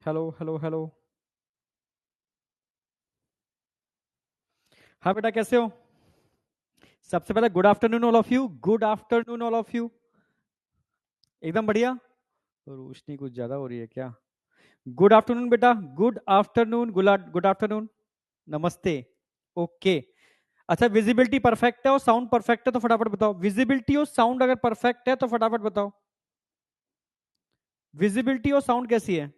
Hello hello hello. हाँ बेटा, कैसे हो? सबसे पहले good afternoon all of you, good afternoon all of you. एकदम बढ़िया। रोशनी कुछ ज्यादा हो रही है क्या? गुड आफ्टरनून बेटा, गुड आफ्टरनून, गुड आफ्टरनून। नमस्ते। ओके। अच्छा, विजिबिलिटी परफेक्ट है और साउंड परफेक्ट है तो फटाफट बताओ। विजिबिलिटी और साउंड अगर परफेक्ट है तो फटाफट बताओ। विजिबिलिटी और साउंड कैसी है?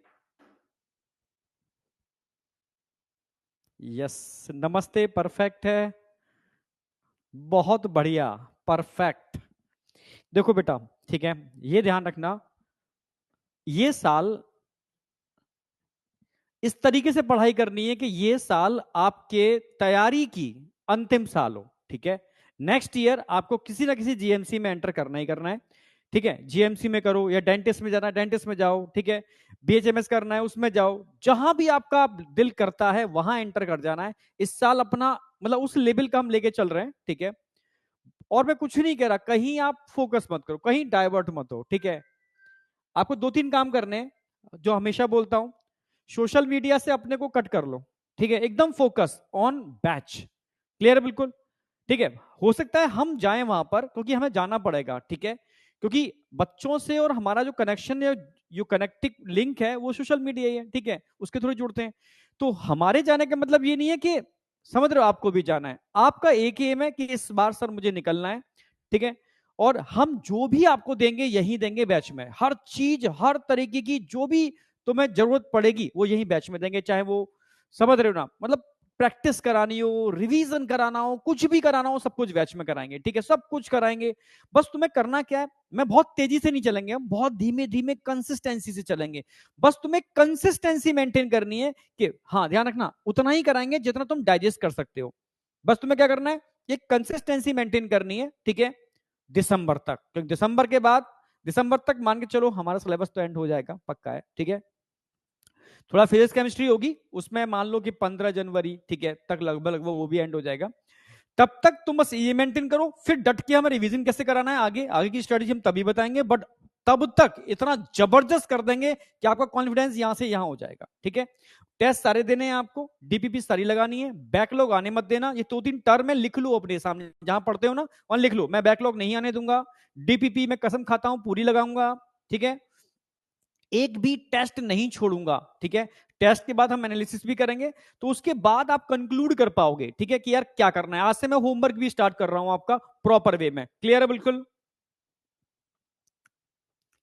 यस। नमस्ते परफेक्ट है। बहुत बढ़िया। परफेक्ट। देखो बेटा, ठीक है, ये ध्यान रखना, ये साल इस तरीके से पढ़ाई करनी है कि ये साल आपके तैयारी की अंतिम साल हो। ठीक है, नेक्स्ट ईयर आपको किसी ना किसी जीएमसी में एंटर करना ही करना है। ठीक है, जीएमसी में करो या डेंटिस्ट में जाना है डेंटिस्ट में जाओ। ठीक है, बीएचएमएस करना है उसमें जाओ, जहां भी आपका दिल करता है वहां एंटर कर जाना है। इस साल अपना मतलब उस लेवल का हम लेके चल रहे हैं। ठीक है, और मैं कुछ नहीं कह रहा, कहीं आप फोकस मत करो, कहीं डाइवर्ट मत हो। ठीक है, आपको दो तीन काम करने हैं, जो हमेशा बोलता हूं। सोशल मीडिया से अपने को कट कर लो। ठीक है, एकदम फोकस ऑन बैच। क्लियर है बिल्कुल? ठीक है, हो सकता है हम जाएं वहां पर क्योंकि हमें जाना पड़ेगा। ठीक है, क्योंकि बच्चों से और हमारा जो कनेक्शन है, जो कनेक्टिव लिंक है, वो सोशल मीडिया ही है। ठीक है, उसके थ्रू जुड़ते हैं। तो हमारे जाने का मतलब ये नहीं है कि, समझ रहे हो, आपको भी जाना है। आपका एक ही एम है कि इस बार सर मुझे निकलना है। ठीक है, और हम जो भी आपको देंगे यही देंगे बैच में। हर चीज, हर तरीके की जो भी तुम्हें जरूरत पड़ेगी वो यही बैच में देंगे। चाहे वो, समझ रहे हो ना, मतलब प्रैक्टिस करानी हो, रिवीजन कराना हो, कुछ भी कराना हो, सब कुछ बैच में कराएंगे। ठीक है, सब कुछ कराएंगे। बस तुम्हें करना क्या है, मैं बहुत तेजी से नहीं चलेंगे, हम बहुत धीमे धीमे कंसिस्टेंसी से चलेंगे। बस तुम्हें कंसिस्टेंसी मेंटेन करनी है कि हाँ, ध्यान रखना, उतना ही कराएंगे जितना तुम डाइजेस्ट कर सकते हो। बस तुम्हें क्या करना है, ये कंसिस्टेंसी मेंटेन करनी है। ठीक है, दिसंबर तक, क्योंकि दिसंबर के बाद, दिसंबर तक मान के चलो हमारा सिलेबस तो एंड हो जाएगा, पक्का है। ठीक है, थोड़ा फिजिक्स केमिस्ट्री होगी उसमें, मान लो कि 15 जनवरी, ठीक है, तक लगभग वो भी एंड हो जाएगा। तब तक तुम बस ये मेंटेन करो, फिर डट के हमें रिवीजन कैसे कराना है, आगे आगे की स्ट्रेटेजी हम तभी बताएंगे। बट तब तक इतना जबरदस्त कर देंगे कि आपका कॉन्फिडेंस यहां से यहां हो जाएगा। ठीक है, टेस्ट सारे देने हैं आपको, डीपीपी सारी लगानी है, बैकलॉग आने मत देना। ये दो तीन टर्म है, लिख लो अपने सामने जहां पढ़ते हो ना, वहां लिख लो, मैं बैकलॉग नहीं आने दूंगा। डीपीपी में कसम खाता हूं पूरी लगाऊंगा। ठीक है, एक भी टेस्ट नहीं छोड़ूंगा। ठीक है, टेस्ट के बाद हम एनालिसिस भी करेंगे, तो उसके बाद आप कंक्लूड कर पाओगे। ठीक है, कि यार क्या करना है। आज से मैं होमवर्क भी स्टार्ट कर रहा हूं आपका प्रॉपर वे में। क्लियर है बिल्कुल?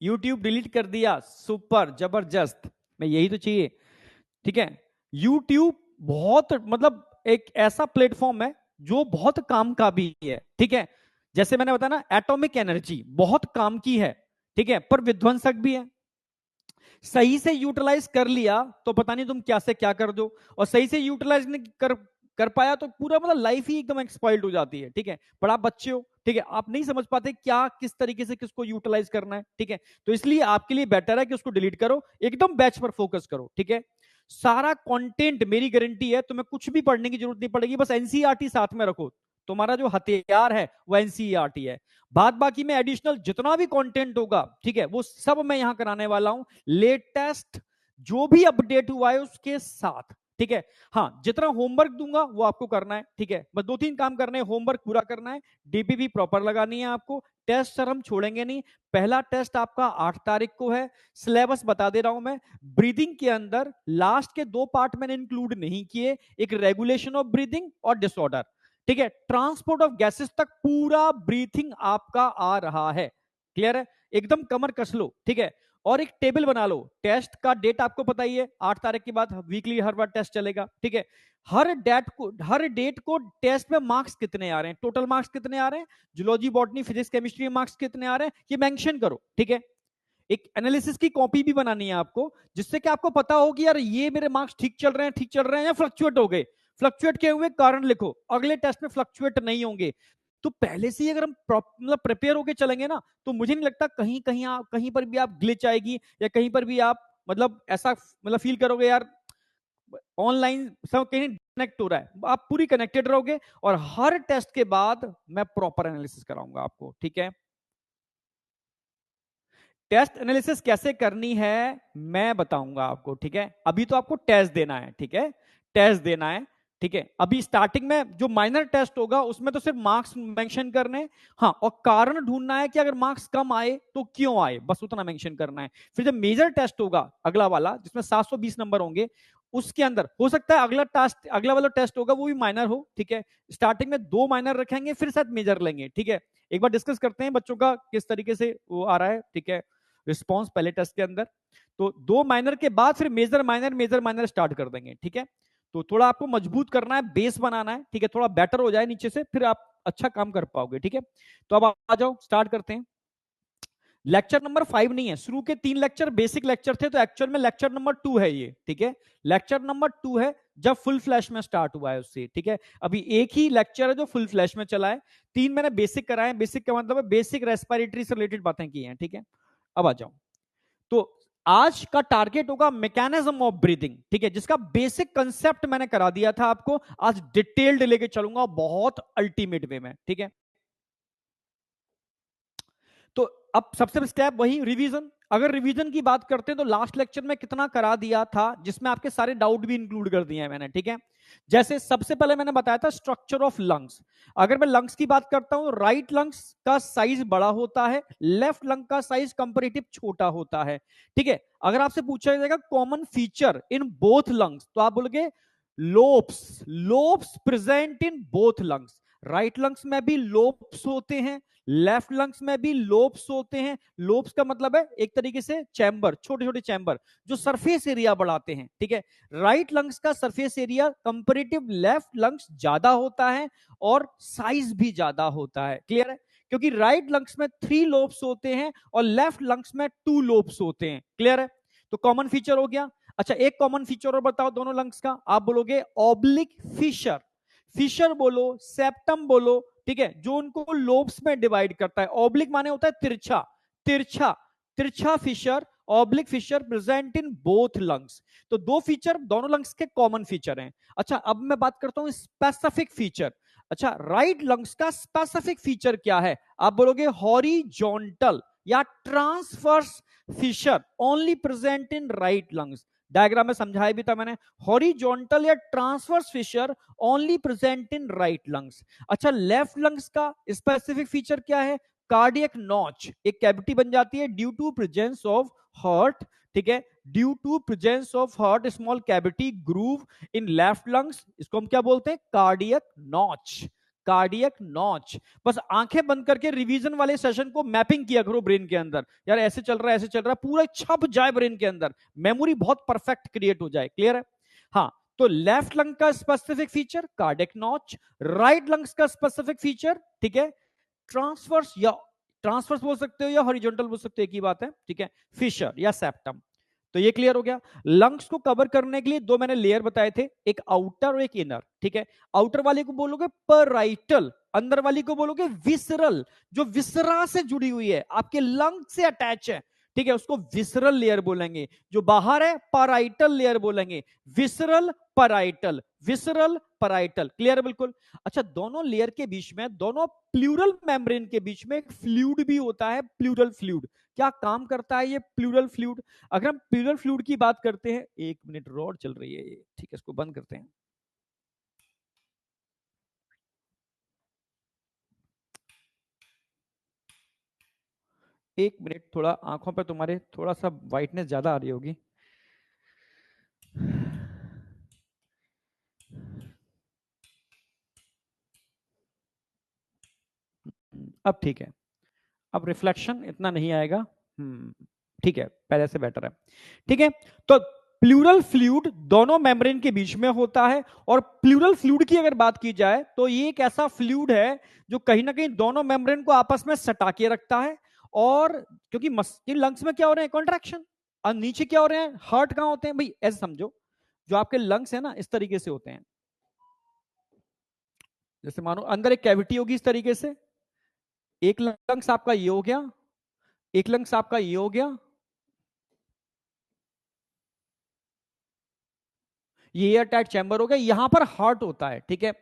यूट्यूब डिलीट कर दिया, सुपर जबरदस्त, मैं यही तो चाहिए। ठीक है, यूट्यूब बहुत मतलब एक ऐसा प्लेटफॉर्म है जो बहुत काम का भी है। ठीक है, जैसे मैंने बताया ना, एटॉमिक एनर्जी बहुत काम की है। ठीक है, पर विध्वंसक भी है। सही से यूटिलाइज कर लिया तो पता नहीं तुम क्या से क्या कर दो, और सही से यूटिलाइज नहीं कर पाया तो पूरा मतलब लाइफ ही एकदम एक्सपॉइल्ड हो जाती है। ठीक है, पर आप बच्चे हो, ठीक है, आप नहीं समझ पाते क्या किस तरीके से किसको यूटिलाइज करना है। ठीक है, तो इसलिए आपके लिए बेटर है कि उसको डिलीट करो, एकदम बैच पर फोकस करो। ठीक है, सारा कंटेंट मेरी गारंटी है, तुम्हें कुछ भी पढ़ने की जरूरत नहीं पड़ेगी, बस एनसीईआरटी साथ में रखो। तुम्हारा जो हथियार है वो एनसीईआरटी है। बाद बाकी में एडिशनल जितना भी कंटेंट होगा, ठीक है, वो सब मैं यहां कराने वाला हूं, लेटेस्ट जो भी अपडेट हुआ है उसके साथ। ठीक है, हाँ, जितना होमवर्क दूंगा वो आपको करना है। ठीक है, बस दो तीन काम करने हैं, होमवर्क पूरा करना है, डीपीपी प्रॉपर लगानी है आपको। टेस्ट सर हम छोड़ेंगे नहीं। पहला टेस्ट आपका 8 तारीख को है। सिलेबस बता दे रहा हूं मैं, ब्रीदिंग के अंदर लास्ट के 2 पार्ट मैंने इंक्लूड नहीं किए, एक रेगुलेशन ऑफ ब्रीदिंग और डिसऑर्डर। ठीक है, ट्रांसपोर्ट ऑफ गैसेस तक पूरा ब्रीथिंग आपका आ रहा है। क्लियर है? एकदम कमर कस लो। ठीक है, और एक टेबल बना लो। टेस्ट का डेट आपको पता ही है, 8 तारीख के बाद वीकली हर बार टेस्ट चलेगा। ठीक है, हर डेट को टेस्ट में मार्क्स कितने आ रहे हैं, टोटल मार्क्स कितने आ रहे हैं, जूलॉजी बॉटनी फिजिक्स केमिस्ट्री में मार्क्स कितने आ रहे हैं, ये मेंशन करो। ठीक है, एक एनालिसिस की कॉपी भी बनानी है आपको, जिससे कि आपको पता हो कि यार ये मेरे मार्क्स ठीक चल रहे हैं या फ्लक्चुएट हो गए। फ्लक्चुएट किए हुए कारण लिखो, अगले टेस्ट में फ्लक्चुएट नहीं होंगे। तो पहले से ही अगर हम मतलब प्रिपेयर होके चलेंगे ना, तो मुझे नहीं लगता कहीं कहीं आप कहीं पर भी आप ग्लिच आएगी, या कहीं पर भी आप मतलब ऐसा मतलब फील करोगे यार ऑनलाइन सब कहीं कनेक्ट हो रहा है। आप पूरी कनेक्टेड रहोगे, और हर टेस्ट के बाद मैं प्रॉपर एनालिसिस कराऊंगा आपको। ठीक है, टेस्ट एनालिसिस कैसे करनी है मैं बताऊंगा आपको, ठीक है। अभी तो आपको टेस्ट देना है, ठीक है, टेस्ट देना है, ठीक है। अभी स्टार्टिंग में जो माइनर टेस्ट होगा उसमें तो सिर्फ मार्क्स मेंशन करने हैं, हाँ, और कारण ढूंढना है कि अगर मार्क्स कम आए तो क्यों आए, बस उतना मेंशन करना है। फिर जब मेजर टेस्ट होगा अगला वाला जिसमें 720 नंबर होंगे, उसके अंदर हो सकता है अगला टेस्ट, अगला वाला टेस्ट होगा वो भी माइनर हो, ठीक है। स्टार्टिंग में 2 माइनर रखेंगे फिर शायद मेजर लेंगे, ठीक है। एक बार डिस्कस करते हैं बच्चों का किस तरीके से वो आ रहा है, ठीक है, रिस्पॉन्स पहले टेस्ट के अंदर। तो 2 माइनर के बाद फिर major minor major minor start कर देंगे, ठीक है। तो थोड़ा आपको मजबूत करना है, बेस बनाना है, ठीक है, थोड़ा बेटर हो जाए नीचे से, फिर आप अच्छा काम कर पाओगे, ठीक है। तो अब आ जाओ, स्टार्ट करते हैं। लेक्चर नंबर 5 नहीं है, शुरू के 3 लेक्चर बेसिक लेक्चर थे, तो एक्चुअल में लेक्चर नंबर 2 है ये, ठीक है। लेक्चर नंबर 2 है, जब फुल फ्लैश में स्टार्ट हुआ है उससे, ठीक है। अभी एक ही लेक्चर है जो फुल फ्लैश में चला है, 3 मैंने बेसिक कराए। बेसिक का मतलब है बेसिक रेस्पिरेटरी से रिलेटेड बातें की हैं, ठीक है। अब आ जाओ, तो आज का टारगेट होगा मैकेनिज्म ऑफ ब्रीदिंग, ठीक है, जिसका बेसिक कंसेप्ट मैंने करा दिया था आपको, आज डिटेल्ड लेके चलूंगा बहुत अल्टीमेट वे में, ठीक है। तो अब सबसे स्टेप वही रिवीजन। अगर रिवीजन की बात करते हैं तो लास्ट लेक्चर में कितना करा दिया था, जिसमें आपके सारे डाउट भी इंक्लूड कर दिए हैं मैंने, ठीक है। जैसे सबसे पहले मैंने बताया था स्ट्रक्चर ऑफ लंग्स। अगर मैं लंग्स की बात करता हूं, राइट लंग्स का साइज बड़ा होता है, लेफ्ट लंग का साइज कंपैरेटिव छोटा होता है, ठीक है। अगर आपसे पूछा जाएगा common feature in both lungs, तो आप बोलोगे lobes, lobes present in both lungs. Right lungs में भी लोब्स होते हैं, लेफ्ट लंग्स में भी लोब्स होते हैं। लोब्स का मतलब है एक तरीके से चैम्बर, छोटे छोटे चैम्बर जो सरफेस एरिया बढ़ाते हैं, ठीक है। राइट लंग्स का surface area comparative left lungs ज्यादा होता है और साइज भी ज्यादा होता है, क्लियर है। क्योंकि राइट लंग्स में 3 लोब्स होते हैं और लेफ्ट लंग्स में 2 लोब्स होते हैं, क्लियर है। तो कॉमन फीचर हो गया। अच्छा, एक कॉमन फीचर और बताओ दोनों लंग्स का, आप बोलोगे ऑब्लिक फिशर। फिशर बोलो, सेप्टम बोलो, ठीक है, जो उनको लोब्स में डिवाइड करता है। ऑब्लिक माने होता है तिरछा, तिरछा, तिरछा fissure, oblique fissure present in both lungs. तो 2 फीचर दोनों लंग्स के कॉमन फीचर हैं। अच्छा, अब मैं बात करता हूं स्पेसिफिक फीचर। अच्छा, राइट लंग्स का स्पेसिफिक फीचर क्या है, आप बोलोगे हॉरिजॉन्टल या transverse fissure only present in right lungs. Diagram में समझाया भी था मैंने, हॉरिजॉन्टल या transverse fissure only present in right lungs. अच्छा, लेफ्ट लंग्स का स्पेसिफिक फीचर क्या है, कार्डियक नॉच, एक कैविटी बन जाती है due to presence of heart, ठीक है, due to presence of heart small cavity groove in left lungs, इसको हम क्या बोलते हैं, कार्डियक नॉच, कार्डियक नॉच। बस आंखें बंद करके रिवीजन वाले सेशन को मैपिंग किया करो ब्रेन के अंदर, यार ऐसे चल रहा है, ऐसे चल रहा है, पूरा छप जाए ब्रेन के अंदर, मेमोरी बहुत परफेक्ट क्रिएट हो जाए, क्लियर है। हाँ, तो लेफ्ट लंग का specific feature cardiac notch, right lungs का स्पेसिफिक फीचर, ठीक है, ट्रांसवर्स, या ट्रांसवर्स बोल सकते हो या हॉरिजॉन्टल बोल सकते हो, एक ही बात है, ठीक है, फिशर या सेप्टम। तो ये क्लियर हो गया। लंग्स को कवर करने के लिए 2 मैंने लेयर बताए थे, एक आउटर और एक इनर, ठीक है। आउटर वाले को बोलोगे पैराइटल, अंदर वाली को बोलोगे विसरल, जो विसरा से जुड़ी हुई है, आपके लंग से अटैच है, ठीक है, उसको विसरल लेयर बोलेंगे। जो बाहर है पैराइटल लेयर बोलेंगे, visceral parietal, visceral parietal, clear है बिल्कुल। अच्छा, दोनों लेयर के बीच में, दोनों प्लूरल मेम्ब्रेन के बीच में एक फ्लूइड भी होता है, प्लूरल फ्लूइड। क्या काम करता है ये प्लूरल फ्लूइड? अगर हम प्लूरल फ्लूइड की बात करते हैं, 1 मिनट रॉड चल रही है ये, ठीक है, इसको बंद करते हैं। एक मिनट, थोड़ा आंखों पे तुम्हारे थोड़ा सा व्हाइटनेस ज्यादा आ रही होगी। अब ठीक है, अब रिफ्लेक्शन इतना नहीं आएगा, ठीक है, पहले से बेटर है, ठीक है। तो प्लूरल फ्लूइड दोनों मेम्ब्रेन के बीच में होता है, और प्लूरल फ्लूइड की अगर बात की जाए तो ये एक ऐसा फ्लूइड है जो कहीं ना कहीं दोनों मेम्ब्रेन को आपस में सटा के रखता है। और क्योंकि लंग्स में क्या हो रहे हैं, कॉन्ट्रैक्शन, और नीचे क्या हो रहे हैं, हार्ट कहां होते हैं भाई, ऐसे समझो, जो आपके लंग्स है ना इस तरीके से होते हैं, जैसे मानो अंदर एक कैविटी होगी इस तरीके से, एक लंग्स आपका ये हो गया, एक लंग्स आपका ये हो गया, ये एयर टाइट चैम्बर हो गया, यहां पर हार्ट होता है, ठीक है।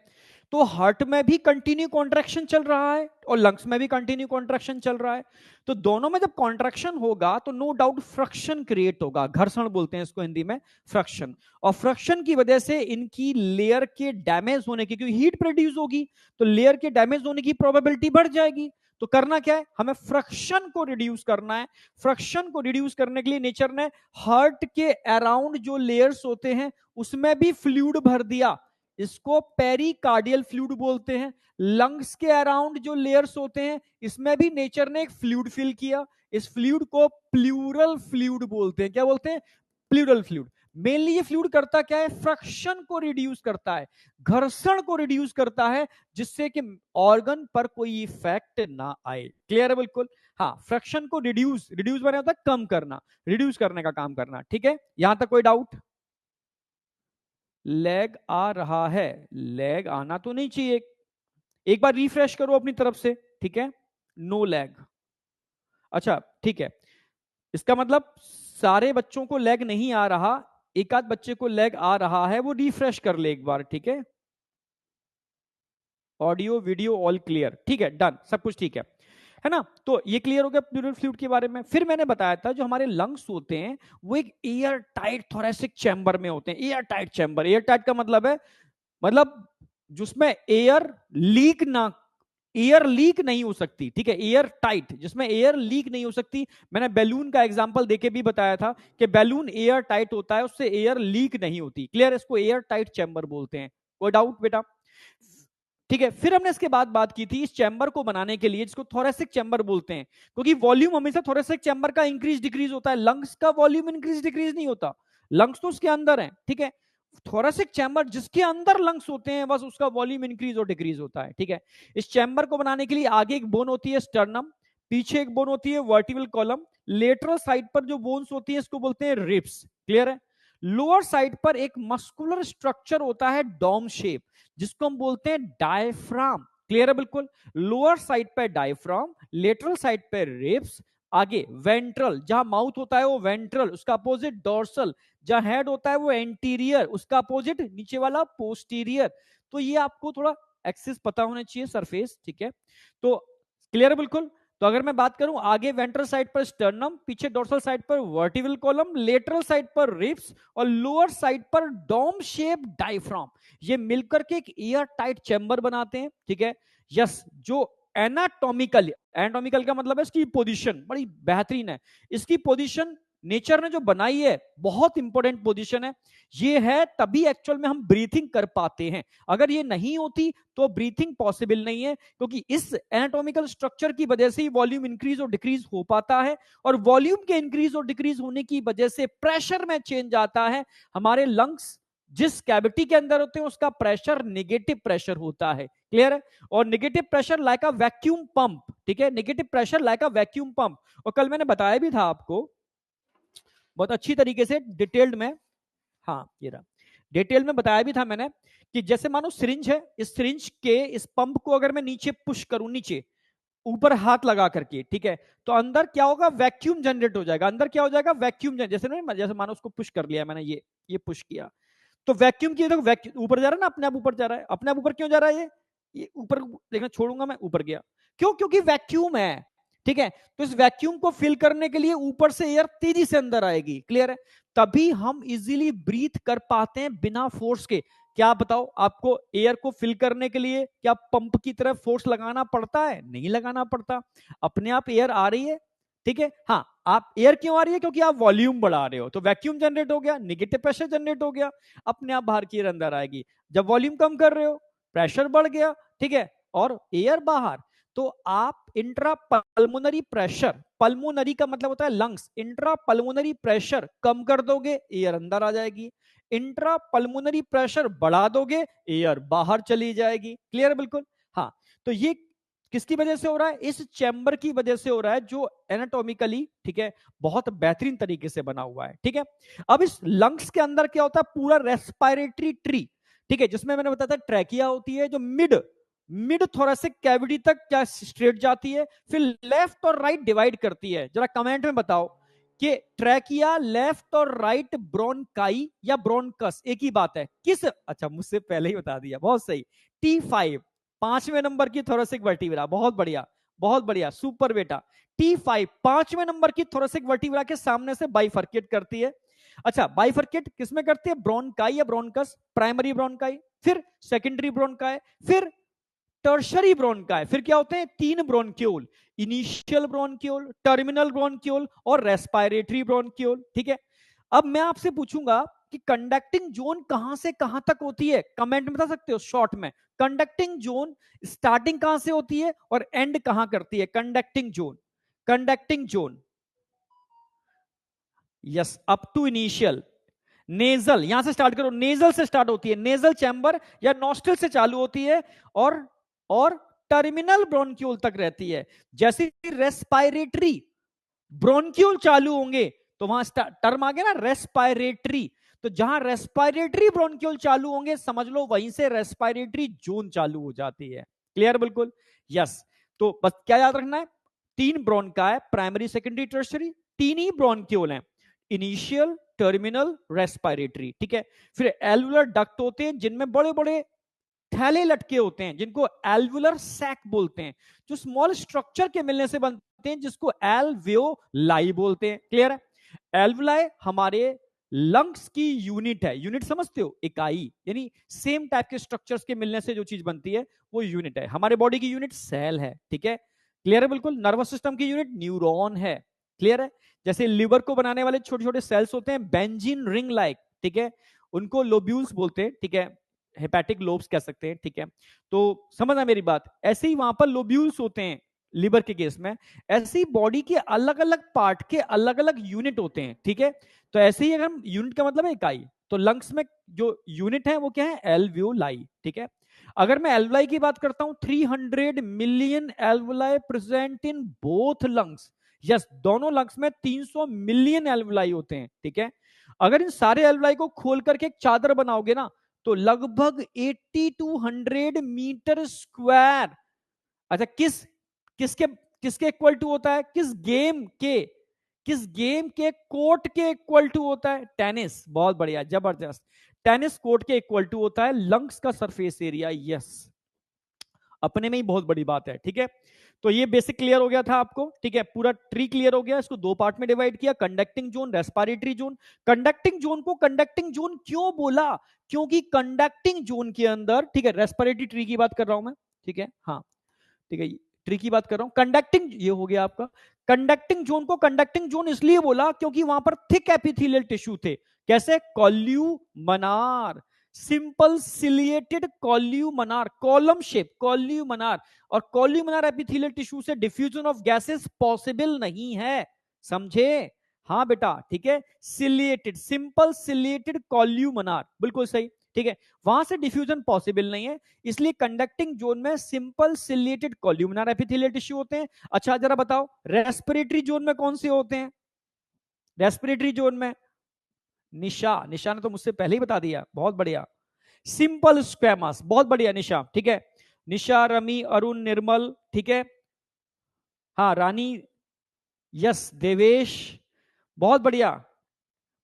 तो हार्ट में भी कंटिन्यू कॉन्ट्रैक्शन चल रहा है और लंग्स में भी कंटिन्यू कॉन्ट्रैक्शन चल रहा है। तो दोनों में जब कॉन्ट्रैक्शन होगा तो नो डाउट फ्रिक्शन क्रिएट होगा, घर्षण बोलते हैं इसको हिंदी में, फ्रिक्शन। और फ्रिक्शन की वजह से इनकी लेयर के डैमेज होने की, क्योंकि हीट प्रोड्यूस होगी तो लेयर के डैमेज होने की प्रोबेबिलिटी बढ़ जाएगी। तो करना क्या है, हमें फ्रिक्शन को रिड्यूस करना है। फ्रिक्शन को रिड्यूस करने के लिए नेचर ने हार्ट के अराउंड जो लेयर्स होते हैं उसमें भी फ्लूइड भर दिया, इसको पेरिकार्डियल फ्लूइड बोलते हैं। लंग्स के अराउंड जो लेयर्स होते हैं इसमें भी नेचर ने एक फ्लूइड फिल किया, इस फ्लूइड को प्लूरल फ्लूइड बोलते हैं। क्या बोलते हैं, प्लूरल फ्लूइड। मेनली ये फ्लूइड करता क्या है, फ्रिक्शन को रिड्यूस करता है, घर्षण को रिड्यूस करता है, जिससे कि ऑर्गन पर कोई इफेक्ट ना आए। क्लियर है बिल्कुल। हाँ, फ्रिक्शन को रिड्यूस, रिड्यूस बने होता है कम करना, रिड्यूस करने का काम करना। ठीक है, यहां तक कोई डाउट? लैग आ रहा है, लैग आना तो नहीं चाहिए, एक बार रिफ्रेश करो अपनी तरफ से। ठीक है, नो लैग। अच्छा ठीक है, इसका मतलब सारे बच्चों को लैग नहीं आ रहा, एक आध बच्चे को लैग आ रहा है, वो रिफ्रेश कर ले एक बार। ठीक है, ऑडियो वीडियो ऑल क्लियर, ठीक है, डन, सब कुछ ठीक है ना। तो ये क्लियर हो गया प्लूरल फ्लूइड के बारे में। फिर मैंने बताया था जो हमारे लंग्स होते हैं वो एक एयर टाइट थोरेसिक चैम्बर में होते हैं। Air tight chamber, air tight का मतलब है, मतलब जिसमें एयर लीक ना, एयर लीक नहीं हो सकती। ठीक है, एयर टाइट, जिसमें एयर लीक नहीं हो सकती। मैंने बैलून का एग्जांपल देके भी बताया था कि बैलून एयर टाइट होता है, उससे एयर लीक नहीं होती। क्लियर, इसको एयर टाइट चैम्बर बोलते हैं। कोई डाउट बेटा? ठीक है, फिर हमने इसके बाद बात की थी इस चैम्बर को बनाने के लिए, जिसको थोरेसिक चैम्बर बोलते हैं, क्योंकि वॉल्यूम हमेशा थोरेसिक चैम्बर का इंक्रीज डिक्रीज होता है, लंग्स का वॉल्यूम इंक्रीज डिक्रीज नहीं होता, लंग्स तो उसके अंदर है। ठीक है, थोरेसिक चैम्बर जिसके अंदर लंग्स होते हैं बस उसका वॉल्यूम इंक्रीज और डिक्रीज होता है। ठीक है, इस चैम्बर को बनाने के लिए आगे एक बोन होती है स्टर्नम, पीछे एक बोन होती है वर्टिब्रल कॉलम, लेटरल साइड पर जो बोन्स होती है इसको बोलते हैं रिब्स। क्लियर है, लोअर साइड पर एक मस्कुलर स्ट्रक्चर होता है डॉम शेप, जिसको हम बोलते हैं डायफ्राम। क्लियर है बिल्कुल, लोअर साइड पे डायफ्राम, लेटरल साइड पे रिब्स, आगे वेंट्रल, जहां माउथ होता है वो वेंट्रल, उसका अपोजिट डोर्सल, जहां हेड होता है वो एंटीरियर, उसका अपोजिट नीचे वाला पोस्टीरियर। तो ये आपको थोड़ा एक्सिस पता होना चाहिए, सरफेस। ठीक है, तो क्लियर है बिल्कुल। तो अगर मैं बात करूं, आगे वेंट्रल साइड पर स्टर्नम, पीछे डोर्सल साइड पर वर्टिब्रल कॉलम, लेटरल साइड पर रिब्स और लोअर साइड पर डोम शेप डायफ्राम, ये मिलकर के एक एयर टाइट चैम्बर बनाते हैं। ठीक है, यस, जो एनाटॉमिकल, एनाटॉमिकल का मतलब है इसकी पोजीशन बड़ी बेहतरीन है, इसकी पोजीशन नेचर ने जो बनाई है बहुत इंपॉर्टेंट पोजीशन है, ये है तभी एक्चुअल में हम ब्रीथिंग कर पाते हैं। अगर ये नहीं होती तो ब्रीथिंग पॉसिबल नहीं है, क्योंकि इस एनाटॉमिकल स्ट्रक्चर की वजह से ही वॉल्यूम इंक्रीज और डिक्रीज हो पाता है, और वॉल्यूम के इंक्रीज और डिक्रीज होने की वजह से प्रेशर में चेंज आता है। हमारे लंग्स जिस कैविटी के अंदर होते हैं उसका प्रेशर नेगेटिव प्रेशर होता है। क्लियर है, और negative pressure like a vacuum pump. ठीक है, negative pressure like a vacuum pump. और कल मैंने बताया भी था आपको बहुत अच्छी तरीके से डिटेल्ड में, हाँ ये रहा, डिटेल में बताया भी था मैंने कि जैसे मानो सिरिंज है, इस सिरिंज के इस पंप को अगर मैं नीचे पुश करूं, नीचे ऊपर हाथ लगा करके, ठीक है, तो अंदर क्या होगा, वैक्यूम जनरेट हो जाएगा। अंदर क्या हो जाएगा, वैक्यूम जनरेट, जैसे ना, जैसे मानो उसको पुश कर लिया मैंने, ये पुश किया तो वैक्यूम की, देखो वैक्यूम ऊपर जा रहा है ना, अपने आप ऊपर जा रहा है। अपने आप ऊपर क्यों जा रहा है, ये ऊपर देखना, छोड़ूंगा मैं, ऊपर गया, क्यों, क्योंकि वैक्यूम है। ठीक है, तो इस वैक्यूम को फिल करने के लिए ऊपर से एयर तेजी से अंदर आएगी। क्लियर है, तभी हम इजीली ब्रीथ कर पाते हैं बिना फोर्स के। क्या बताओ, आपको एयर को फिल करने के लिए क्या पंप की तरह फोर्स लगाना पड़ता है? नहीं लगाना पड़ता, अपने आप एयर आ रही है। ठीक है, हाँ, आप एयर क्यों आ रही है, क्योंकि आप वॉल्यूम बढ़ा रहे हो, तो वैक्यूम जनरेट हो गया, नेगेटिव प्रेशर जनरेट हो गया, अपने आप बाहर की एयर अंदर आएगी। जब वॉल्यूम कम कर रहे हो, प्रेशर बढ़ गया। ठीक है, और एयर बाहर, तो आप इंट्रा पल्मोनरी प्रेशर, पल्मोनरी का मतलब होता है लंग्स, इंट्रा पल्मोनरी प्रेशर कम कर दोगे, एयर अंदर आ जाएगी। इंट्रा पल्मोनरी प्रेशर बढ़ा दोगे, एयर बाहर चली जाएगी। क्लियर बिल्कुल। हाँ, तो ये किसकी वजह से हो रहा है, इस चैम्बर की वजह से हो रहा है, जो एनाटॉमिकली, ठीक है, बहुत बेहतरीन तरीके से बना हुआ है। ठीक है, अब इस लंग्स के अंदर क्या होता है, पूरा रेस्पिरेटरी ट्री, ठीक है, जिसमें मैंने बताया था ट्रैकिया होती है जो मिड मिड थोरेसिक कैविटी तक क्या स्ट्रेट जाती है, फिर लेफ्ट और राइट डिवाइड करती है। जरा कमेंट में बताओ कि ट्रैकिया लेफ्ट और राइट ब्रोनकाई या ब्रोनकस एक ही बात है, किस, अच्छा मुझसे पहले ही बता दिया, बहुत सही। T5 5वें नंबर की थोरेसिक वर्टिब्रा, बहुत बढ़िया, बहुत बढ़िया, सुपर बेटा। T5 5वें नंबर की थोरेसिक वर्टिब्रा के सामने से बाइफर्केट करती है। अच्छा, बाइफर्केट किसमें करती है, ब्रोनकाई या ब्रोनकस, प्राइमरी ब्रोनकाई, फिर सेकेंडरी ब्रोनकाई, फिर टर्शरी ब्रोनकाई, फिर क्या होते हैं, 3 ब्रोनक्यूल, इनिशियल ब्रोनक्यूल, टर्मिनल ब्रोनक्यूल और रेस्पिरेटरी ब्रोनक्यूल। ठीक है, अब मैं आपसे पूछूंगा कि कंडक्टिंग जोन कहां से कहां तक होती है, कमेंट में बता सकते हो शॉर्ट में। कंडक्टिंग जोन स्टार्टिंग कहां से होती है और एंड कहां करती है, conducting zone, conducting zone, yes, up to initial. Nasal, यहां से स्टार्ट करो, नेजल से स्टार्ट होती है, नेजल चैम्बर या नॉस्ट्रल से चालू होती है और टर्मिनल ब्रोनक्यूल तक रहती है। जैसे रेस्पिरेटरी ब्रोनक्यूल चालू होंगे तो वहां टर्म आ गया ना रेस्पिरेटरी, तो जहां रेस्पिरेटरी ब्रोनक्यूल चालू होंगे समझ लो वहीं से रेस्पिरेटरी जोन चालू हो जाती है। क्लियर, बिल्कुल, यस। तो बस क्या याद रखना है, 3 ब्रोनकाई, प्राइमरी सेकेंडरी टर्शरी, 3 ही ब्रोनक्यूल हैं, इनिशियल टर्मिनल रेस्पिरेटरी। ठीक है, फिर एल्वुलर डक्ट होते हैं जिनमें बड़े बड़े थैले लटके होते हैं जिनको एल्वुलर सैक बोलते हैं, जो स्मॉल स्ट्रक्चर के मिलने से बनते हैं जिसको एल्वियोलाई बोलते हैं। क्लियर है, एल्वुलाई हमारे लंग्स की यूनिट है, यूनिट समझते हो, इकाई, यानी सेम टाइप के स्ट्रक्चर्स के मिलने से जो चीज बनती है वो यूनिट है। हमारे बॉडी की यूनिट सेल है। ठीक है, क्लियर है, बिल्कुल। नर्वस सिस्टम की यूनिट न्यूरॉन है। क्लियर है, जैसे लिवर को बनाने वाले छोटे छोटे सेल्स होते हैं बेंजीन रिंग लाइक, ठीक है, उनको लोब्यूल्स बोलते हैं। ठीक है, हेपेटिक लोब्स कह सकते हैं। ठीक है, तो समझना मेरी बात, ऐसे ही वहां पर लोब्यूल्स होते हैं लिवर के केस में, ऐसे ही बॉडी के अलग अलग पार्ट के अलग अलग यूनिट होते हैं। ठीक है, तो ऐसे ही अगर हम, यूनिट का मतलब है इकाई, तो लंग्स में जो यूनिट है वो क्या है, एल्वियोलाई। ठीक है, अगर मैं एल्वुलाई की बात करता हूं, 300 million alveoli present in both lungs. Yes, दोनों लंग्स में 300 मिलियन एल्वुलाई होते हैं। ठीक है, अगर इन सारे एल्वुलाई को खोल करके एक चादर बनाओगे ना तो लगभग 80 टू 100 मीटर स्क्वायर। अच्छा, किसके किसके इक्वल टू होता है, किस गेम के कोर्ट के इक्वल टू होता है, टेनिस, बहुत बढ़िया, जबरदस्त, टेनिस कोर्ट के इक्वल टू होता है लंग्स का सरफेस एरिया। यस, अपने में ही बहुत बड़ी बात है। ठीक है, तो ये बेसिक क्लियर हो गया था आपको। ठीक है, पूरा ट्री क्लियर हो गया, इसको 2 पार्ट में डिवाइड किया, conducting zone, respiratory zone. Conducting zone को कंडक्टिंग जोन क्यों बोला, क्योंकि कंडक्टिंग जोन के अंदर, ठीक है, रेस्पिरेटरी ट्री की बात कर रहा हूं मैं, ठीक है, हाँ, ठीक है, ट्री की बात कर रहा हूं, कंडक्टिंग, ये हो गया आपका। कंडक्टिंग जोन को कंडक्टिंग जोन इसलिए बोला क्योंकि वहां पर थिक एपिथेलियल टिश्यू थे, कैसे, columnar, simple ciliated columnar, column shape columnar, और कॉल्यूमनार एपिथेलियल टिश्यू से डिफ्यूजन ऑफ गैसेस पॉसिबल नहीं है, समझे, हाँ बेटा, ठीक है, सिलिएटेड, सिंपल सिलिएटेड कॉल्यूमनार, बिल्कुल सही। ठीक है, वहां से डिफ्यूजन पॉसिबल नहीं है, इसलिए कंडक्टिंग जोन में simple ciliated columnar epithelial tissue होते हैं। अच्छा जरा बताओ, रेस्पिरेटरी जोन में कौन से होते हैं, रेस्पिरेटरी जोन में, निशा ने तो मुझसे पहले ही बता दिया, बहुत बढ़िया, सिंपल स्क्वेमस, बहुत बढ़िया निशा। ठीक है, निशा, रमी, अरुण, निर्मल, ठीक है, हाँ, रानी, यस, देवेश, बहुत बढ़िया,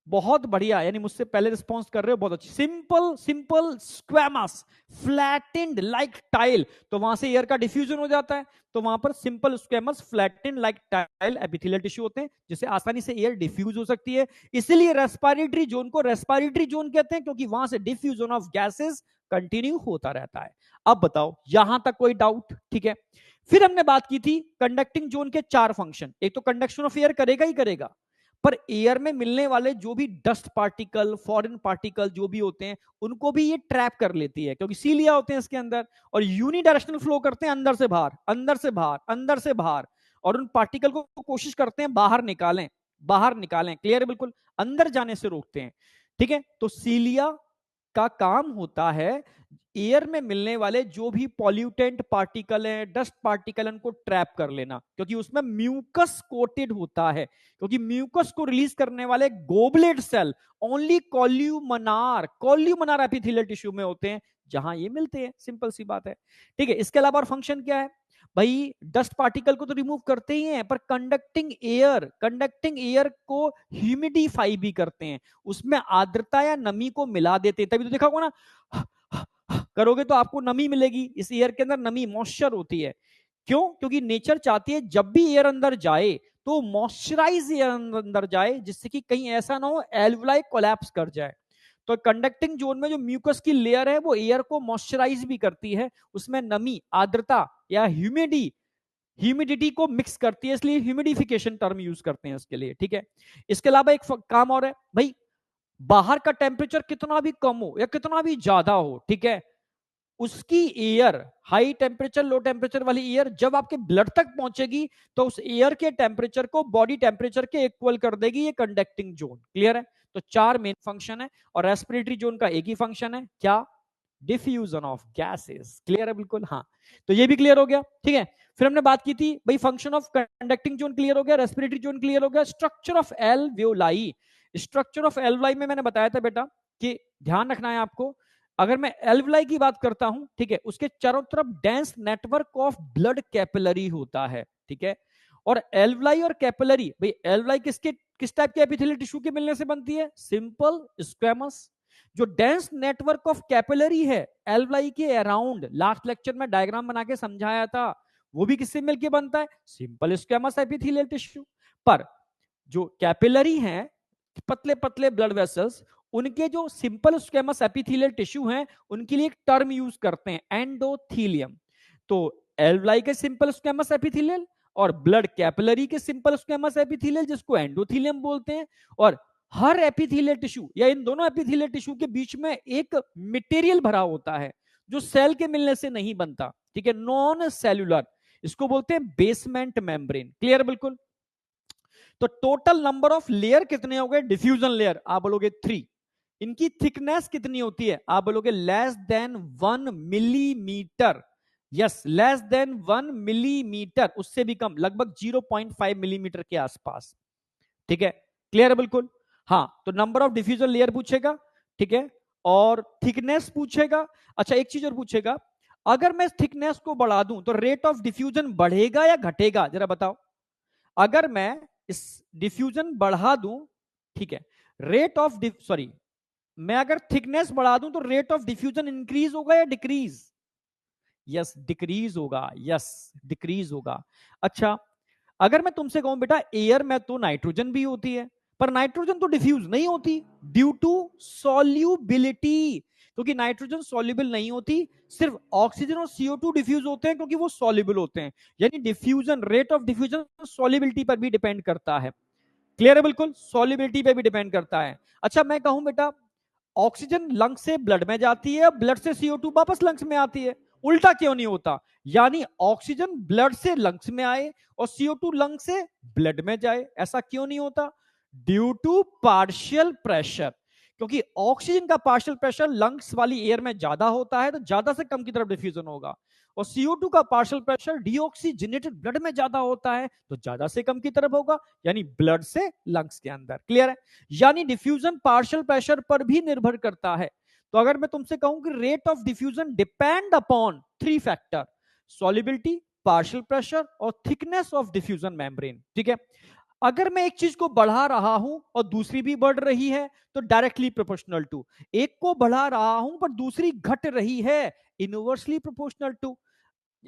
बहुत बढ़िया, यानी मुझसे पहले रिस्पॉन्स कर रहे हो, बहुत अच्छी। Simple simple squamous, flattened like tile, तो वहां से एयर का डिफ्यूजन हो जाता है, तो वहां पर simple squamous flattened like tile epithelial tissue होते हैं जिससे आसानी से एयर डिफ्यूज हो सकती है, इसलिए रेस्पिरेटरी जोन को रेस्पिरेटरी जोन कहते हैं क्योंकि वहां से डिफ्यूजन ऑफ गैसेस कंटिन्यू होता रहता है। अब बताओ, यहां तक कोई डाउट, ठीक है। फिर हमने बात की थी कंडक्टिंग जोन के 4 फंक्शन, एक तो कंडक्शन ऑफ एयर करेगा ही करेगा, पर एयर में मिलने वाले जो भी डस्ट पार्टिकल, फॉरेन पार्टिकल जो भी होते हैं उनको भी ये ट्रैप कर लेती है क्योंकि सीलिया होते हैं इसके अंदर, और यूनिडायरेक्शनल फ्लो करते हैं, अंदर से बाहर, अंदर से बाहर, अंदर से बाहर, और उन पार्टिकल को कोशिश करते हैं बाहर निकालें, बाहर निकालें। क्लियर है, बिल्कुल, अंदर जाने से रोकते हैं। ठीक है, तो सीलिया का काम होता है एयर में मिलने वाले जो भी पॉल्यूटेंट पार्टिकल हैं, डस्ट पार्टिकल, उनको ट्रैप कर लेना, क्योंकि उसमें म्यूकस कोटेड होता है, क्योंकि म्यूकस को रिलीज करने वाले goblet cell only columnar epithelial tissue में होते हैं जहां ये मिलते हैं, सिंपल सी बात है। ठीक है, इसके अलावा और फंक्शन क्या है, भाई डस्ट पार्टिकल को तो रिमूव करते ही हैं, पर कंडक्टिंग एयर को ह्यूमिडिफाई भी करते हैं, उसमें आर्द्रता या नमी को मिला देते हैं। तभी तो देखा होगा ना, करोगे तो आपको नमी मिलेगी, इस एयर के अंदर नमी मॉइस्चर होती है। क्यों? क्योंकि नेचर चाहती है जब भी एयर अंदर जाए तो मॉइस्चराइज एयर अंदर जाए, जिससे कि कहीं ऐसा ना हो एल्वुलाई कोलैप्स कर जाए। तो कंडक्टिंग जोन में जो म्यूकस की लेयर है वो एयर को मॉइस्चराइज भी करती है, उसमें नमी, आर्द्रता या ह्यूमिडिटी को मिक्स करती है, इसलिए ह्यूमिडिफिकेशन टर्म यूज करते हैं इसके लिए, ठीक है। इसके अलावा एक काम और है भाई, बाहर का टेम्परेचर कितना भी कम हो या कितना भी ज्यादा हो, ठीक है, उसकी air, high temperature low temperature वाली एयर जब आपके ब्लड तक पहुंचेगी तो उस एयर के टेम्परेचर को बॉडी टेम्परेचर के इक्वल कर देगी ये कंडक्टिंग जोन। क्लियर है? तो 4 मेन फंक्शन है, और रेस्पिरेटरी जोन का एक ही फंक्शन है, क्या? Diffusion of gases. क्लियर है? बिल्कुल, हाँ। तो ये भी क्लियर हो गया, ठीक है। फिर हमने बात की थी भाई function of conducting zone clear हो गया, रेस्पिरेटरी जोन क्लियर हो गया, structure of alveoli. Structure of alveoli में मैंने बताया था बेटा कि ध्यान रखना है आपको, अगर मैं एल्वियोलाई की बात करता हूं, ठीक है, उसके चारों तरफ dense network of blood capillary होता है, ठीक है। और एल्वियोलाई और कैपिलरी, भाई एल्वियोलाई किस टाइप के एपिथेलियल टिश्यू के मिलने से बनती है? Simple squamous. जो डेंस नेटवर्क ऑफ कैपिलरी है एल्वियोलाई के अराउंड, लास्ट लेक्चर में डायग्राम बना के समझाया था, वो भी किससे मिलके बनता है? Simple squamous epithelial tissue. पर जो कैपिलरी हैं, पतले पतले ब्लड वेसल्स, उनके जो सिंपल स्क्वेमस एपिथेलियल टिश्यू हैं, उनके लिए एक टर्म यूज करते हैं, एंडोथीलियम। तो एल्वियोलाई के सिंपल स्क्वेमस एपिथेलियल और ब्लड कैपिलरी के सिंपल स्क्वेमस एपिथेलियल, जिसको एंडोथीलियम बोलते हैं। और हर एपिथेलियल टिश्यू या इन दोनों एपिथेलियल टिश्यू के बीच में एक मटेरियल भरा होता है जो सेल के मिलने से नहीं बनता, ठीक है, नॉन सेल्यूलर, इसको बोलते हैं बेसमेंट मेम्ब्रेन। क्लियर? बिल्कुल। तो टोटल नंबर ऑफ लेयर कितने हो गए? डिफ्यूजन लेयर आप बोलोगे 3। इनकी थिकनेस कितनी होती है? आप बोलोगे less than 1 millimetre. Yes, less than 1 millimetre, उससे भी कम, लगभग 0.5 मिलीमीटर के आसपास, ठीक है। क्लियर है? बिल्कुल, हाँ। तो नंबर ऑफ डिफ्यूजन लेयर पूछेगा, ठीक है, और थिकनेस पूछेगा। अच्छा, एक चीज और पूछेगा, अगर मैं थिकनेस को बढ़ा दूं तो रेट ऑफ डिफ्यूजन बढ़ेगा या घटेगा? जरा बताओ। अगर मैं इस डिफ्यूजन बढ़ा दूं, ठीक है, रेट ऑफ सॉरी, मैं अगर थिकनेस बढ़ा दूं तो रेट ऑफ डिफ्यूजन इंक्रीज होगा या डिक्रीज? यस, डिक्रीज होगा। यस, डिक्रीज होगा। अच्छा, अगर मैं तुमसे कहूं बेटा एयर में तो नाइट्रोजन भी होती है, पर नाइट्रोजन तो डिफ्यूज नहीं होती ड्यू टू सॉल्युबिलिटी, क्योंकि नाइट्रोजन सॉल्युबल नहीं होती, सिर्फ ऑक्सीजन और CO2 डिफ्यूज होते हैं क्योंकि वो सॉल्युबल होते हैं। यानी diffusion, rate of diffusion solubility पर भी डिपेंड करता है। क्लियर है? बिल्कुल, सॉल्युबिलिटी पे भी डिपेंड करता है। अच्छा, मैं कहूं बेटा ऑक्सीजन लंग्स से ब्लड में जाती है, ब्लड से CO2 वापस लंग्स में आती है, उल्टा क्यों नहीं होता? यानी ऑक्सीजन ब्लड से लंग्स में आए और CO2 लंग से ब्लड में जाए, ऐसा क्यों नहीं होता? ड्यू टू पार्शियल प्रेशर, क्योंकि ऑक्सीजन का पार्शियल प्रेशर लंग्स वाली एयर में ज्यादा होता है तो ज्यादा से कम की तरफ डिफ्यूजन होगा, और CO2 का पार्शियल प्रेशर डीऑक्सीजनेटेड ब्लड में ज्यादा होता है तो ज्यादा से कम की तरफ होगा, यानी ब्लड से लंग्स के अंदर। क्लियर है? यानी डिफ्यूजन पार्शियल प्रेशर पर भी निर्भर करता है। तो अगर मैं तुमसे कहूं कि rate of diffusion depend upon 3 factor, solubility, partial pressure और थिकनेस ऑफ डिफ्यूजन मेम्ब्रेन, ठीक है। अगर मैं एक चीज को बढ़ा रहा हूं और दूसरी भी बढ़ रही है तो डायरेक्टली प्रोपोर्शनल टू, एक को बढ़ा रहा हूं पर दूसरी घट रही है, इनवर्सली प्रोपोर्शनल टू।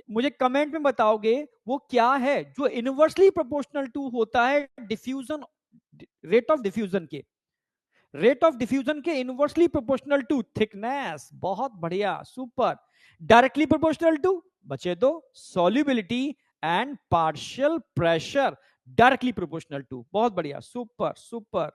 मुझे कमेंट में बताओगे वो क्या है जो इनवर्सली प्रोपोर्शनल टू होता है डिफ्यूजन, रेट ऑफ डिफ्यूजन के, रेट ऑफ डिफ्यूजन के इनवर्सली प्रोपोर्शनल टू थिकनेस। बहुत बढ़िया, सुपर। डायरेक्टली प्रोपोर्शनल टू, बचे दो, solubility and partial pressure, directly proportional to. बहुत बढ़िया, सुपर सुपर,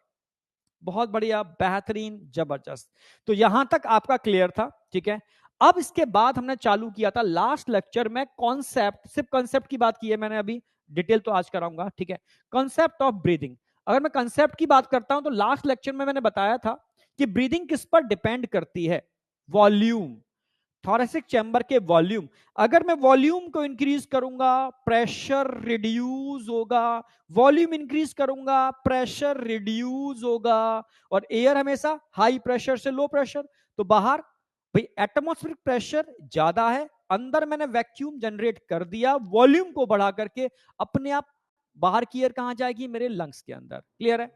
बहुत बढ़िया, बेहतरीन, जबरदस्त। तो यहां तक आपका क्लियर था, ठीक है। अब इसके बाद हमने चालू किया था लास्ट लेक्चर में कॉन्सेप्ट, सिर्फ कॉन्सेप्ट की बात की है मैंने, अभी डिटेल तो आज कराऊंगा, ठीक है। कॉन्सेप्ट ऑफ ब्रीदिंग, अगर मैं कॉन्सेप्ट की बात करता हूं तो लास्ट लेक्चर में मैंने बताया था कि ब्रीदिंग किस पर डिपेंड करती है? वॉल्यूम, थोरेसिक चैम्बर के वॉल्यूम। अगर मैं वॉल्यूम को इंक्रीज करूंगा प्रेशर रिड्यूस होगा, वॉल्यूम इंक्रीज करूंगा प्रेशर रिड्यूस होगा, और एयर हमेशा हाई प्रेशर से लो प्रेशर, तो बाहर भाई एटमॉस्फेरिक प्रेशर ज्यादा है अंदर मैंने वैक्यूम जनरेट कर दिया, वॉल्यूम को बढ़ा करके अपने आप बाहर की एयर कहां जाएगी, मेरे लंग्स के अंदर। क्लियर है,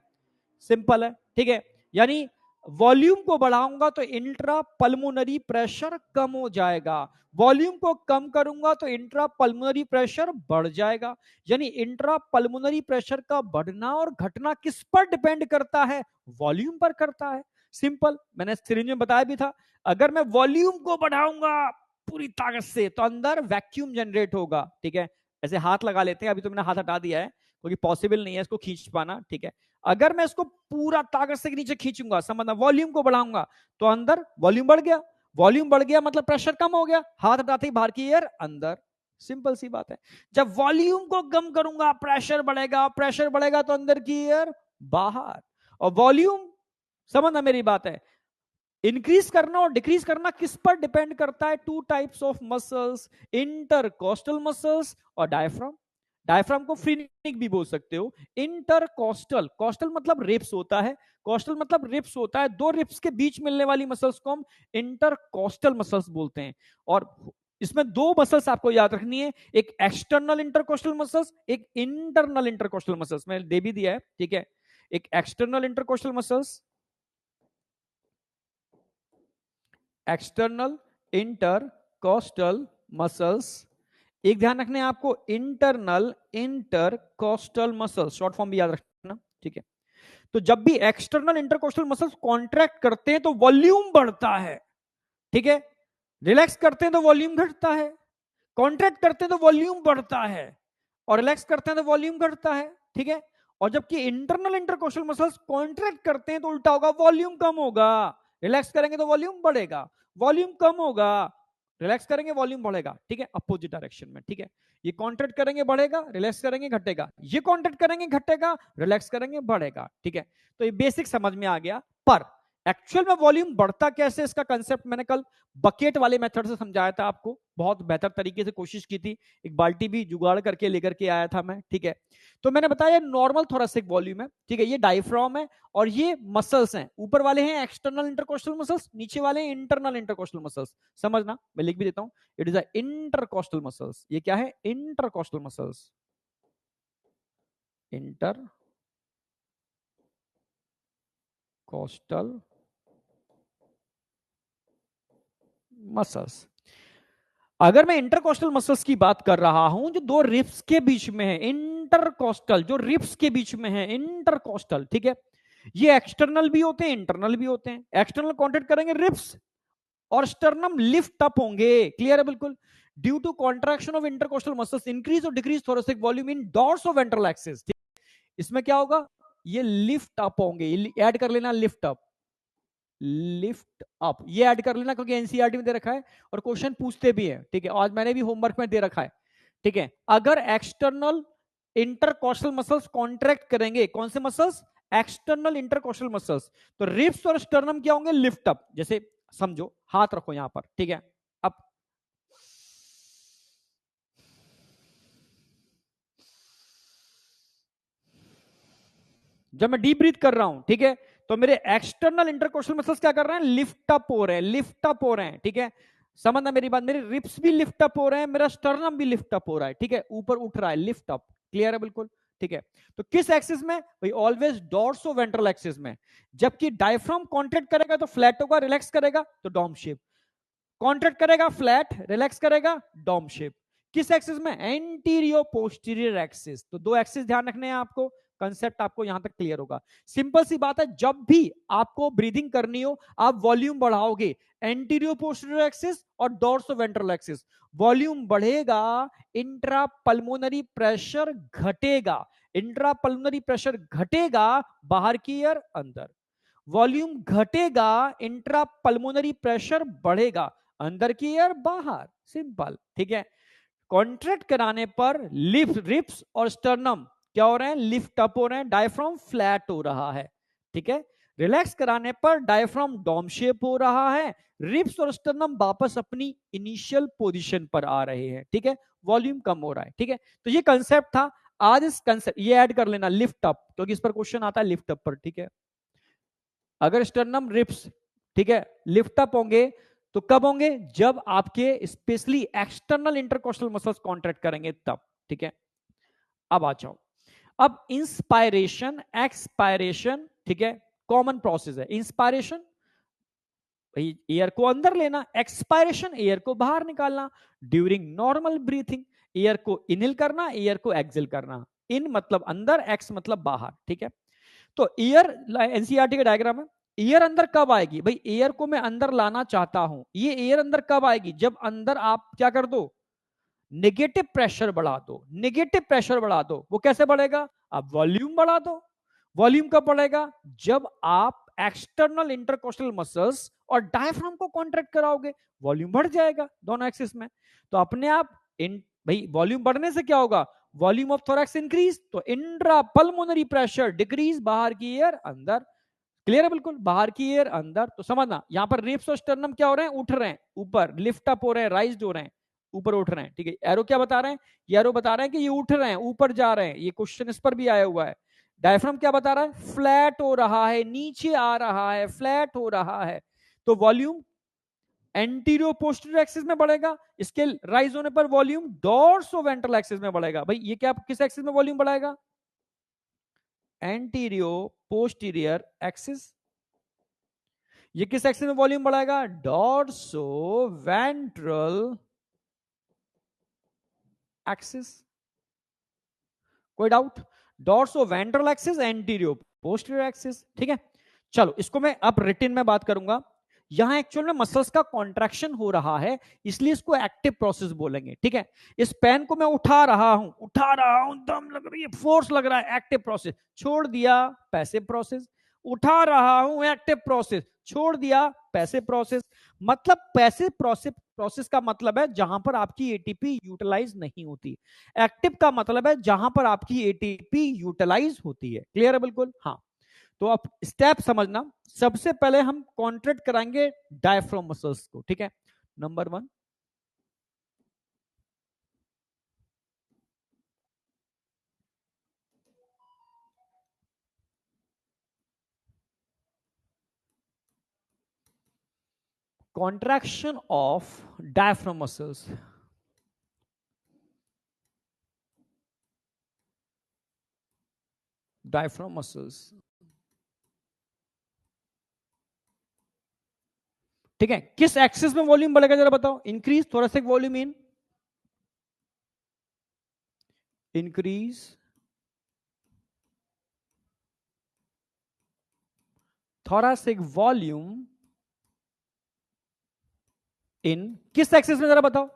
सिंपल है, ठीक है। यानी वॉल्यूम को बढ़ाऊंगा तो इंट्रा पल्मोनरी प्रेशर कम हो जाएगा, वॉल्यूम को कम करूंगा तो इंट्रा पल्मोनरी प्रेशर बढ़ जाएगा। यानी इंट्रा पल्मोनरी प्रेशर का बढ़ना और घटना किस पर डिपेंड करता है, वॉल्यूम पर करता है। सिंपल, मैंने सिरिंज में बताया भी था, अगर मैं वॉल्यूम को बढ़ाऊंगा पूरी ताकत से तो अंदर वैक्यूम जनरेट होगा, ठीक है। ऐसे हाथ लगा लेते हैं, अभी तो मैंने हाथ हटा दिया है क्योंकि पॉसिबल नहीं है इसको खींच पाना, ठीक है। अगर मैं इसको पूरा ताकत से नीचे खींचूंगा, समझना, वॉल्यूम को बढ़ाऊंगा तो अंदर वॉल्यूम बढ़ गया, वॉल्यूम बढ़ गया मतलब प्रेशर कम हो गया, हाथ हटाते ही बाहर की एयर अंदर। सिंपल सी बात है। जब वॉल्यूम को कम करूंगा प्रेशर बढ़ेगा, प्रेशर बढ़ेगा तो अंदर की एयर बाहर। और वॉल्यूम, समझना मेरी बात है, इंक्रीज करना और डिक्रीज करना किस पर डिपेंड करता है, two types of muscles, intercostal muscles और डायफ्राम। डायफ्राम को फ्री नेक भी बोल सकते हो। इंटरकोस्टल, कोस्टल मतलब रिब्स होता है, कोस्टल मतलब रिब्स होता है, दो रिब्स के बीच मिलने वाली मसल्स को हम इंटरकोस्टल मसल्स बोलते हैं। और इसमें दो मसल्स आपको याद रखनी है, एक एक्सटर्नल इंटरकोस्टल मसल्स, एक इंटरनल इंटरकोस्टल मसल्स। मैंने दे भी दिया है, ठीक है। एक external intercostal muscles, external intercostal muscles, एक ध्यान रखना है आपको, internal intercostal muscles, short form भी याद रखना, ठीक है। तो जब भी एक्सटर्नल इंटरकोस्टल मसल्स कॉन्ट्रैक्ट करते हैं तो वॉल्यूम बढ़ता है, ठीक है। रिलैक्स करते हैं तो वॉल्यूम घटता है, कॉन्ट्रैक्ट करते हैं तो वॉल्यूम बढ़ता है, और रिलैक्स करते हैं तो वॉल्यूम घटता है, ठीक है। और जबकि इंटरनल इंटरकोस्टल मसल्स कॉन्ट्रैक्ट करते हैं तो उल्टा होगा, वॉल्यूम कम होगा, रिलैक्स करेंगे तो वॉल्यूम बढ़ेगा, वॉल्यूम कम होगा, रिलैक्स करेंगे वॉल्यूम बढ़ेगा, ठीक है, अपोजिट डायरेक्शन में, ठीक है। ये कॉन्ट्रैक्ट करेंगे बढ़ेगा, रिलैक्स करेंगे घटेगा, ये कॉन्ट्रैक्ट करेंगे घटेगा, रिलैक्स करेंगे बढ़ेगा, ठीक है। तो ये बेसिक समझ में आ गया। पर एक्चुअल में वॉल्यूम बढ़ता कैसे, इसका कंसेप्ट मैंने कल बकेट वाले मेथड से समझाया था आपको, बहुत बेहतर तरीके से कोशिश की थी, एक बाल्टी भी जुगाड़ करके लेकर के आया था मैं, ठीक है। तो मैंने बताया नॉर्मल थोरेसिक वॉल्यूम है, ठीक है, ये डायफ्राम है और ये मसल्स हैं, ऊपर वाले हैं एक्सटर्नल इंटरकोस्टल मसल्स, नीचे वाले हैं इंटरनल इंटरकोस्टल मसल्स। समझना, मैं लिख भी देता हूं, it is a intercostal muscles. ये क्या है, intercostal muscles, inter coastal muscles. अगर मैं इंटरकोस्टल मसल्स की बात कर रहा हूं जो दो रिब्स के बीच में है, इंटरकोस्टल जो रिब्स के बीच में है, इंटरकोस्टल, ठीक है। ये एक्सटर्नल भी होते हैं, इंटरनल भी होते हैं। एक्सटर्नल कॉन्ट्रैक्ट करेंगे रिब्स और स्टर्नम लिफ्ट अप होंगे, क्लियर है बिल्कुल। Due to contraction of intercostal muscles increase और decrease thoracic volume in dorsoventral axis. इसमें क्या होगा, ये लिफ्ट अप होंगे, ऐड कर लेना लिफ्ट अप, लिफ्ट अप ये ऐड कर लेना क्योंकि एनसीईआरटी में दे रखा है और क्वेश्चन पूछते भी है, ठीक है। आज मैंने भी होमवर्क में दे रखा है, ठीक है। अगर एक्सटर्नल इंटरकोस्टल मसल्स कॉन्ट्रैक्ट करेंगे, कौन से मसल्स, एक्सटर्नल इंटरकोस्टल मसल्स, तो रिब्स और स्टर्नम क्या होंगे, लिफ्ट अप। जैसे समझो, हाथ रखो यहां पर, ठीक है। अब जब मैं डीप ब्रीथ कर रहा हूं, ठीक है, तो मेरे एक्सटर्नल इंटरकोस्टल मसल्स क्या कर रहे हैं, लिफ्ट अप हो रहे हैं, लिफ्ट अप हो रहे हैं, ठीक है। समझना मेरी बात, मेरे रिब्स भी लिफ्ट अप हो रहे हैं, मेरा स्टर्नम भी लिफ्ट अप हो रहा है, ठीक है, ऊपर उठ रहा है, लिफ्ट अप, क्लियर है बिल्कुल, ठीक है। तो किस एक्सिस में भाई, ऑलवेज डॉर्सो वेंट्रल एक्सिस में। जबकि डायफ्राम कॉन्ट्रैक्ट करेगा तो फ्लैट होगा, रिलैक्स करेगा तो डॉम शेप, कॉन्ट्रैक्ट करेगा फ्लैट, रिलैक्स करेगा डॉम शेप। किस एक्सिस में, एंटीरियो पोस्टीरियर एक्सिस। तो दो एक्सिस ध्यान रखने हैं आपको, कंसेप्ट आपको यहां तक क्लियर होगा। सिंपल सी बात है, जब भी आपको ब्रीदिंग करनी हो आप वॉल्यूम बढ़ाओगे, एंटीरियो पोस्टीरियर एक्सिस और डॉर्सो वेंट्रल एक्सिस। वॉल्यूम बढ़ेगा, इंट्रा पल्मोनरी प्रेशर घटेगा, इंट्रा पल्मोनरी प्रेशर घटेगा, बाहर की एयर अंदर। वॉल्यूम घटेगा, इंट्रा पल्मोनरी प्रेशर बढ़ेगा, अंदर की एयर बाहर, सिंपल, ठीक है। कॉन्ट्रैक्ट कराने पर लिफ्ट, रिब्स और स्टर्नम क्या हो रहे हैं, लिफ्ट अप हो रहे हैं, डायफ्राम फ्लैट हो रहा है, ठीक है। रिलैक्स कराने पर डायफ्राम डॉम शेप हो रहा है, रिब्स और स्टर्नम वापस अपनी इनिशियल पोजीशन पर आ रहे हैं, ठीक है, वॉल्यूम कम हो रहा है, ठीक है। तो ये कंसेप्ट था आज, इस कंसेप्ट ये ऐड कर लेना लिफ्ट अप, क्योंकि इस पर क्वेश्चन आता है लिफ्ट अप पर, ठीक है। अगर स्टर्नम रिब्स, ठीक है, लिफ्ट अप होंगे तो कब होंगे? जब आपके specially external intercostal muscles contract करेंगे तब। ठीक है, अब आ जाओ। अब इंस्पायरेशन, एक्सपायरेशन, ठीक है, कॉमन प्रोसेस है। इंस्पायरेशन एयर को अंदर लेना, एक्सपायरेशन एयर को बाहर निकालना। ड्यूरिंग नॉर्मल ब्रीथिंग एयर को इनहेल करना, एयर को एक्सेल करना। इन मतलब अंदर, एक्स मतलब बाहर। ठीक है, तो एयर, एनसीईआरटी का डायग्राम है। एयर अंदर कब आएगी भाई? एयर को मैं अंदर लाना चाहता हूं, ये एयर अंदर कब आएगी? जब अंदर आप क्या कर दो? नेगेटिव प्रेशर बढ़ा दो। नेगेटिव प्रेशर बढ़ा दो, वो कैसे बढ़ेगा? आप वॉल्यूम बढ़ा दो। वॉल्यूम कब बढ़ेगा? जब आप एक्सटर्नल इंटरकोस्टल मसल्स और डायफ्राम को कॉन्ट्रैक्ट कराओगे, वॉल्यूम बढ़ जाएगा दोनों एक्सिस में। तो अपने आप इन भाई वॉल्यूम बढ़ने से क्या होगा? वॉल्यूम ऑफ थोरैक्स इंक्रीज, तो इंट्रा पल्मोनरी प्रेशर डिक्रीज, बाहर की एयर अंदर। क्लियर है? बिल्कुल, बाहर की एयर अंदर। तो समझना यहां पर रिब्स और स्टर्नम क्या हो रहे हैं? उठ रहे हैं ऊपर, लिफ्ट अप हो रहे हैं, राइज्ड हो रहे हैं, ऊपर उठ रहे हैं। ठीक है, एरो क्या बता रहे हैं? ये एरो बता रहे हैं कि ये उठ रहे हैं, ऊपर जा रहे हैं। ये क्वेश्चन इस पर भी आया हुआ है। डायफ्राम क्या बता रहा है? फ्लैट हो रहा है, नीचे आ रहा है, फ्लैट हो रहा है। तो वॉल्यूम एंटीरियो पोस्टीरियर एक्सिस में बढ़ेगा, इसके राइज होने पर वॉल्यूम डॉर्सो वेंट्रल एक्सिस में बढ़ेगा। भाई ये क्या, किस एक्सिस में वॉल्यूम बढ़ाएगा? Antero posterior axis. ये किस एक्सिस में वॉल्यूम बढ़ाएगा? Dorsoventral axis. कोई doubt? Dorsoventral axis, antero posterior axis. ठीक है, चलो इसको मैं अब रिटिन में बात करूंगा। यहां एक्चुअल में मसल्स का कॉन्ट्रैक्शन हो रहा है, इसलिए इसको एक्टिव प्रोसेस बोलेंगे। ठीक है, इस पेन को मैं उठा रहा हूं, दम लग रही है, फोर्स लग रहा है, एक्टिव प्रोसेस। छोड़ दिया, पैसिव प्रोसेस। उठा रहा हूं, एक्टिव प्रोसेस। छोड़ दिया, पैसिव प्रोसेस। मतलब पैसिव प्रोसेस का मतलब है जहां पर आपकी एटीपी यूटिलाइज नहीं होती। एक्टिव का मतलब है जहां पर आपकी एटीपी यूटिलाइज होती है। क्लियर है? बिल्कुल, हाँ। तो आप स्टेप समझना। सबसे पहले हम कॉन्ट्रैक्ट कराएंगे डायफ्राम मसल्स को। ठीक है, number 1, contraction of diaphragm muscles। diaphragm muscles, ठीक है, किस एक्सिस में वॉल्यूम बढ़ेगा जरा बताओ? इंक्रीज थोरेसिक वॉल्यूम इन, इंक्रीज thoracic वॉल्यूम इन, किस एक्सिस में जरा बताओ?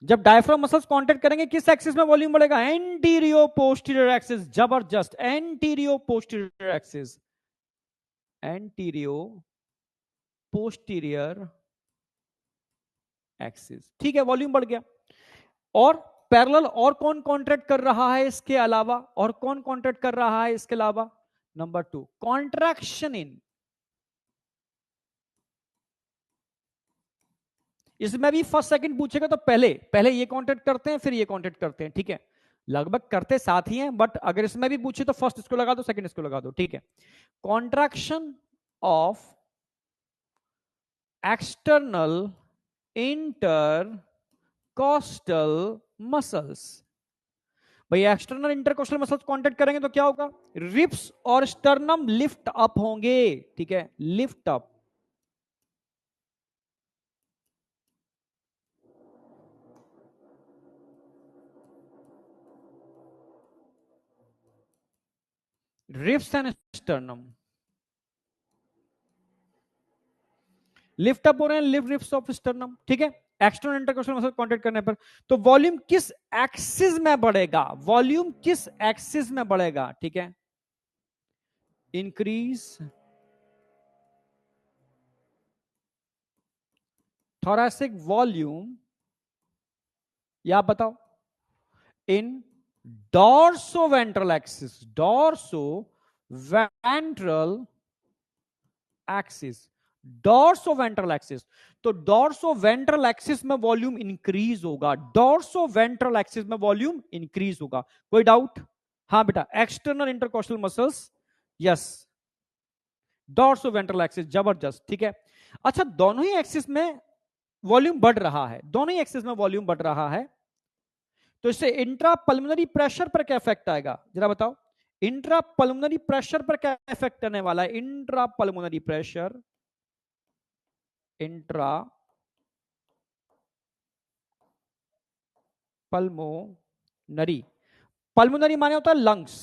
जब डायफ्राम मसल्स कांटेक्ट करेंगे किस एक्सिस में वॉल्यूम बढ़ेगा? एंटीरियो पोस्टीरियर एक्सिस। जबरदस्त, एंटीरियो posterior axis, antero posterior axis. ठीक है, वॉल्यूम बढ़ गया। और पैरेलल और कौन कॉन्ट्रैक्ट कर रहा है इसके अलावा? और कौन कॉन्ट्रैक्ट कर रहा है इसके अलावा? नंबर 2, कॉन्ट्रैक्शन इन। इसमें भी फर्स्ट सेकंड पूछेगा तो पहले पहले ये कॉन्ट्रैक्ट करते हैं, फिर ये कॉन्ट्रैक्ट करते हैं। ठीक है, लगभग करते साथ ही हैं, बट अगर इसमें भी पूछे तो फर्स्ट इसको लगा दो, सेकंड इसको लगा दो। ठीक है, contraction of external intercostal muscles. भाई एक्सटर्नल इंटरकोस्टल मसल्स कांटेक्ट करेंगे तो क्या होगा? रिब्स और स्टर्नम लिफ्ट अप होंगे। ठीक है, lift up. Ribs and sternum lift up हो रहे हैं, लिफ्ट रिब्स ऑफ स्टर्नम। ठीक है, एक्सटर्नल इंटरकोस्टल मसल कांटेक्ट करने पर तो वॉल्यूम किस एक्सिस में बढ़ेगा? वॉल्यूम किस एक्सिस में बढ़ेगा? ठीक है, इंक्रीज थोरैसिक वॉल्यूम, या आप बताओ, in dorsoventral axis, dorsoventral axis, dorsoventral axis. तो डॉर्सो वेंट्रल एक्सिस में वॉल्यूम इंक्रीज होगा, डॉर्सो वेंट्रल एक्सिस में वॉल्यूम इंक्रीज होगा। कोई डाउट? हाँ बेटा, external intercostal muscles, yes, dorsoventral axis, जबरदस्त। ठीक है, अच्छा, दोनों ही एक्सिस में वॉल्यूम बढ़ रहा है, दोनों ही एक्सिस में वॉल्यूम बढ़ रहा है, तो इससे इंट्रा पल्मोनरी प्रेशर पर क्या इफेक्ट आएगा, जरा बताओ। इंट्रा पल्मोनरी प्रेशर पर क्या इफेक्ट करने वाला है? Intra pulmonary pressure, intra pulmonary, pulmonary माने होता है लंग्स,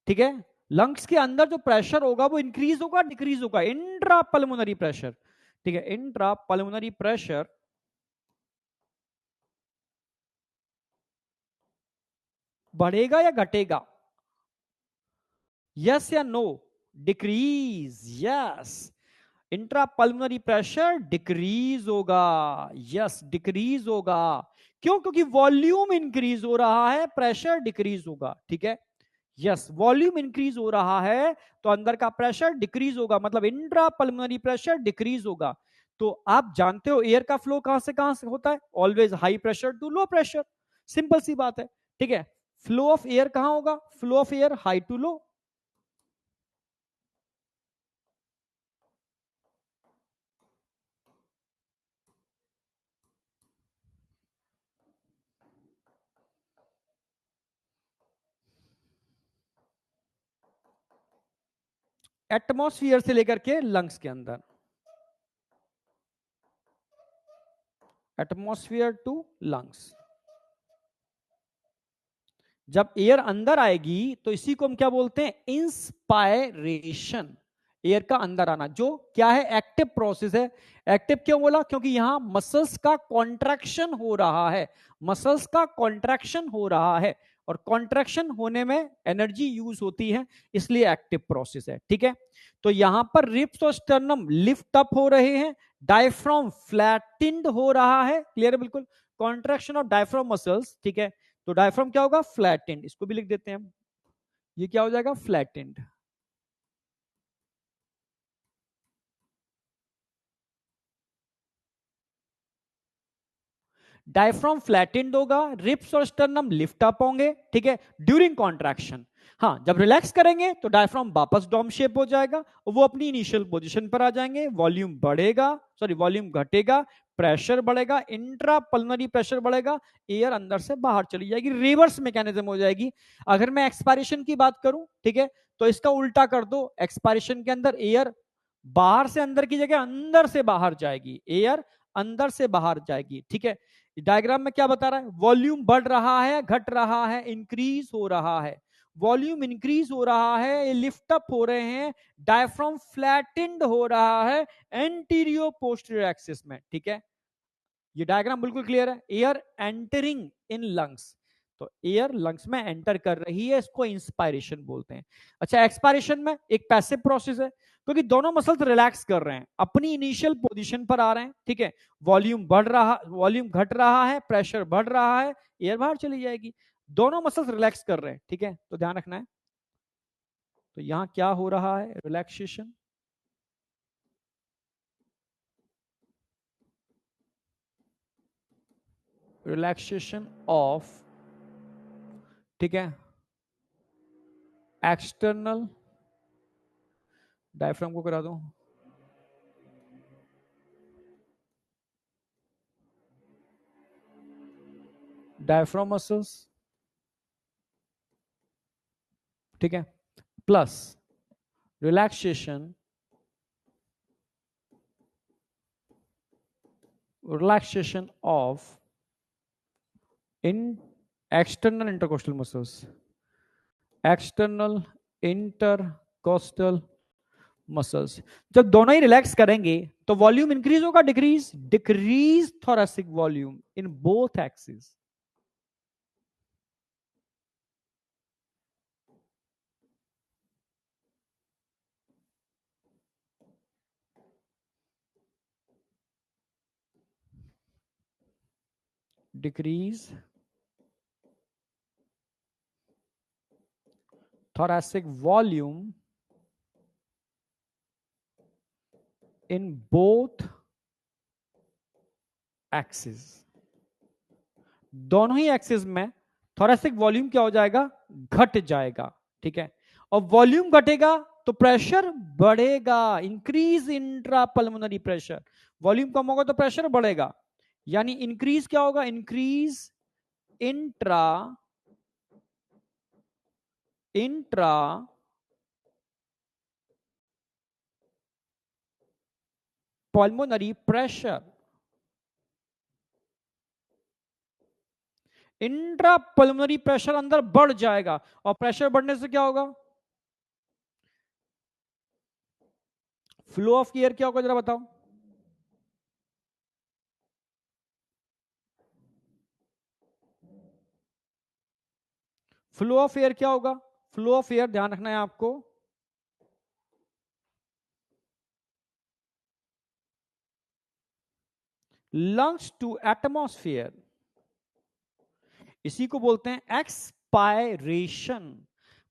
ठीक है। लंग्स के अंदर जो प्रेशर होगा वो इंक्रीज होगा डिक्रीज होगा, इंट्रा पल्मोनरी प्रेशर, ठीक है। इंट्रा पल्मोनरी प्रेशर बढ़ेगा या घटेगा? यस या no? Decrease, yes. Intra pulmonary pressure decrease होगा, यस डिक्रीज होगा। क्यों? क्योंकि वॉल्यूम इंक्रीज हो रहा है, प्रेशर डिक्रीज होगा, ठीक है। यस, वॉल्यूम इंक्रीज हो रहा है तो अंदर का प्रेशर डिक्रीज होगा, मतलब इंट्रा पल्मोनरी प्रेशर डिक्रीज होगा। तो आप जानते हो एयर का फ्लो कहां से होता है? Always high pressure to low pressure, simple सी बात है, ठीक है। फ्लो ऑफ एयर कहां होगा? Flow of air high to low. Atmosphere से लेकर के लंग्स के अंदर, एटमॉस्फेयर टू लंग्स। जब एयर अंदर आएगी तो इसी को हम क्या बोलते हैं? इंस्पायरेशन, एयर का अंदर आना, जो क्या है? एक्टिव प्रोसेस है। एक्टिव क्यों बोला? क्योंकि यहां मसल्स का कॉन्ट्रैक्शन हो रहा है, मसल्स का कॉन्ट्रैक्शन हो रहा है, और कॉन्ट्रैक्शन होने में एनर्जी यूज होती है, इसलिए एक्टिव प्रोसेस है, ठीक है। तो यहां पर रिब्स और स्टर्नम लिफ्ट अप हो रहे हैं, डायफ्राम फ्लैटेंड हो रहा है, क्लियर है बिल्कुल, कॉन्ट्रैक्शन ऑफ डायफ्राम मसल्स, ठीक है। तो डायफ्राम क्या होगा? फ्लैटेंड, इसको भी लिख देते हैं हम, ये क्या हो जाएगा? फ्लैटेंड। डायफ्राम फ्लैटेंड होगा, रिप्स और स्टर्नम लिफ्ट अप होंगे, ठीक है, ड्यूरिंग कॉन्ट्रैक्शन। हाँ, जब रिलैक्स करेंगे तो डायफ्राम वापस डॉम शेप हो जाएगा, वो अपनी इनिशियल पोजीशन पर आ जाएंगे, वॉल्यूम बढ़ेगा, सॉरी वॉल्यूम घटेगा, प्रेशर बढ़ेगा, इंट्रा पल्मोनरी प्रेशर बढ़ेगा, एयर अंदर से बाहर चली जाएगी, रिवर्स मैकेनिज्म हो जाएगी। अगर मैं एक्सपायरेशन की बात करूं, ठीक है, तो इसका उल्टा कर दो, एक्सपायरेशन के अंदर एयर बाहर से अंदर की जगह अंदर से बाहर जाएगी, एयर अंदर से बाहर जाएगी, ठीक है। डायग्राम में क्या बता रहा है? वॉल्यूम बढ़ रहा है, घट रहा है, इंक्रीज हो रहा है, वॉल्यूम इंक्रीज हो रहा है, ये लिफ्ट अप हो रहे हैं, डायफ्राम फ्लैटेंड हो रहा है एंटीरियो पोस्टीरियर एक्सिस में, ठीक है। ये डायग्राम बिल्कुल क्लियर है। एयर एंटरिंग इन लंग्स, तो एयर लंग्स में एंटर कर रही है, इसको इंस्पायरेशन बोलते हैं। अच्छा, एक्सपायरेशन में एक पैसिव प्रोसेस है, क्योंकि दोनों मसल्स रिलैक्स कर रहे हैं, अपनी इनिशियल पोजीशन पर आ रहे हैं, ठीक है। वॉल्यूम बढ़ रहा, वॉल्यूम घट रहा है, प्रेशर बढ़ रहा है, एयर बाहर चली जाएगी, दोनों मसल्स रिलैक्स कर रहे हैं, ठीक है, तो ध्यान रखना है। तो यहां क्या हो रहा है? रिलैक्सेशन, रिलैक्सेशन ऑफ, ठीक है, एक्सटर्नल, डायफ्राम को करा दो, डायफ्राम मसल्स, ठीक है, plus relaxation, relaxation of in external intercostal muscles, external intercostal muscles. जब दोनों ही रिलैक्स करेंगे तो वॉल्यूम इंक्रीज होगा decrease? Decrease thoracic volume in both axis, decrease thoracic volume in both axes, दोनों ही एक्सिस में थोरैसिक वॉल्यूम क्या हो जाएगा? घट जाएगा, ठीक है। और वॉल्यूम घटेगा तो प्रेशर बढ़ेगा, increase intra pulmonary pressure. Volume कम होगा तो प्रेशर बढ़ेगा, यानी इंक्रीज क्या होगा, increase intra pulmonary pressure. Intra pulmonary pressure अंदर बढ़ जाएगा, और प्रेशर बढ़ने से क्या होगा, फ्लो ऑफ एयर क्या होगा, जरा बताओ। फ्लो ऑफ एयर क्या होगा, फ्लो ऑफ एयर ध्यान रखना है आपको, लंग्स टू एटमॉस्फेयर, इसी को बोलते हैं एक्सपायरेशन।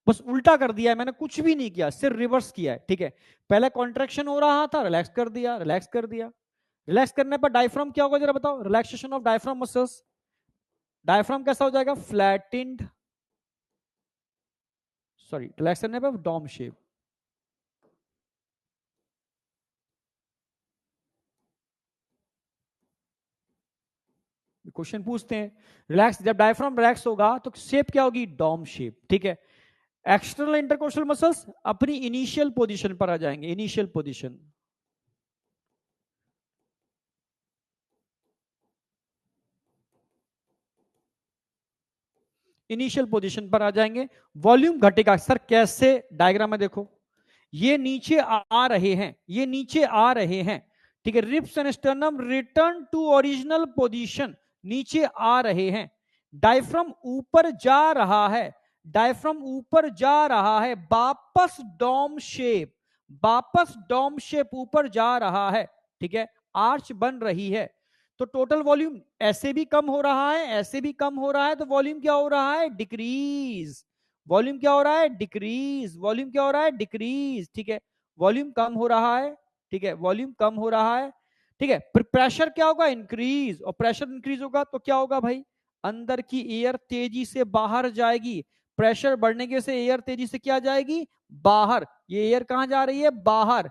बस उल्टा कर दिया है मैंने, कुछ भी नहीं किया, सिर्फ रिवर्स किया है, ठीक है। पहले कॉन्ट्रैक्शन हो रहा था, रिलैक्स कर दिया, रिलैक्स कर दिया। रिलैक्स करने पर डायफ्राम क्या होगा, जरा बताओ, relaxation of diaphragm muscles, diaphragm कैसा हो जाएगा, फ्लैटेंड, सॉरी रिलैक्स करने पर डॉम शेप। क्वेश्चन पूछते हैं, रिलैक्स, जब डायफ्राम रिलैक्स होगा तो शेप क्या होगी, डॉम शेप, ठीक है। एक्सटर्नल इंटरकोस्टल मसल्स अपनी इनिशियल पोजीशन पर आ जाएंगे, इनिशियल पोजीशन, इनिशियल पोजीशन पर आ जाएंगे। वॉल्यूम घटेगा, सर कैसे, डायग्राम में देखो, ये नीचे आ रहे हैं, ये नीचे आ रहे हैं, ठीक है। Ribs and sternum return to original position, नीचे आ रहे हैं। डायफ्राम ऊपर जा रहा है, डायफ्राम ऊपर जा रहा है, वापस डॉम शेप, वापस डॉम शेप ऊपर जा रहा है, ठीक है। आर्च बन रही है, तो टोटल वॉल्यूम ऐसे भी कम हो रहा है, ऐसे भी कम हो रहा है, तो वॉल्यूम क्या हो रहा है, डिक्रीज। वॉल्यूम क्या हो रहा है, डिक्रीज। वॉल्यूम क्या हो रहा है, डिक्रीज, ठीक है। वॉल्यूम कम हो रहा है, ठीक है, वॉल्यूम कम हो रहा है, ठीक है। प्रेशर क्या होगा, इंक्रीज, और प्रेशर इंक्रीज होगा तो क्या होगा भाई, अंदर की एयर तेजी से बाहर जाएगी। प्रेशर बढ़ने के से एयर तेजी से क्या जाएगी, बाहर। ये एयर कहां जा रही है, बाहर,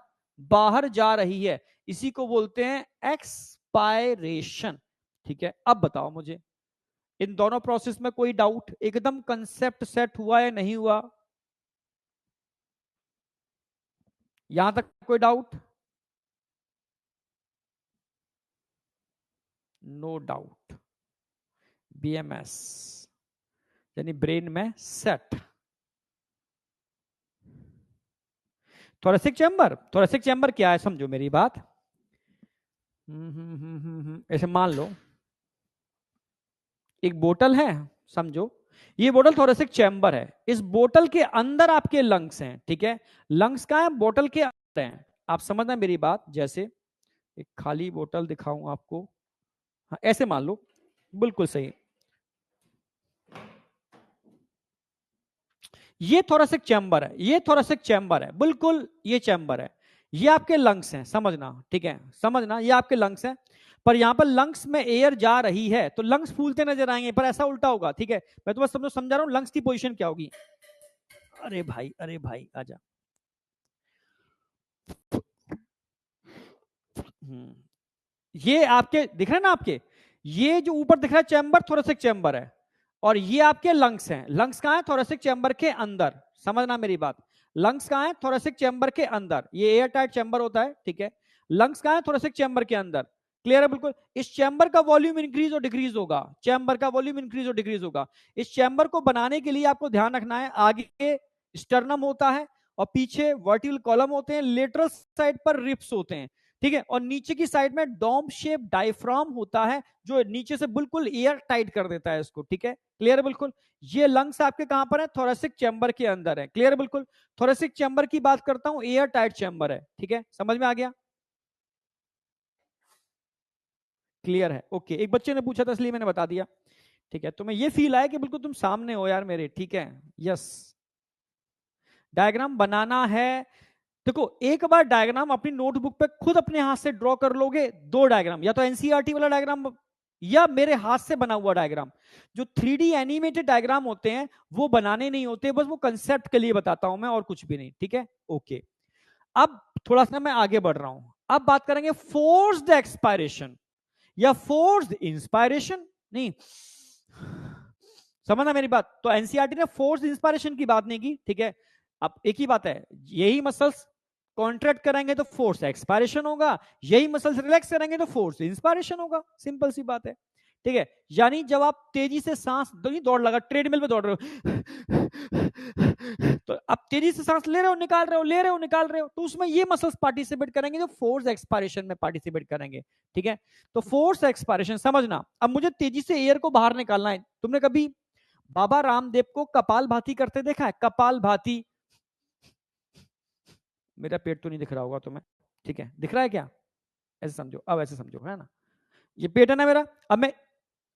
बाहर जा रही है, इसी को बोलते हैं एक्सपायरेशन, ठीक है। अब बताओ मुझे, इन दोनों प्रोसेस में कोई डाउट, एकदम कंसेप्ट सेट हुआ या नहीं हुआ, यहां तक कोई डाउट, नो डाउट। बीएमएस यानी ब्रेन में set. Thoracic chamber, thoracic chamber क्या है, समझो मेरी बात। ऐसे मान लो एक बोतल है, समझो ये बोतल थोरेसिक चैम्बर है, इस बोतल के अंदर आपके लंग्स हैं, ठीक है। लंग्स कहां है, बोतल के अंदर हैं, आप समझना मेरी बात। जैसे एक खाली बोतल दिखाऊं आपको, हाँ ऐसे मान लो, बिल्कुल सही, ये थोरेसिक चैम्बर है, ये थोरेसिक चैम्बर है, बिल्कुल ये चैम्बर है, ये आपके लंग्स हैं, समझना, ठीक है, समझना, ये आपके लंग्स हैं। पर यहां पर लंग्स में एयर जा रही है तो लंग्स फूलते नजर आएंगे, पर ऐसा उल्टा होगा, ठीक है। मैं तो बस समझा रहा हूं लंग्स की पोजीशन क्या होगी। अरे भाई, अरे भाई आजा। ये आपके दिख रहे हैं ना, आपके ये जो ऊपर दिख रहा है चैम्बर, थोरेसिक चैम्बर है, और ये आपके लंग्स हैं। लंग्स कहां है, थोरेसिक चैम्बर के अंदर, समझना मेरी बात। लंग्स कहां है, थोरेसिक चैम्बर के अंदर, ये एयर टाइट चैम्बर होता है, ठीक है। लंग्स कहां है, थोरेसिक चैम्बर के अंदर, क्लियर है बिल्कुल। इस चैम्बर का वॉल्यूम इंक्रीज और डिक्रीज होगा, चैम्बर का वॉल्यूम इंक्रीज और डिक्रीज होगा। इस चैम्बर को बनाने के लिए आपको ध्यान रखना है, आगे स्टर्नम होता है और पीछे वर्टिकल कॉलम होते हैं, लेटरल साइड पर रिप्स होते हैं, ठीक है। और नीचे की साइड में डोम शेप डायफ्राम होता है, जो नीचे से बिल्कुल एयर टाइट कर देता है इसको, ठीक है, क्लियर है बिल्कुल। ये लंग्स आपके कहां पर है, थोरेसिक चैम्बर के अंदर है, क्लियर है बिल्कुल। थोरेसिक चैम्बर की बात करता हूं, एयर टाइट चैम्बर है, ठीक है, समझ में आ गया, क्लियर है, ओके। एक बच्चे ने पूछा था इसलिए मैंने बता दिया, ठीक है। तो मैं ये फील आया कि बिल्कुल तुम सामने हो यार मेरे, ठीक है, यस। डायग्राम बनाना है, देखो एक बार डायग्राम अपनी नोटबुक पे खुद अपने हाथ से ड्रॉ कर लोगे, दो डायग्राम, या तो एनसीईआरटी वाला डायग्राम या मेरे हाथ से बना हुआ डायग्राम। जो 3D एनिमेटेड डायग्राम होते हैं वो बनाने नहीं होते, बस वो कंसेप्ट के लिए बताता हूं मैं, और कुछ भी नहीं। ठीक है, ओके। अब थोड़ा सा मैं आगे बढ़ रहा हूं, अब बात करेंगे फोर्स्ड एक्सपायरेशन या फोर्स्ड इंस्पायरेशन। नहीं, समझना मेरी बात। तो एनसीईआरटी ने फोर्स्ड इंस्पायरेशन की बात नहीं की, ठीक है। अब एक ही बात है, यही मसल्स कॉन्ट्रैक्ट करेंगे तो फोर्स एक्सपायरेशन होगा, यही मसल्स रिलैक्स करेंगे तो फोर्स इंस्पायरेशन होगा, सिंपल सी बात है। ठीक है, यानी जब आप तेजी से सांस दौड़ लगा, ट्रेडमिल पे दौड़ रहे हो तो आप तेजी से सांस ले रहे हो निकाल रहे हो, ले रहे हो निकाल रहे हो, तो उसमें ये मसल्स पार्टिसिपेट करेंगे जो फोर्स एक्सपायरेशन में पार्टिसिपेट करेंगे। ठीक है, तो फोर्स एक्सपायरेशन समझना। अब मुझे तेजी से एयर को बाहर निकालना है। तुमने कभी बाबा रामदेव को कपाल भाती करते देखा है? कपाल भाती। मेरा पेट तो नहीं दिख रहा होगा तुम्हें, ठीक है, दिख रहा है क्या? ऐसे समझो, अब ऐसे समझो, है ना, ये पेट है ना मेरा, अब मैं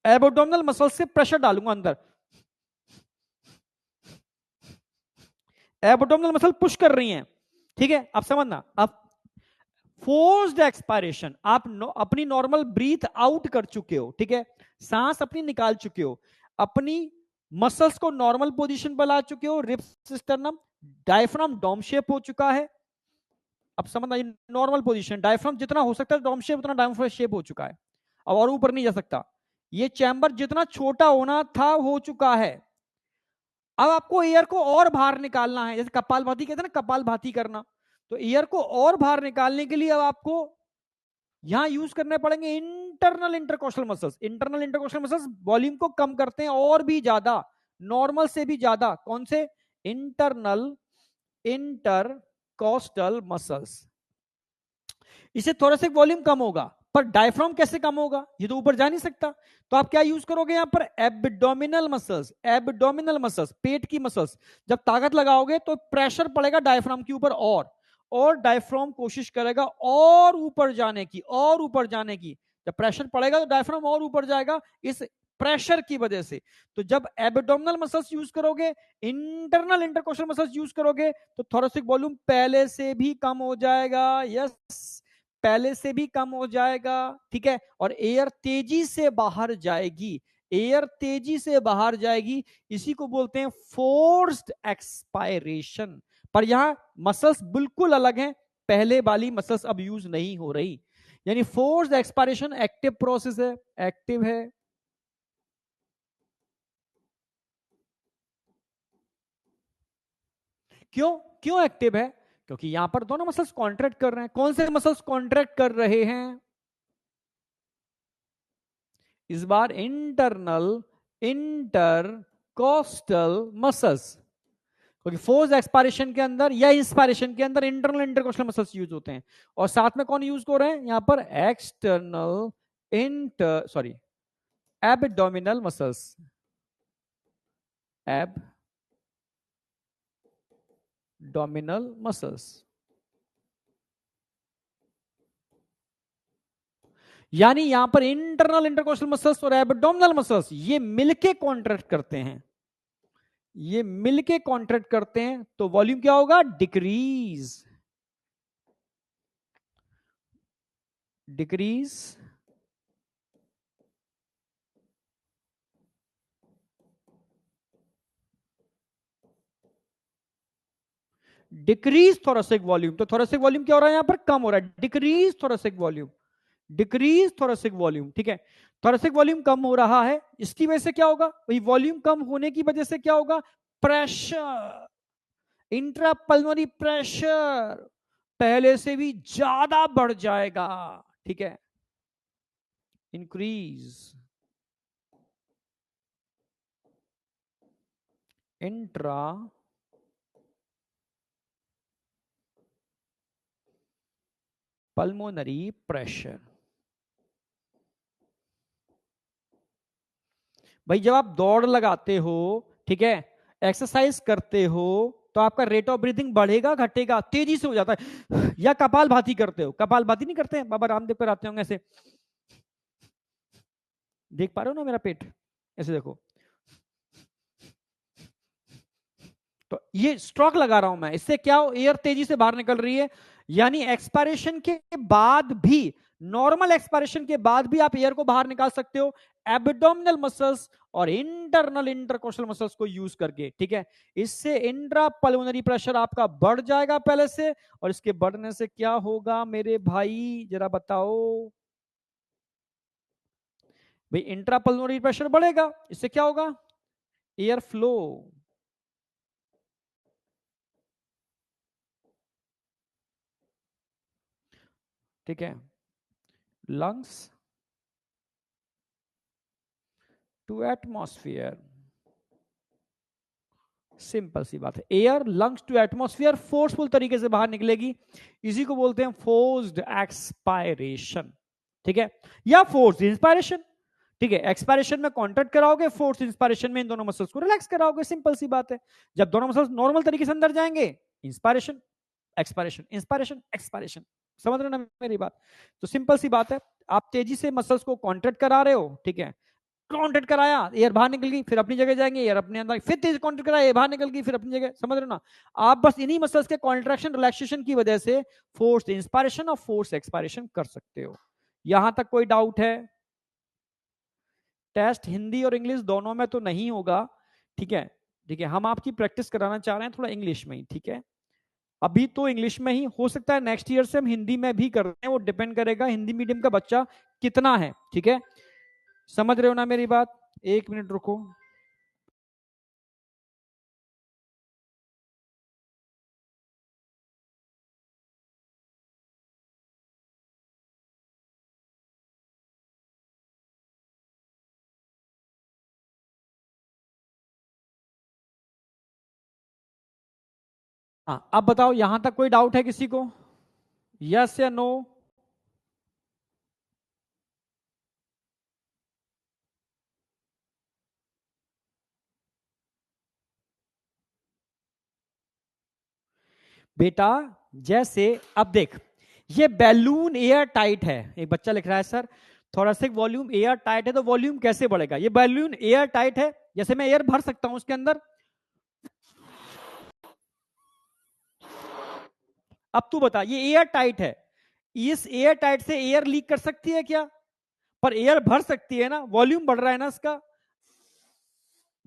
एबडोमिनल मसल से प्रेशर डालूंगा अंदर, एबडोमिनल मसल पुश कर रही हैं, ठीक है। अब समझना, अब फोर्स्ड एक्सपायरेशन, आप अपनी नॉर्मल ब्रीथ आउट कर चुके हो, ठीक है, सांस अपनी निकाल चुके हो, अपनी मसल्स को नॉर्मल पोजीशन पर ला चुके हो, ribs sternum diaphragm dome shape हो चुका है। अब समझना, ये नॉर्मल पोजीशन, डायफ्राम जितना हो सकता है डोम शेप उतना डायफ्राम शेप हो चुका है, अब और ऊपर नहीं जा सकता। ये चैम्बर जितना छोटा होना था हो चुका है। अब आपको एयर को और बाहर निकालना है, जैसे कपालभाति कहते हैं ना, कपालभाति करना। तो एयर को और बाहर निकालने के लिए अब आपको यहां यूज करने पड़ेंगे internal intercostal muscles. Internal intercostal muscles volume को कम करते हैं और भी ज्यादा, नॉर्मल से भी ज्यादा। कौन से? Internal intercostal muscles. इससे थोरेसिक वॉल्यूम कम होगा, पर डायफ्राम कैसे कम होगा? ये तो ऊपर जा नहीं सकता। तो आप क्या यूज करोगे यहां पर? Abdominal muscles. एब्डोमिनल मसल्स, पेट की मसल्स। जब ताकत लगाओगे तो प्रेशर पड़ेगा डायफ्राम के ऊपर, और डायफ्राम कोशिश करेगा और ऊपर जाने की, और ऊपर जाने की। जब प्रेशर पड़ेगा तो डायफ्राम और ऊपर जाएगा इस प्रेशर की वजह से। तो जब एब्डोमिनल मसल्स यूज करोगे, इंटरनल इंटरकोस्टल मसल्स यूज करोगे, तो थोरेसिक वॉल्यूम पहले से भी कम हो जाएगा। यस, पहले से भी कम हो जाएगा, ठीक है। और एयर तेजी से बाहर जाएगी, एयर तेजी से बाहर जाएगी। इसी को बोलते हैं फोर्स्ड एक्सपायरेशन। पर यहां मसल्स बिल्कुल अलग हैं, पहले वाली मसल्स अब यूज नहीं हो रही। यानी फोर्स्ड एक्सपायरेशन एक्टिव प्रोसेस है, एक्टिव है। क्यों? क्यों एक्टिव है? क्योंकि यहां पर दोनों मसल्स कॉन्ट्रैक्ट कर रहे हैं। कौन से मसल्स कॉन्ट्रैक्ट कर रहे हैं इस बार? Internal intercostal muscles. क्योंकि फोर्स एक्सपायरेशन के अंदर या इंस्पायरेशन के अंदर इंटरनल इंटरकोस्टल मसल्स यूज होते हैं, और साथ में कौन यूज हो रहे हैं यहां पर? External abdominal muscles. Abdominal muscles, यानी यहां पर इंटरनल इंटरकोस्टल मसल्स और एब्डोमिनल मसल्स ये मिलके कॉन्ट्रैक्ट करते हैं, ये मिलके कॉन्ट्रैक्ट करते हैं। तो वॉल्यूम क्या होगा? Decrease, decrease decrease thoracic volume. तो थोरेसिक वॉल्यूम क्या हो रहा है यहां पर? कम हो रहा है, decrease thoracic volume, decrease thoracic volume, ठीक है। थोरेसिक वॉल्यूम कम हो रहा है, इसकी वजह से क्या होगा? वही वॉल्यूम कम होने की वजह से क्या होगा? प्रेशर, इंट्रापल्मोनरी प्रेशर पहले से भी ज्यादा बढ़ जाएगा, ठीक है। Increase intra pulmonary pressure. भाई जब आप दौड़ लगाते हो, ठीक है, एक्सरसाइज करते हो, तो आपका रेट ऑफ ब्रीथिंग बढ़ेगा घटेगा? तेजी से हो जाता है। या कपाल भाती करते हो? कपाल भाती नहीं करते हैं, बाबा रामदेव पर आते होंगे ऐसे, देख पा रहे हो ना मेरा पेट? ऐसे देखो, तो ये स्ट्रोक लगा रहा हूं मैं, इससे क्या हो? एयर तेजी से बाहर निकल रही है, यानी एक्सपायरेशन के बाद भी नॉर्मल एक्सपायरेशन के बाद भी आप एयर को बाहर निकाल सकते हो एब्डोमिनल मसल्स और इंटरनल इंटरकोस्टल मसल्स को यूज करके, ठीक है। इससे इंट्रा पल्मोनरी प्रेशर आपका बढ़ जाएगा पहले से, और इसके बढ़ने से क्या होगा मेरे भाई जरा बताओ भाई। इंट्रा पल्मोनरी प्रेशर बढ़ेगा, इससे क्या होगा, एयर फ्लो, ठीक है। लंग्स टू एटमॉस्फेयर, सिंपल सी बात है, air lungs to atmosphere forceful तरीके से बाहर निकलेगी, इसी को बोलते हैं फोर्स्ड एक्सपायरेशन, ठीक है, या फोर्स्ड इंस्पायरेशन, ठीक है। एक्सपायरेशन में कॉन्ट्रैक्ट कराओगे, फोर्स इंस्पायरेशन में इन दोनों मसल्स को रिलैक्स कराओगे, सिंपल सी बात है। जब दोनों मसल्स नॉर्मल तरीके से अंदर जाएंगे, इंस्पायरेशन एक्सपायरेशन, इंस्पायरेशन एक्सपायरेशन, समझ रहे ना मेरी बात। तो सिंपल सी बात है, आप तेजी से मसल्स को कॉन्ट्रैक्ट करा रहे हो, ठीक है, कॉन्ट्रैक्ट कराया, एयर बाहर निकल गई, फिर अपनी जगह जाएंगे, एयर अपने अंदर, फिर तेज कॉन्ट्रैक्ट कराया, एयर बाहर निकल गई, फिर अपनी जगह, समझ रहे हो ना। आप बस इन्हीं मसल्स के कॉन्ट्रैक्शन रिलैक्सेशन की वजह से फोर्स इंस्पायरेशन और फोर्स एक्सपायरेशन कर सकते हो। यहां तक कोई डाउट है? टेस्ट हिंदी और इंग्लिश दोनों में तो नहीं होगा, ठीक है, ठीक है। हम आपकी प्रैक्टिस कराना चाह रहे हैं थोड़ा इंग्लिश में ही, ठीक है। अभी तो इंग्लिश में ही, हो सकता है नेक्स्ट ईयर से हम हिंदी में भी कर रहे हैं, वो डिपेंड करेगा हिंदी मीडियम का बच्चा कितना है, ठीक है। समझ रहे हो ना मेरी बात? एक मिनट रुको। हाँ, अब बताओ यहां तक कोई डाउट है किसी को? यस या नो? बेटा जैसे अब देख, ये बैलून एयर टाइट है, एक बच्चा लिख रहा है sir thoracic volume air tight है, तो वॉल्यूम कैसे बढ़ेगा? ये बैलून एयर टाइट है, जैसे मैं एयर भर सकता हूं उसके अंदर। अब तू बता, ये एयर टाइट है, इस एयर टाइट से एयर लीक कर सकती है क्या? पर एयर भर सकती है ना, वॉल्यूम बढ़ रहा है ना इसका,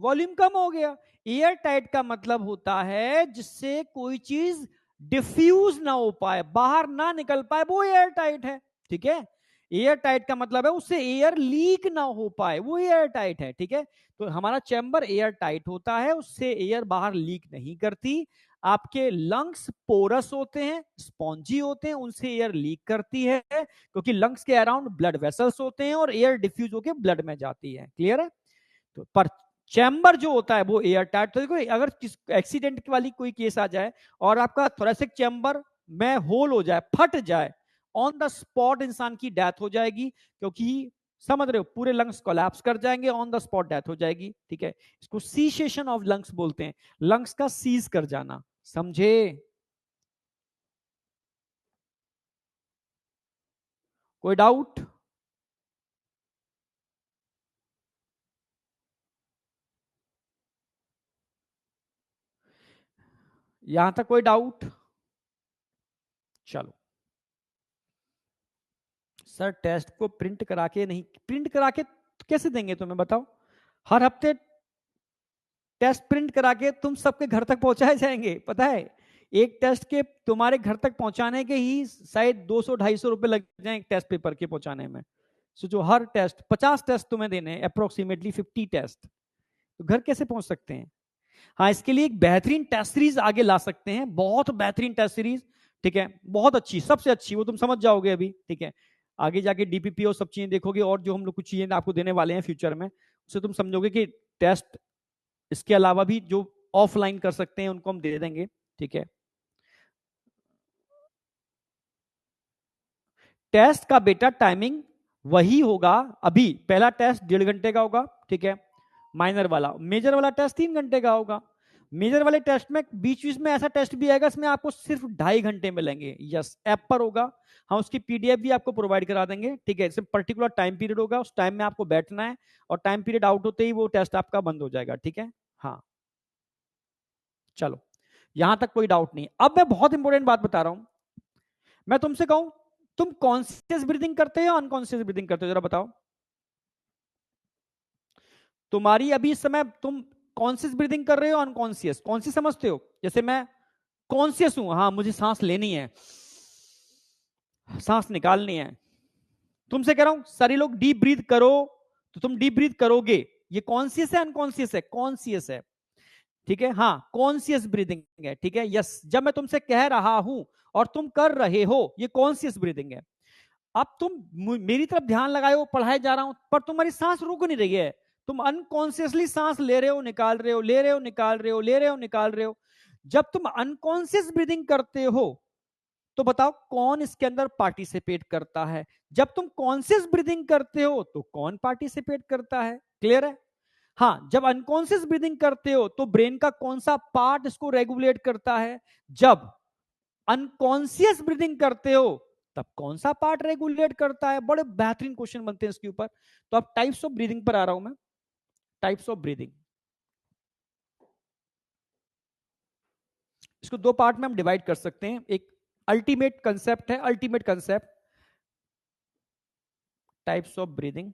वॉल्यूम कम हो गया। एयर टाइट का मतलब होता है जिससे कोई चीज डिफ्यूज ना हो पाए, बाहर ना निकल पाए, वो एयर टाइट है, ठीक है। एयर टाइट का मतलब है उससे एयर लीक ना हो पाए, वो एयर टाइट है, ठीक है। तो हमारा चैम्बर एयर टाइट होता है, उससे एयर बाहर लीक नहीं करती। आपके लंग्स पोरस होते हैं, स्पॉन्जी होते हैं, उनसे एयर लीक करती है, क्योंकि लंग्स के अराउंड ब्लड वेसल्स होते हैं और एयर डिफ्यूज होकर ब्लड में जाती है, क्लियर है। तो पर चैम्बर जो होता है वो एयर टाइट। तो देखो अगर एक्सीडेंट वाली कोई केस आ जाए और आपका थोरेसिक चैम्बर में होल हो जाए, फट जाए, ऑन द स्पॉट इंसान की डेथ हो जाएगी, क्योंकि समझ रहे हो पूरे लंग्स कोलैप्स कर जाएंगे, ऑन द स्पॉट डेथ हो जाएगी, ठीक है। इसको सीसेशन ऑफ लंग्स बोलते हैं, लंग्स का सीज कर जाना, समझे? कोई डाउट? यहां तक कोई डाउट? चलो सर टेस्ट को प्रिंट करा के नहीं, प्रिंट करा के कैसे देंगे तुम्हें बताओ? हर हफ्ते टेस्ट प्रिंट करा के तुम सबके घर तक पहुंचाए जाएंगे, पता है? एक टेस्ट के तुम्हारे घर तक पहुंचाने के ही शायद 200-250 रुपए लग जाए एक टेस्ट पेपर के पहुंचाने में। सोचो हर टेस्ट 50 टेस्ट तुम्हें देने, अप्रोक्सीमेटली 50 टेस्ट, तो घर कैसे पहुंच सकते हैं? हाँ, इसके लिए एक बेहतरीन टेस्ट सीरीज आगे ला सकते हैं, बहुत बेहतरीन टेस्ट सीरीज, ठीक है, बहुत अच्छी, सबसे अच्छी, वो तुम समझ जाओगे अभी, ठीक है। आगे जाके डीपीपी और सब चीजें देखोगे, और जो हम लोग कुछ चीजें आपको देने वाले हैं फ्यूचर में, उससे तुम समझोगे कि टेस्ट इसके अलावा भी जो ऑफलाइन कर सकते हैं उनको हम दे देंगे, ठीक है। टेस्ट का बेटा टाइमिंग वही होगा, अभी पहला टेस्ट 1.5 घंटे का होगा, ठीक है, माइनर वाला, मेजर वाला टेस्ट 3 घंटे का होगा। मेजर वाले टेस्ट में बीच बीच में ऐसा टेस्ट भी आएगा इसमें आपको सिर्फ 2.5 घंटे मिलेंगे, यस, ऐप पर होगा, हम उसकी पीडीएफ भी आपको प्रोवाइड करा देंगे, ठीक है। इसमें पर्टिकुलर टाइम पीरियड होगा, उस टाइम में आपको बैठना है, और टाइम पीरियड आउट होते ही वो टेस्ट आपका बंद हो जाएगा, ठीक है। हाँ चलो, यहां तक कोई डाउट नहीं। अब मैं बहुत इंपॉर्टेंट बात बता रहा हूं, मैं तुमसे कहूं तुम कॉन्शियस ब्रीदिंग करते हो अनकॉन्शियस ब्रीदिंग करते हो, जरा बताओ। तुम्हारी अभी इस समय तुम कॉन्शियस ब्रीदिंग कर रहे हो अनकॉन्शियस? कॉन्शियस समझते हो, जैसे मैं कॉन्शियस हूं, हाँ मुझे सांस लेनी है, सांस निकालनी है। तुमसे कह रहा हूं सारे लोग डीप ब्रीथ करो, तो तुम डीप ब्रीथ करोगे। ये कॉन्शियस है अनकॉन्शियस है? कॉन्शियस है, ठीक है। हाँ कॉन्शियस ब्रीदिंग है, ठीक है। यस, जब मैं तुमसे कह रहा हूं और तुम कर रहे हो, ये कॉन्शियस ब्रीदिंग है। अब तुम मेरी तरफ ध्यान लगाए हो, पढ़ाए जा रहा हूं, पर तुम्हारी सांस रुक नहीं रही है। तुम अनकॉन्शियसली सांस ले रहे हो, निकाल रहे हो, ले रहे हो, निकाल रहे हो, ले रहे हो, निकाल रहे हो। जब तुम अनकॉन्शियस ब्रीदिंग करते हो, तो बताओ कौन इसके अंदर पार्टिसिपेट करता है? जब तुम कॉन्शियस ब्रीदिंग करते हो तो कौन पार्टिसिपेट करता है? क्लियर है? हाँ, जब अनकॉन्शियस ब्रीदिंग करते हो तो ब्रेन का कौन सा पार्ट इसको रेगुलेट करता है? जब अनकॉन्शियस ब्रीदिंग करते हो तब कौन सा पार्ट रेगुलेट करता है? बड़े बेहतरीन क्वेश्चन बनते हैं इसके ऊपर। तो अब टाइप्स ऑफ ब्रीदिंग पर आ रहा हूं मैं। टाइप्स ऑफ ब्रीदिंग, इसको दो पार्ट में हम डिवाइड कर सकते हैं। एक अल्टीमेट कंसेप्ट है, ultimate concept, types of breathing.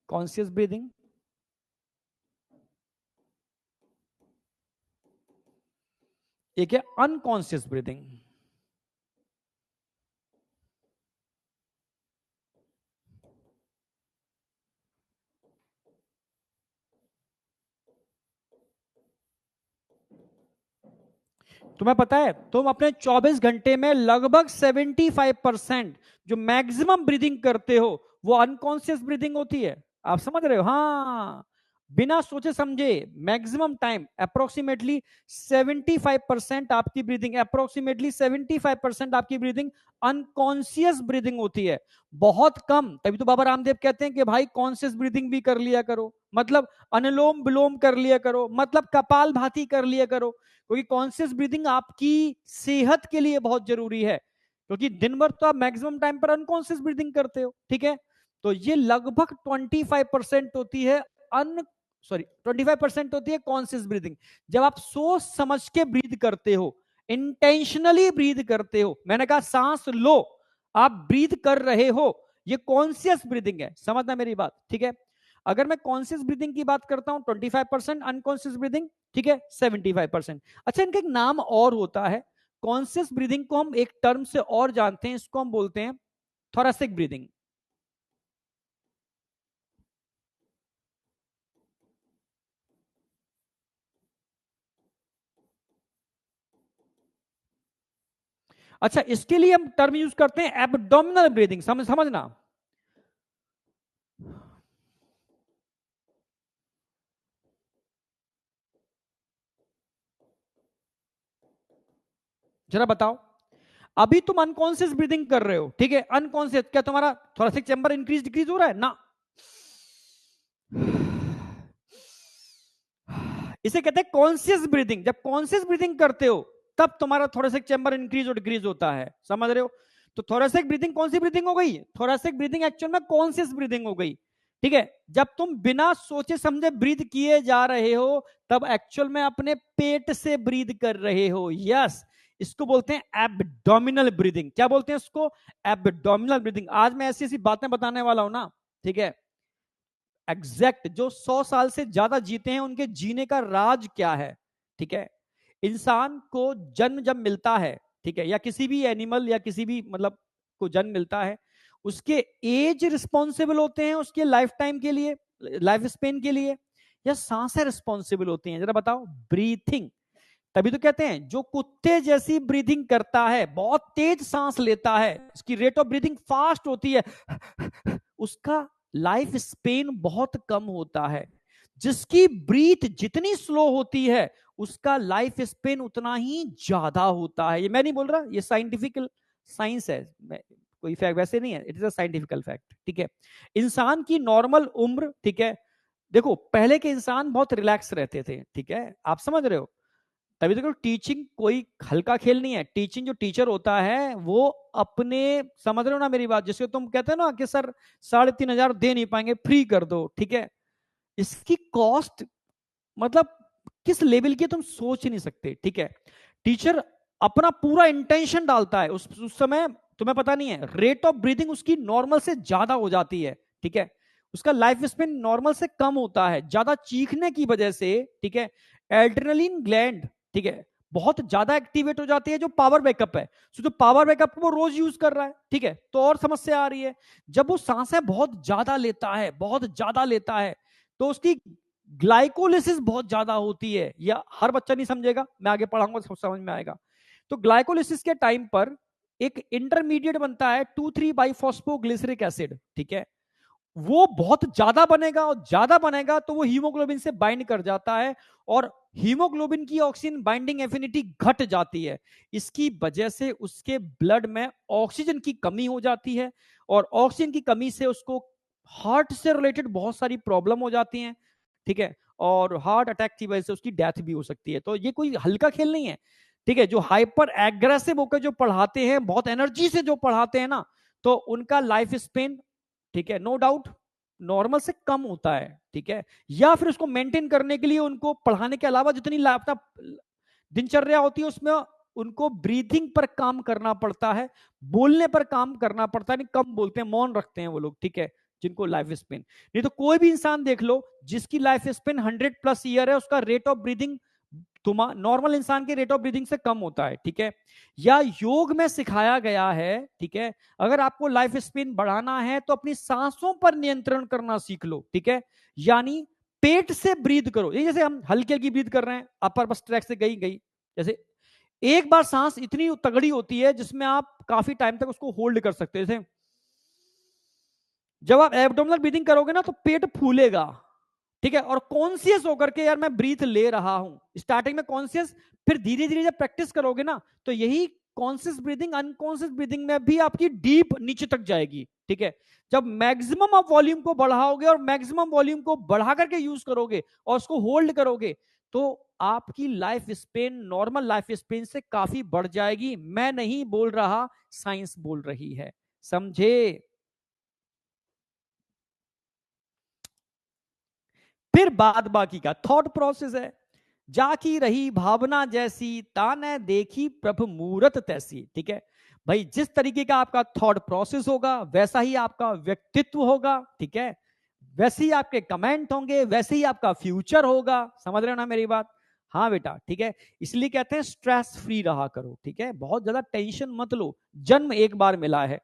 Conscious breathing, एक है अनकॉन्शियस ब्रीदिंग। तुम्हें पता है तुम अपने 24 घंटे में लगभग 75% जो मैक्सिमम ब्रीदिंग करते हो वो अनकॉन्शियस ब्रीदिंग होती है। आप समझ रहे हो? हाँ, बिना सोचे समझे मैक्सिमम टाइम अप्रोक्सीमेटली 75% आपकी ब्रीदिंग, अप्रोक्सीमेटली 75% आपकी ब्रीदिंग अनकॉन्शियस ब्रीदिंग होती है। बहुत कम, तभी तो बाबा रामदेव कहते हैं कि भाई कॉन्शियस ब्रीदिंग भी कर लिया करो, मतलब अनुलोम विलोम कर लिया करो, मतलब कपाल भाती कर लिया करो, क्योंकि कॉन्शियस ब्रीदिंग आपकी सेहत के लिए बहुत जरूरी है। क्योंकि दिन भर तो आप मैक्सिमम टाइम पर अनकॉन्शियस ब्रीदिंग करते हो, ठीक है। तो ये लगभग 25% होती है अन 25% होती है कॉन्शियस ब्रीदिंग। जब आप सोच समझ के ब्रीद करते हो, इंटेंशनली ब्रीद करते हो, मैंने कहा सांस लो, आप ब्रीद कर रहे हो, ये कॉन्शियस ब्रीदिंग है। समझना मेरी बात, ठीक है। अगर मैं कॉन्शियस ब्रीदिंग की बात करता हूं 25%, अनकॉन्शियस ब्रीदिंग, ठीक है, 75%। अच्छा, इनका एक नाम और होता है। कॉन्शियस ब्रीदिंग को हम एक टर्म से और जानते हैं, इसको हम बोलते हैं थोरेसिक ब्रीदिंग। अच्छा, इसके लिए हम टर्म यूज करते हैं एब्डोमिनल ब्रीदिंग। समझना, जरा बताओ, अभी तुम अनकॉन्शियस ब्रीदिंग कर रहे हो, ठीक है, अनकॉन्शियस, क्या तुम्हारा थोरेसिक चैम्बर इंक्रीज डिक्रीज हो रहा है? ना, इसे कहते हैं कॉन्शियस ब्रीदिंग। जब कॉन्शियस ब्रीदिंग करते हो तब तुम्हारा थोरेसिक चैम्बर इंक्रीज और डिक्रीज होता है, समझ रहे हो? तो थोरेसिक ब्रीदिंग कौन सी ब्रीदिंग हो गई? थोरेसिक ब्रीदिंग एक्चुअल में कॉन्शियस ब्रीदिंग हो गई, ठीक है। जब तुम बिना सोचे समझे ब्रीद किए जा रहे हो तब एक्चुअल में अपने पेट से ब्रीद कर रहे हो। यस, इसको बोलते हैं एब्डोमिनल ब्रीदिंग। क्या बोलते हैं इसको? Abdominal breathing. आज मैं ऐसी ऐसी बातें बताने वाला हूं ना, ठीक है, एग्जैक्ट जो 100 साल से ज्यादा जीते हैं उनके जीने का राज क्या है, ठीक है। इंसान को जन्म जब मिलता है, ठीक है, या किसी भी एनिमल या किसी भी मतलब को जन्म मिलता है, उसके एज रिस्पॉन्सिबल होते हैं उसके लाइफ टाइम के लिए, लाइफ स्पेन के लिए, या सांसें रिस्पॉन्सिबल होती हैं? जरा बताओ। ब्रीथिंग। तभी तो कहते हैं जो कुत्ते जैसी ब्रीथिंग करता है, बहुत तेज सांस लेता है, उसकी रेट ऑफ ब्रीथिंग फास्ट होती है, उसका लाइफ स्पेन बहुत कम होता है। जिसकी ब्रीथ जितनी स्लो होती है उसका लाइफ स्पेन उतना ही ज्यादा होता है। ये मैं नहीं बोल रहा, ये साइंटिफिकल साइंस है, कोई फैक्ट वैसे नहीं है, it is a scientifical fact, ठीक है। इंसान की नॉर्मल उम्र, ठीक है, देखो पहले के इंसान बहुत रिलैक्स रहते थे, ठीक है, आप समझ रहे हो। तभी तो टीचिंग कोई हल्का खेल नहीं है। टीचिंग जो टीचर होता है वो अपने, समझ रहे हो ना मेरी बात, जिसको तुम कहते हो ना कि सर 3,500 दे नहीं पाएंगे, फ्री कर दो, ठीक है, इसकी कॉस्ट मतलब किस लेवल की तुम सोच नहीं सकते, ठीक है। टीचर अपना पूरा इंटेंशन डालता है, उस समय तुम्हें पता नहीं है, रेट ऑफ ब्रीदिंग उसकी नॉर्मल से ज्यादा हो जाती है, ठीक है, उसका लाइफ स्पेन नॉर्मल से कम होता है, ज्यादा चीखने की वजह से, ठीक है। एड्रेनलिन ग्लैंड, ठीक है, बहुत ज्यादा एक्टिवेट हो जाती है, जो पावर बैकअप है, जो पावर बैकअप को वो रोज यूज कर रहा है, ठीक है। तो और समस्या आ रही है, जब वो सांसें बहुत ज्यादा लेता है, बहुत ज्यादा लेता है, तो उसकी ग्लाइकोलिसिस बहुत ज्यादा होती है। या हर बच्चा नहीं समझेगा, मैं आगे पढ़ाऊंगा सब समझ में आएगा। तो ग्लाइकोलिसिस के टाइम पर एक इंटरमीडिएट बनता है 2,3-बाइफॉस्फोग्लिसरिक एसिड, ठीक है, वो बहुत ज्यादा बनेगा, और ज्यादा बनेगा तो वो हीमोग्लोबिन से बाइंड कर जाता है, और हीमोग्लोबिन की ऑक्सीजन बाइंडिंग एफिनिटी घट जाती है। इसकी वजह से उसके ब्लड में ऑक्सीजन की कमी हो जाती है, और ऑक्सीजन की कमी से उसको हार्ट से रिलेटेड बहुत सारी प्रॉब्लम हो जाती हैं, ठीक है, और हार्ट अटैक की वजह से उसकी डेथ भी हो सकती है। तो ये कोई हल्का खेल नहीं है, ठीक है। जो हाइपर एग्रेसिव होकर जो पढ़ाते हैं, बहुत एनर्जी से जो पढ़ाते हैं ना, तो उनका लाइफ स्पेन, ठीक है, नो डाउट नॉर्मल से कम होता है, ठीक है। या फिर उसको मेंटेन करने के लिए उनको पढ़ाने के अलावा जितनी अपना दिनचर्या होती है उसमें उनको ब्रीथिंग पर काम करना पड़ता है, बोलने पर काम करना पड़ता है, नहीं कम बोलते हैं, मौन रखते हैं वो लोग, ठीक है, जिनको लाइफ स्पेन। नहीं तो कोई भी इंसान देख लो जिसकी लाइफ स्पेन 100+ ईयर है, उसका रेट ऑफ ब्रीदिंग नॉर्मल इंसान के रेट ऑफ ब्रीदिंग से कम होता है, ठीक है। या योग में सिखाया गया है, ठीक है, अगर आपको लाइफ स्पेन बढ़ाना है तो अपनी सांसों पर नियंत्रण करना सीख लो, ठीक है। यानी पेट से ब्रीद करो, ये जैसे हम हल्की हल्की ब्रीद कर रहे हैं, अपर बस ट्रैक से गई गई, जैसे एक बार सांस इतनी तगड़ी होती है जिसमें आप काफी टाइम तक उसको होल्ड कर सकते हैं। जैसे जब आप एब्डोमिनल ब्रीदिंग करोगे ना तो पेट फूलेगा, ठीक है, और कॉन्शियस होकर के यार मैं ब्रीथ ले रहा हूं, स्टार्टिंग में कॉन्शियस, फिर धीरे धीरे जब प्रैक्टिस करोगे ना तो यही कॉन्शियस ब्रीदिंग अनकॉन्शियस ब्रीदिंग में भी आपकी डीप नीचे तक जाएगी, ठीक है। जब मैक्सिमम आप वॉल्यूम को बढ़ाओगे और मैक्सिमम वॉल्यूम को बढ़ा करके यूज करोगे और उसको होल्ड करोगे तो आपकी life span normal life span से काफी बढ़ जाएगी। मैं नहीं बोल रहा, साइंस बोल रही है, समझे। फिर बाद बाकी का थॉट प्रोसेस है, जाकी रही भावना जैसी, ताने देखी प्रभु मूरत तैसी, ठीक है। भाई जिस तरीके का आपका थॉट प्रोसेस होगा वैसा ही आपका व्यक्तित्व होगा, ठीक है, वैसे ही आपके कमेंट होंगे, वैसे ही आपका फ्यूचर होगा, समझ रहे हो ना मेरी बात। हाँ बेटा, ठीक है, इसलिए कहते हैं स्ट्रेस फ्री रहा करो, ठीक है, बहुत ज्यादा टेंशन मत लो, जन्म एक बार मिला है,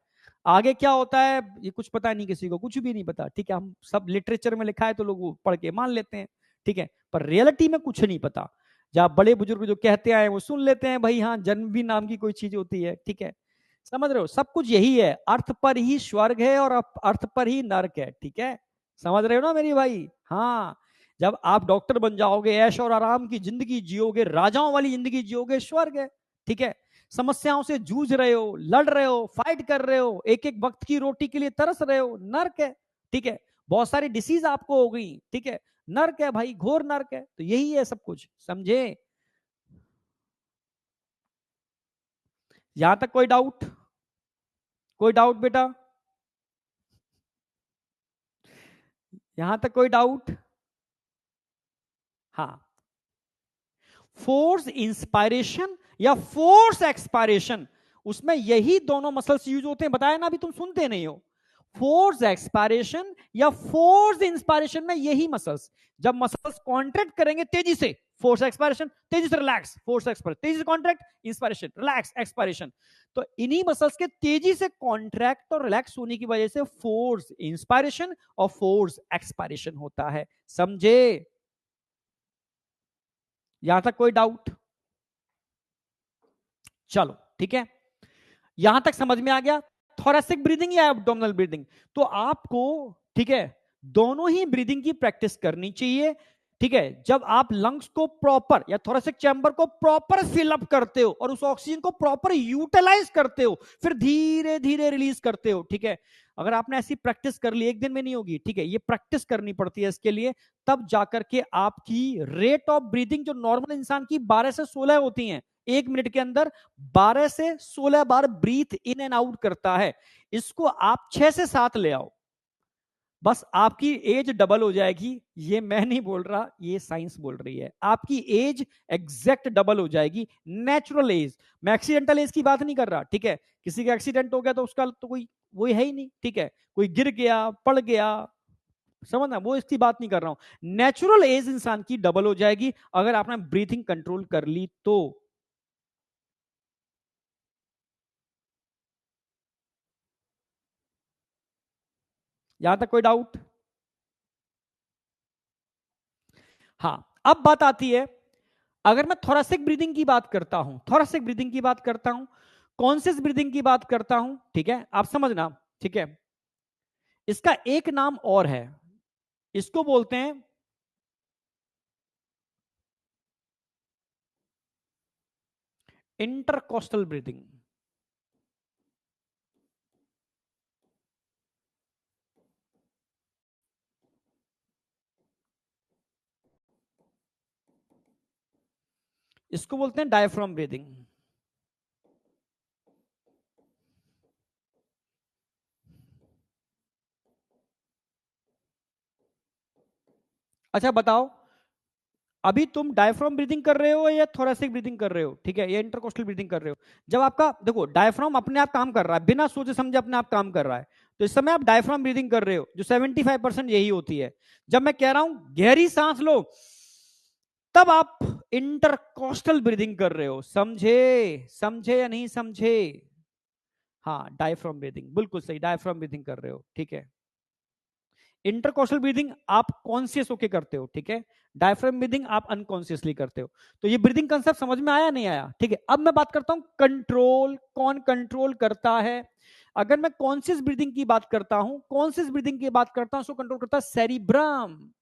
आगे क्या होता है ये कुछ पता नहीं, किसी को कुछ भी नहीं पता, ठीक है, हम सब लिटरेचर में लिखा है तो लोग पढ़ के मान लेते हैं, ठीक है, पर रियलिटी में कुछ नहीं पता। जहाँ बड़े बुजुर्ग जो कहते आए वो सुन लेते हैं, भाई हाँ जन्म भी नाम की कोई चीज होती है, ठीक है, समझ रहे हो, सब कुछ यही है, अर्थ पर ही स्वर्ग है और अर्थ पर ही नर्क है, ठीक है, समझ रहे हो ना मेरी भाई। हाँ, जब आप डॉक्टर बन जाओगे, ऐश और आराम की जिंदगी जियोगे, राजाओं वाली जिंदगी जियोगे, स्वर्ग है, ठीक है। समस्याओं से जूझ रहे हो, लड़ रहे हो, फाइट कर रहे हो, एक एक वक्त की रोटी के लिए तरस रहे हो, नर्क है, ठीक है, बहुत सारी डिसीज आपको हो गई, ठीक है, नर्क है भाई, घोर नर्क है, तो यही है सब कुछ, समझे। यहां तक कोई डाउट, कोई डाउट बेटा, यहां तक कोई डाउट। हाँ, फोर्स इंस्पायरेशन या फोर्स एक्सपायरेशन, उसमें यही दोनों मसल्स यूज होते हैं, बताया ना, अभी तुम सुनते नहीं हो। फोर्स एक्सपायरेशन या फोर्स इंस्पायरेशन में यही मसल्स, जब मसल्स कॉन्ट्रैक्ट करेंगे तेजी से, फोर्स एक्सपायरेशन, तेजी से रिलैक्स, फोर्स एक्सपायरेशन, तेजी से कॉन्ट्रैक्ट, इंस्पायरेशन, रिलैक्स, एक्सपायरेशन, तो इन्हीं मसल्स के तेजी से कॉन्ट्रैक्ट और रिलैक्स होने की वजह से फोर्स इंस्पायरेशन और फोर्स एक्सपायरेशन होता है, समझे। यहां तक कोई डाउट, चलो ठीक है, यहां तक समझ में आ गया। थोरेसिक ब्रीदिंग या एब्डोमिनल ब्रीदिंग, तो आपको, ठीक है, दोनों ही ब्रीदिंग की प्रैक्टिस करनी चाहिए। ठीक है, जब आप लंग्स को प्रॉपर या थोरेसिक चैम्बर को प्रॉपर फिलअप करते हो और उस ऑक्सीजन को प्रॉपर यूटिलाइज करते हो, फिर धीरे धीरे रिलीज करते हो। ठीक है, अगर आपने ऐसी प्रैक्टिस कर ली, एक दिन में नहीं होगी, ठीक है, ये प्रैक्टिस करनी पड़ती है इसके लिए, तब जाकर के आपकी रेट ऑफ ब्रीदिंग जो नॉर्मल इंसान की 12 से 16 होती है, 1 मिनट के अंदर 12 से 16 बार ब्रीथ इन एंड आउट करता है, इसको आप 6 से 7 ले आओ, बस आपकी एज डबल हो जाएगी। ये मैं नहीं बोल रहा, ये साइंस बोल रही है, आपकी एज एग्जैक्ट डबल हो जाएगी, नेचुरल एज। मैं एक्सीडेंटल एज की बात नहीं कर रहा, ठीक है, किसी का एक्सीडेंट हो गया तो उसका तो कोई वही है ही नहीं, ठीक है, कोई गिर गया पड़ गया, समझना, वो इसकी बात नहीं कर रहा हूं। नेचुरल एज इंसान की डबल हो जाएगी अगर आपने ब्रीथिंग कंट्रोल कर ली तो। यहां तक कोई डाउट? हाँ, अब बात आती है, अगर मैं थोरेसिक ब्रीदिंग की बात करता हूं, थोरेसिक ब्रीदिंग की बात करता हूं, कॉन्शियस ब्रीदिंग की बात करता हूं, ठीक है, आप समझना, ठीक है, इसका एक नाम और है, इसको बोलते हैं इंटरकोस्टल ब्रीदिंग। इसको बोलते हैं डायफ्राम ब्रीदिंग। अच्छा बताओ, अभी तुम डायफ्राम ब्रीदिंग कर रहे हो या थोरेसिक ब्रीदिंग कर रहे हो, ठीक है, या इंटरकोस्टल ब्रीदिंग कर रहे हो? जब आपका देखो डायफ्राम अपने आप काम कर रहा है, बिना सोचे समझे अपने आप काम कर रहा है, तो इस समय आप डायफ्राम ब्रीदिंग कर रहे हो, जो 75% यही होती है। जब मैं कह रहा हूं गहरी सांस लो, तब आप इंटरकोस्टल ब्रीदिंग कर रहे हो। समझे? समझे या नहीं समझे? हाँ, डायफ्राम ब्रीदिंग, बिल्कुल सही, डायफ्राम ब्रीदिंग कर रहे हो, ठीक है। इंटरकोस्टल ब्रीदिंग आप कॉन्शियस होके करते हो, ठीक है, डायफ्राम ब्रीदिंग आप अनकॉन्शियसली करते हो। तो ये ब्रीदिंग कंसेप्ट समझ में आया नहीं आया? ठीक है, अब मैं बात करता हूं कंट्रोल, कौन कंट्रोल करता है। अगर मैं कॉन्शियस ब्रीदिंग की बात करता हूं, कॉन्शियस ब्रीदिंग की बात करता हूं, उसको कंट्रोल करता है सेरिब्रम।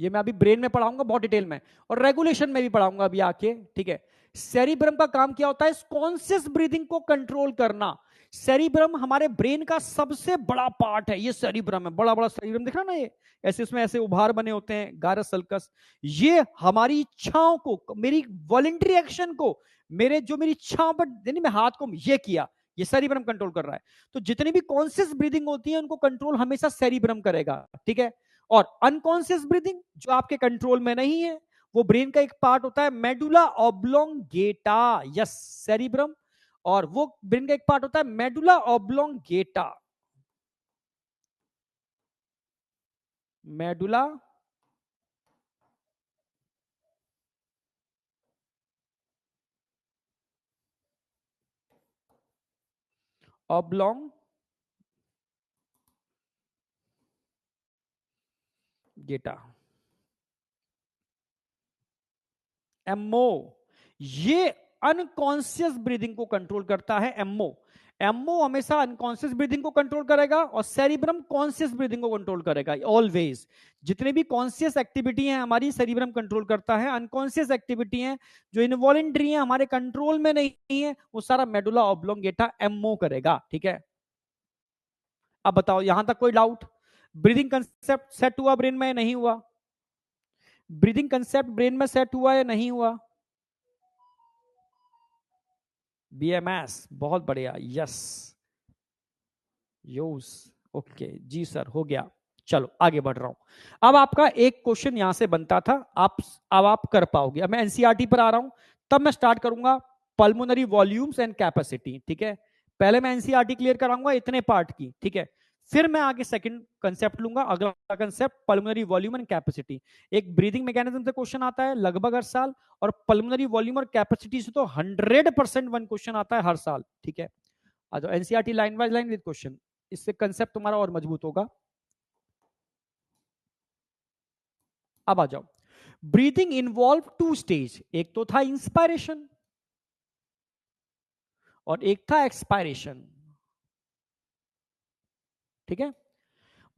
ये मैं अभी ब्रेन में पढ़ाऊंगा बहुत डिटेल में, और रेगुलेशन में भी पढ़ाऊंगा अभी आके, ठीक है। सेरिब्रम का काम क्या होता है? कॉन्शियस ब्रीदिंग को कंट्रोल करना। सेरिब्रम हमारे ब्रेन का सबसे बड़ा पार्ट है, ये सेरिब्रम है, बड़ा बड़ा सेरिब्रम दिख रहा ना, ये ऐसे इसमें ऐसे उभार बने होते हैं, गारस सल्कस। ये हमारी इच्छाओं को, मेरी वॉलेंट्री एक्शन को, मेरी इच्छाओं पर, यानी मैं हाथ को ये किया, ये सेरिब्रम कंट्रोल कर रहा है। तो जितनी भी कॉन्शियस ब्रीदिंग होती है उनको कंट्रोल हमेशा सेरिब्रम करेगा, ठीक है। और अनकॉन्शियस ब्रीदिंग जो आपके कंट्रोल में नहीं है, वो ब्रेन का एक पार्ट होता है मेडुला ऑब्लोंगेटा, यस, सेरिब्रम, और वो ब्रेन का एक पार्ट होता है medulla oblongata, medulla oblongata, MO, ये अनकॉन्शियस ब्रीदिंग को कंट्रोल करता है। एमओ, एमओ हमेशा अनकॉन्शियस ब्रीदिंग को कंट्रोल करेगा, और सेरिब्रम कॉन्शियस ब्रीदिंग को कंट्रोल करेगा ऑलवेज। जितने भी कॉन्शियस एक्टिविटी है हमारी, सेरिब्रम कंट्रोल करता है। अनकॉन्शियस एक्टिविटी है जो इनवॉलेंट्री है, हमारे कंट्रोल में नहीं है, वो सारा मेडुला ऑब्लोंगेटा एमओ करेगा, ठीक है। अब बताओ, यहां तक कोई डाउट? ब्रीदिंग कंसेप्ट सेट हुआ ब्रेन में या नहीं हुआ? ब्रीदिंग कंसेप्ट ब्रेन में सेट हुआ या नहीं हुआ? बीएमएस, बहुत बढ़िया, यस, यूज, ओके जी सर, हो गया। चलो आगे बढ़ रहा हूं। अब आपका एक क्वेश्चन यहां से बनता था, आप अब आप कर पाओगे। अब मैं एनसीईआरटी पर आ रहा हूं, तब मैं स्टार्ट करूंगा पल्मोनरी वॉल्यूम्स एंड कैपेसिटी, ठीक है। पहले मैं एनसीईआरटी क्लियर कराऊंगा इतने पार्ट की, ठीक है, फिर मैं आगे सेकंड कंसेप्ट लूंगा, अगला concept pulmonary volume and capacity. एक ब्रीदिंग मैकेनिज्म से क्वेश्चन आता है लगभग हर साल, और पल्मोनरी वॉल्यूम और कैपेसिटी से तो 100% वन क्वेश्चन आता है हर साल, ठीक है। आ जाओ NCERT line by line with question, इससे कंसेप्ट तुम्हारा और मजबूत होगा। अब आ जाओ, ब्रीदिंग इन्वॉल्व टू स्टेज, एक तो था इंस्पायरेशन और एक था एक्सपायरेशन, ठीक है।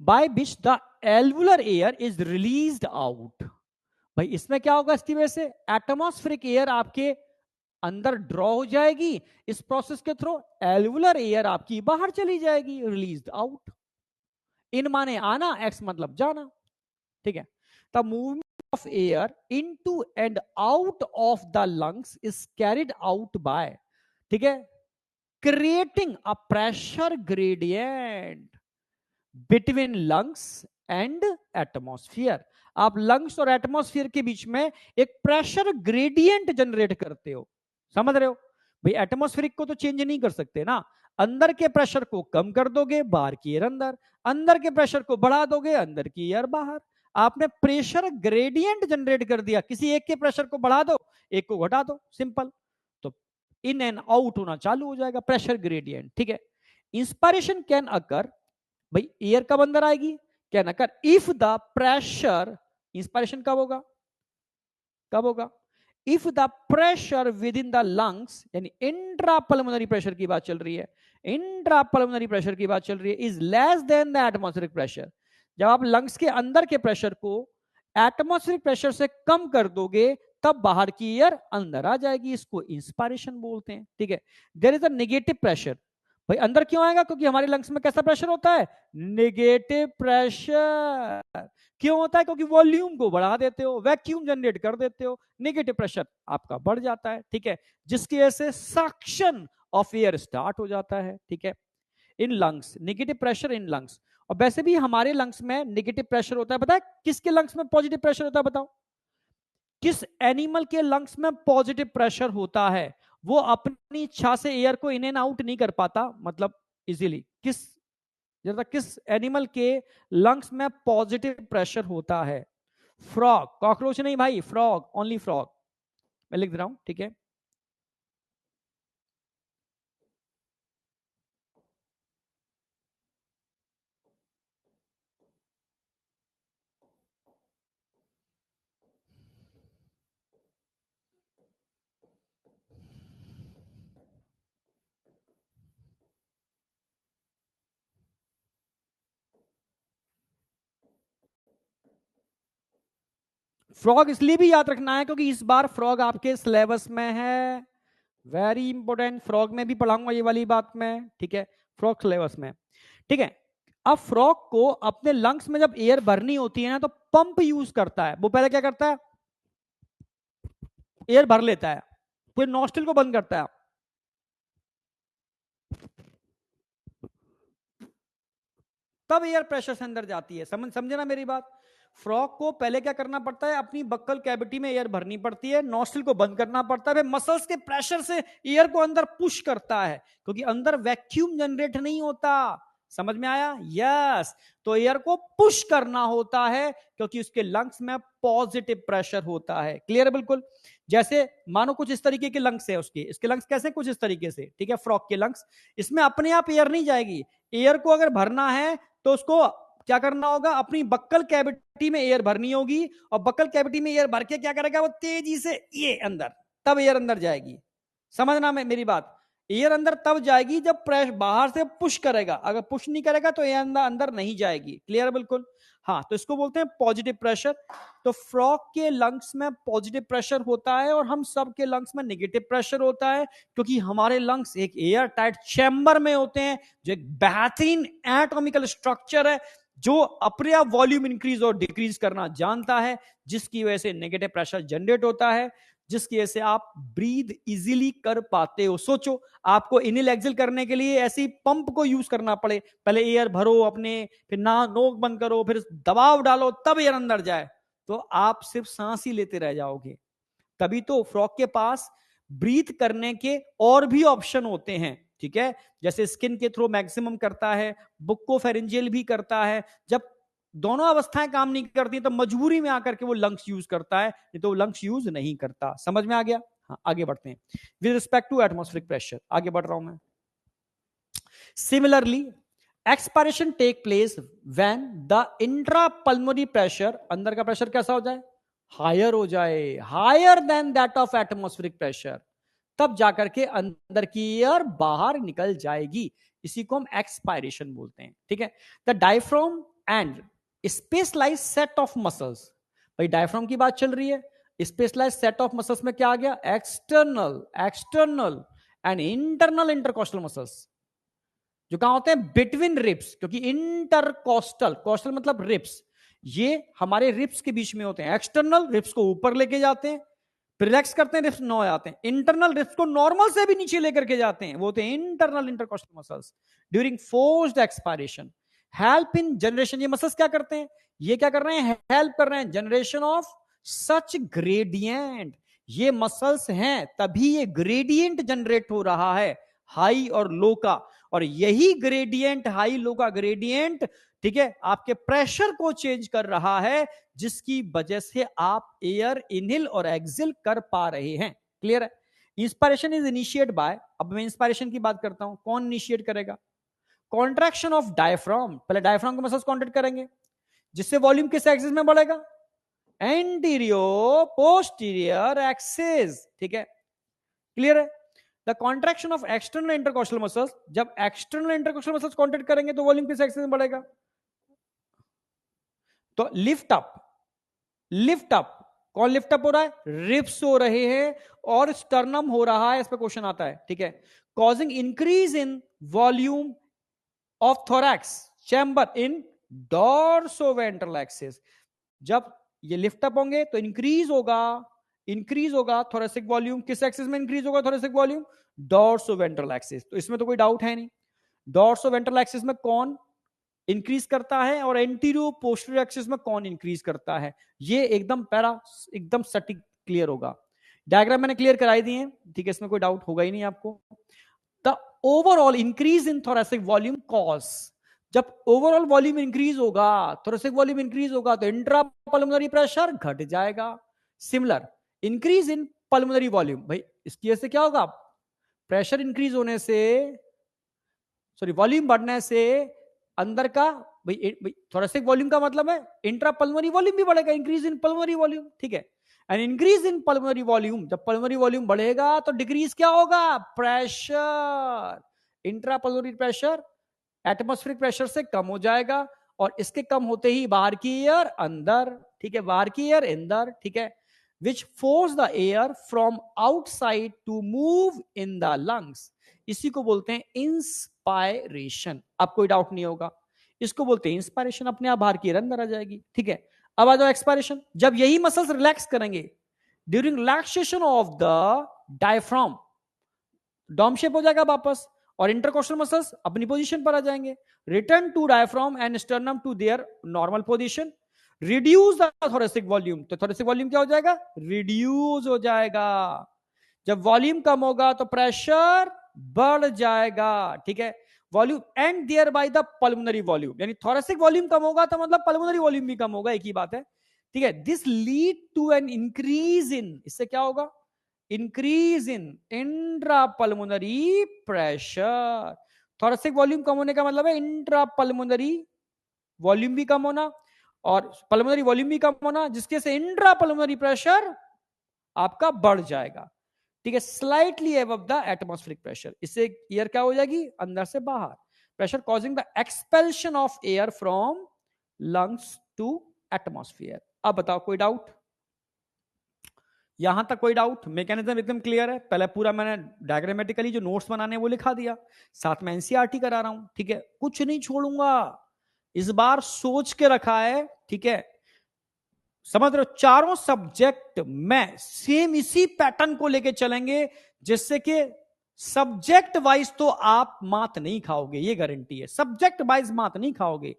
By which the alveolar air is released out. भाई इसमें क्या होगा, इसकी वजह से एटमॉस्फेरिक एयर आपके अंदर ड्रॉ हो जाएगी, इस प्रोसेस के थ्रू एल्वुलर एयर आपकी बाहर चली जाएगी, रिलीज्ड आउट। इन माने आना, एक्स मतलब जाना, ठीक है। The movement of air into and out of the lungs is carried out by, ठीक है, creating a pressure gradient between lungs and atmosphere. आप लंग्स और एटमॉस्फेयर के बीच में एक प्रेशर ग्रेडियंट जनरेट करते हो, समझ रहे हो। भाई एटमॉस्फेरिक को तो चेंज नहीं कर सकते ना, अंदर के प्रेशर को कम कर दोगे, बाहर की एयर अंदर, अंदर के प्रेशर को बढ़ा दोगे, अंदर की एयर बाहर। आपने प्रेशर ग्रेडियंट जनरेट कर दिया, किसी एक के प्रेशर को बढ़ा दो, एक को घटा दो, सिंपल। तो इन एंड आउट होना चालू हो जाएगा, प्रेशर ग्रेडियंट, ठीक है। इंस्पायरेशन कैन अकर, भाई एयर कब अंदर आएगी, can occur if the pressure, inspiration कब होगा, कब होगा, if the pressure with in the lungs, यानी इंट्रा पल्मोनरी प्रेशर की बात चल रही है, इंट्रा पल्मोनरी प्रेशर की बात चल रही है, is less than the atmospheric pressure. जब आप लंग्स के अंदर के प्रेशर को एटमॉस्फेरिक प्रेशर से कम कर दोगे, तब बाहर की एयर अंदर आ जाएगी, इसको इंस्पायरेशन बोलते हैं, ठीक है। There is a negative pressure, भाई अंदर क्यों आएगा, क्योंकि हमारे लंग्स में कैसा प्रेशर होता है, नेगेटिव प्रेशर। क्यों होता है, क्योंकि वॉल्यूम को बढ़ा देते हो, वैक्यूम जनरेट कर देते हो, नेगेटिव प्रेशर आपका बढ़ जाता है, ठीक है, जिसकी वजह से सक्शन ऑफ एयर स्टार्ट हो जाता है, ठीक है। In lungs negative pressure in lungs, और वैसे भी हमारे लंग्स में नेगेटिव प्रेशर होता है, पता है किसके लंग्स में पॉजिटिव प्रेशर होता है, बताओ किस एनिमल के लंग्स में पॉजिटिव प्रेशर होता है। वो अपनी इच्छा से एयर को इन एंड आउट नहीं कर पाता, मतलब इजीली, किस, जरा किस एनिमल के लंग्स में पॉजिटिव प्रेशर होता है, फ्रॉग, कॉकरोच नहीं भाई, फ्रॉग, ओनली फ्रॉग, मैं लिख दे रहा हूं, ठीक है। फ्रॉग इसलिए भी याद रखना है क्योंकि इस बार फ्रॉग आपके सिलेबस में है, वेरी इंपॉर्टेंट, फ्रॉग में भी पढ़ाऊंगा ये वाली बात में, ठीक है, फ्रॉग सिलेबस में, ठीक है। अब फ्रॉग को अपने लंग्स में जब एयर भरनी होती है ना, तो पंप यूज करता है, वो पहले क्या करता है, एयर भर लेता है, फिर नॉस्ट्रिल को बंद करता है, तब एयर प्रेशर से अंदर जाती है, समझे ना मेरी बात। फ्रॉग को पहले क्या करना पड़ता है, अपनी बक्कल कैविटी में एयर भरनी पड़ती है, नॉस्ट्रिल को बंद करना पड़ता है, फिर मसल्स के प्रेशर से एयर को अंदर पुश करता है, क्योंकि अंदर वैक्यूम जनरेट नहीं होता, समझ में आया, यस। तो एयर को पुश करना होता है क्योंकि उसके लंग्स में पॉजिटिव प्रेशर होता है, क्लियर है बिल्कुल। जैसे मानो कुछ इस तरीके के लंग्स है उसके, इसके लंग्स कैसे, कुछ इस तरीके से, ठीक है, फ्रॉग के लंग्स, इसमें अपने आप एयर नहीं जाएगी, एयर को अगर भरना है तो उसको क्या करना होगा, अपनी बक्कल कैविटी में एयर भरनी होगी, और बक्कल कैविटी में एयर भर के क्या करेगा, वो तेजी से ये अंदर, तब एयर अंदर जाएगी, समझना मेरी बात। एयर अंदर तब जाएगी जब प्रेशर बाहर से पुश करेगा, अगर पुश नहीं करेगा तो एयर अंदर नहीं जाएगी, क्लियर बिल्कुल। हाँ, तो इसको बोलते हैं पॉजिटिव प्रेशर। तो फ्रॉग के लंग्स में पॉजिटिव प्रेशर होता है और हम सब के लंग्स में नेगेटिव प्रेशर होता है, क्योंकि हमारे लंग्स एक एयर टाइट चैम्बर में होते हैं, जो एक बेहतरीन एटॉमिकल स्ट्रक्चर है, जो अपने आप वॉल्यूम इंक्रीज और डिक्रीज करना जानता है, जिसकी वजह से नेगेटिव प्रेशर जनरेट होता है, जिसकी वजह से आप ब्रीद इजीली कर पाते हो। सोचो आपको इनहेल एक्सेल करने के लिए ऐसी पंप को यूज करना पड़े, पहले एयर भरो अपने, फिर ना नोक बंद करो, फिर दबाव डालो, तब एयर अंदर जाए, तो आप सिर्फ सांस ही लेते रह जाओगे। तभी तो फ्रॉग के पास ब्रीथ करने के और भी ऑप्शन होते हैं, ठीक है, जैसे स्किन के थ्रू मैक्सिमम करता है, बुक्कोफेरेंजियल भी करता है। जब दोनों अवस्थाएं काम नहीं करती तो मजबूरी में आकर के वो लंग्स यूज करता है, नहीं तो वो लंग्स यूज नहीं करता, समझ में आ गया। हाँ, आगे बढ़ते हैं। With respect to atmospheric pressure, आगे बढ़ रहा हूं मैं। Similarly expiration take place when the intra pulmonary pressure, अंदर का प्रेशर कैसा हो जाए, हायर हो जाए, higher than that of atmospheric pressure, तब जाकर के अंदर की एयर बाहर निकल जाएगी, इसी को हम एक्सपायरेशन बोलते हैं, ठीक है। The diaphragm and specialised set of muscles, भाई डायफ्राम की बात चल रही है, स्पेशलाइज सेट ऑफ मसल्स में क्या आ गया, external and internal intercostal muscles, जो कहां होते हैं, बिटवीन रिप्स, क्योंकि इंटरकोस्टल, कोस्टल मतलब रिप्स, ये हमारे रिप्स के बीच में होते हैं। एक्सटर्नल रिप्स को ऊपर लेके जाते हैं, रिलैक्स करते हैं, रिप्स नो आते हैं। इंटरनल रिप्स को नॉर्मल से भी नीचे लेकर के जाते हैं, वो होते हैं internal intercostal muscles. During forced expiration help in generation, ये मसल्स क्या करते हैं, ये क्या कर रहे हैं, हेल्प कर रहे हैं जनरेशन ऑफ सच ग्रेडियंट। ये मसल्स हैं तभी ये ग्रेडियंट जनरेट हो रहा है हाई और लो का, और यही ग्रेडियंट, हाई लो का ग्रेडियंट, ठीक है, आपके प्रेशर को चेंज कर रहा है, जिसकी वजह से आप एयर इनहेल और एक्सहेल कर पा रहे हैं। क्लियर है? इंस्पायरेशन इज इनिशिएट बाय, अब मैं इंस्पायरेशन की बात करता हूं, कौन इनिशिएट करेगा, कॉन्ट्रैक्शन ऑफ डायफ्राम, पहले डायफ्राम को मसल्स कॉन्ट्रैक्ट करेंगे, जिससे वॉल्यूम किस एक्सिस में बढ़ेगा, एंटीरियर पोस्टीरियर एक्सिस, ठीक है, क्लियर है? The contraction of external intercostal muscles, जब एक्सटर्नल इंटरकोस्टल मसल्स कॉन्ट्रैक्ट करेंगे तो वॉल्यूम किस एक्सिस में बढ़ेगा, तो लिफ्ट अप, लिफ्ट अप, कौन लिफ्ट अप हो रहा है, रिप्स हो रहे हैं और स्टर्नम हो रहा है, इस पर क्वेश्चन आता है, ठीक है, causing increase in volume of thorax chamber in dorsoventral axis. जब ये लिफ्ट अप होंगे तो इंक्रीज होगा थोरेसिक वॉल्यूम, किस एक्सिस में इंक्रीज होगा थोरेसिक वॉल्यूम, डॉर्सोवेंट्रल एक्सिस। तो इसमें तो कोई डाउट है नहीं, डॉर्सोवेंट्रल एक्सिस में कौन इंक्रीज करता है और एंटीरियो पोस्टीरियर एक्सिस में कौन इंक्रीज करता है, ये एकदम सटीक क्लियर होगा। डायग्राम मैंने क्लियर कराई दी है, ठीक है, इसमें कोई डाउट होगा ही नहीं आपको। The overall increase in thoracic volume cause, जब ओवरऑल वॉल्यूम इंक्रीज होगा, थोरेसिक वॉल्यूम इंक्रीज होगा तो इंट्रा पल्मोनरी प्रेशर घट जाएगा। Similar increase in pulmonary volume, भाई इसकी वजह से क्या होगा, प्रेशर इंक्रीज होने से, सॉरी वॉल्यूम बढ़ने से अंदर का, भाई थोरेसिक वॉल्यूम का मतलब है इंट्रा पल्मोनरी वॉल्यूम भी बढ़ेगा, इंक्रीज इन पल्मोनरी वॉल्यूम, ठीक है, and increase in pulmonary volume, जब पल्मोनरी वॉल्यूम बढ़ेगा तो डिक्रीज क्या होगा, pressure, intra pulmonary pressure atmospheric pressure से कम हो जाएगा, और इसके कम होते ही बाहर की एयर अंदर, ठीक है, बाहर की एयर अंदर, ठीक है, which force the air from outside to move in the lungs, इसी को बोलते हैं इंस्पायरेशन। अब कोई डाउट नहीं होगा, इसको बोलते हैं इंस्पायरेशन, अपने आप बाहर की एयर अंदर आ जाएगी, ठीक है। अब आ जाओ एक्सपायरेशन, जब यही मसल्स रिलैक्स करेंगे during relaxation of the diaphragm, dome shape हो जाएगा वापस, और इंटरकोस्टल मसल्स अपनी पोजीशन पर आ जाएंगे, return to diaphragm and sternum to their normal position, reduce the thoracic volume, तो थोरेसिक वॉल्यूम क्या हो जाएगा, रिड्यूस हो जाएगा। जब वॉल्यूम कम होगा तो प्रेशर बढ़ जाएगा, ठीक है, volume and thereby the pulmonary volume, यानी थोरेसिक वॉल्यूम कम होगा तो मतलब पल्मोनरी वॉल्यूम भी कम होगा, एक ही बात है, ठीक है। This lead to an increase in, इससे क्या होगा, increase in intrapulmonary pressure, thoracic volume कम होने का मतलब है इंट्रापल्मोनरी वॉल्यूम भी कम होना और पल्मोनरी वॉल्यूम भी कम होना, जिसके से इंट्रापल्मोनरी प्रेशर आपका बढ़ जाएगा, ठीक है, slightly above the atmospheric pressure, इससे एयर क्या हो जाएगी, अंदर से बाहर, pressure causing the expulsion of air from lungs to atmosphere. अब बताओ कोई डाउट, यहां तक कोई डाउट, मैकेनिज्म एकदम क्लियर है। पहले पूरा मैंने डायग्रामेटिकली जो नोट्स बनाने वो लिखा दिया, साथ में एनसीईआरटी करा रहा हूं, ठीक है, कुछ नहीं छोड़ूंगा, इस बार सोच के रखा है, ठीक है, समझ रहे हो, चारों सब्जेक्ट में सेम इसी पैटर्न को लेके चलेंगे, जिससे कि सब्जेक्ट वाइज तो आप मात नहीं खाओगे, ये गारंटी है, सब्जेक्ट वाइज मात नहीं खाओगे।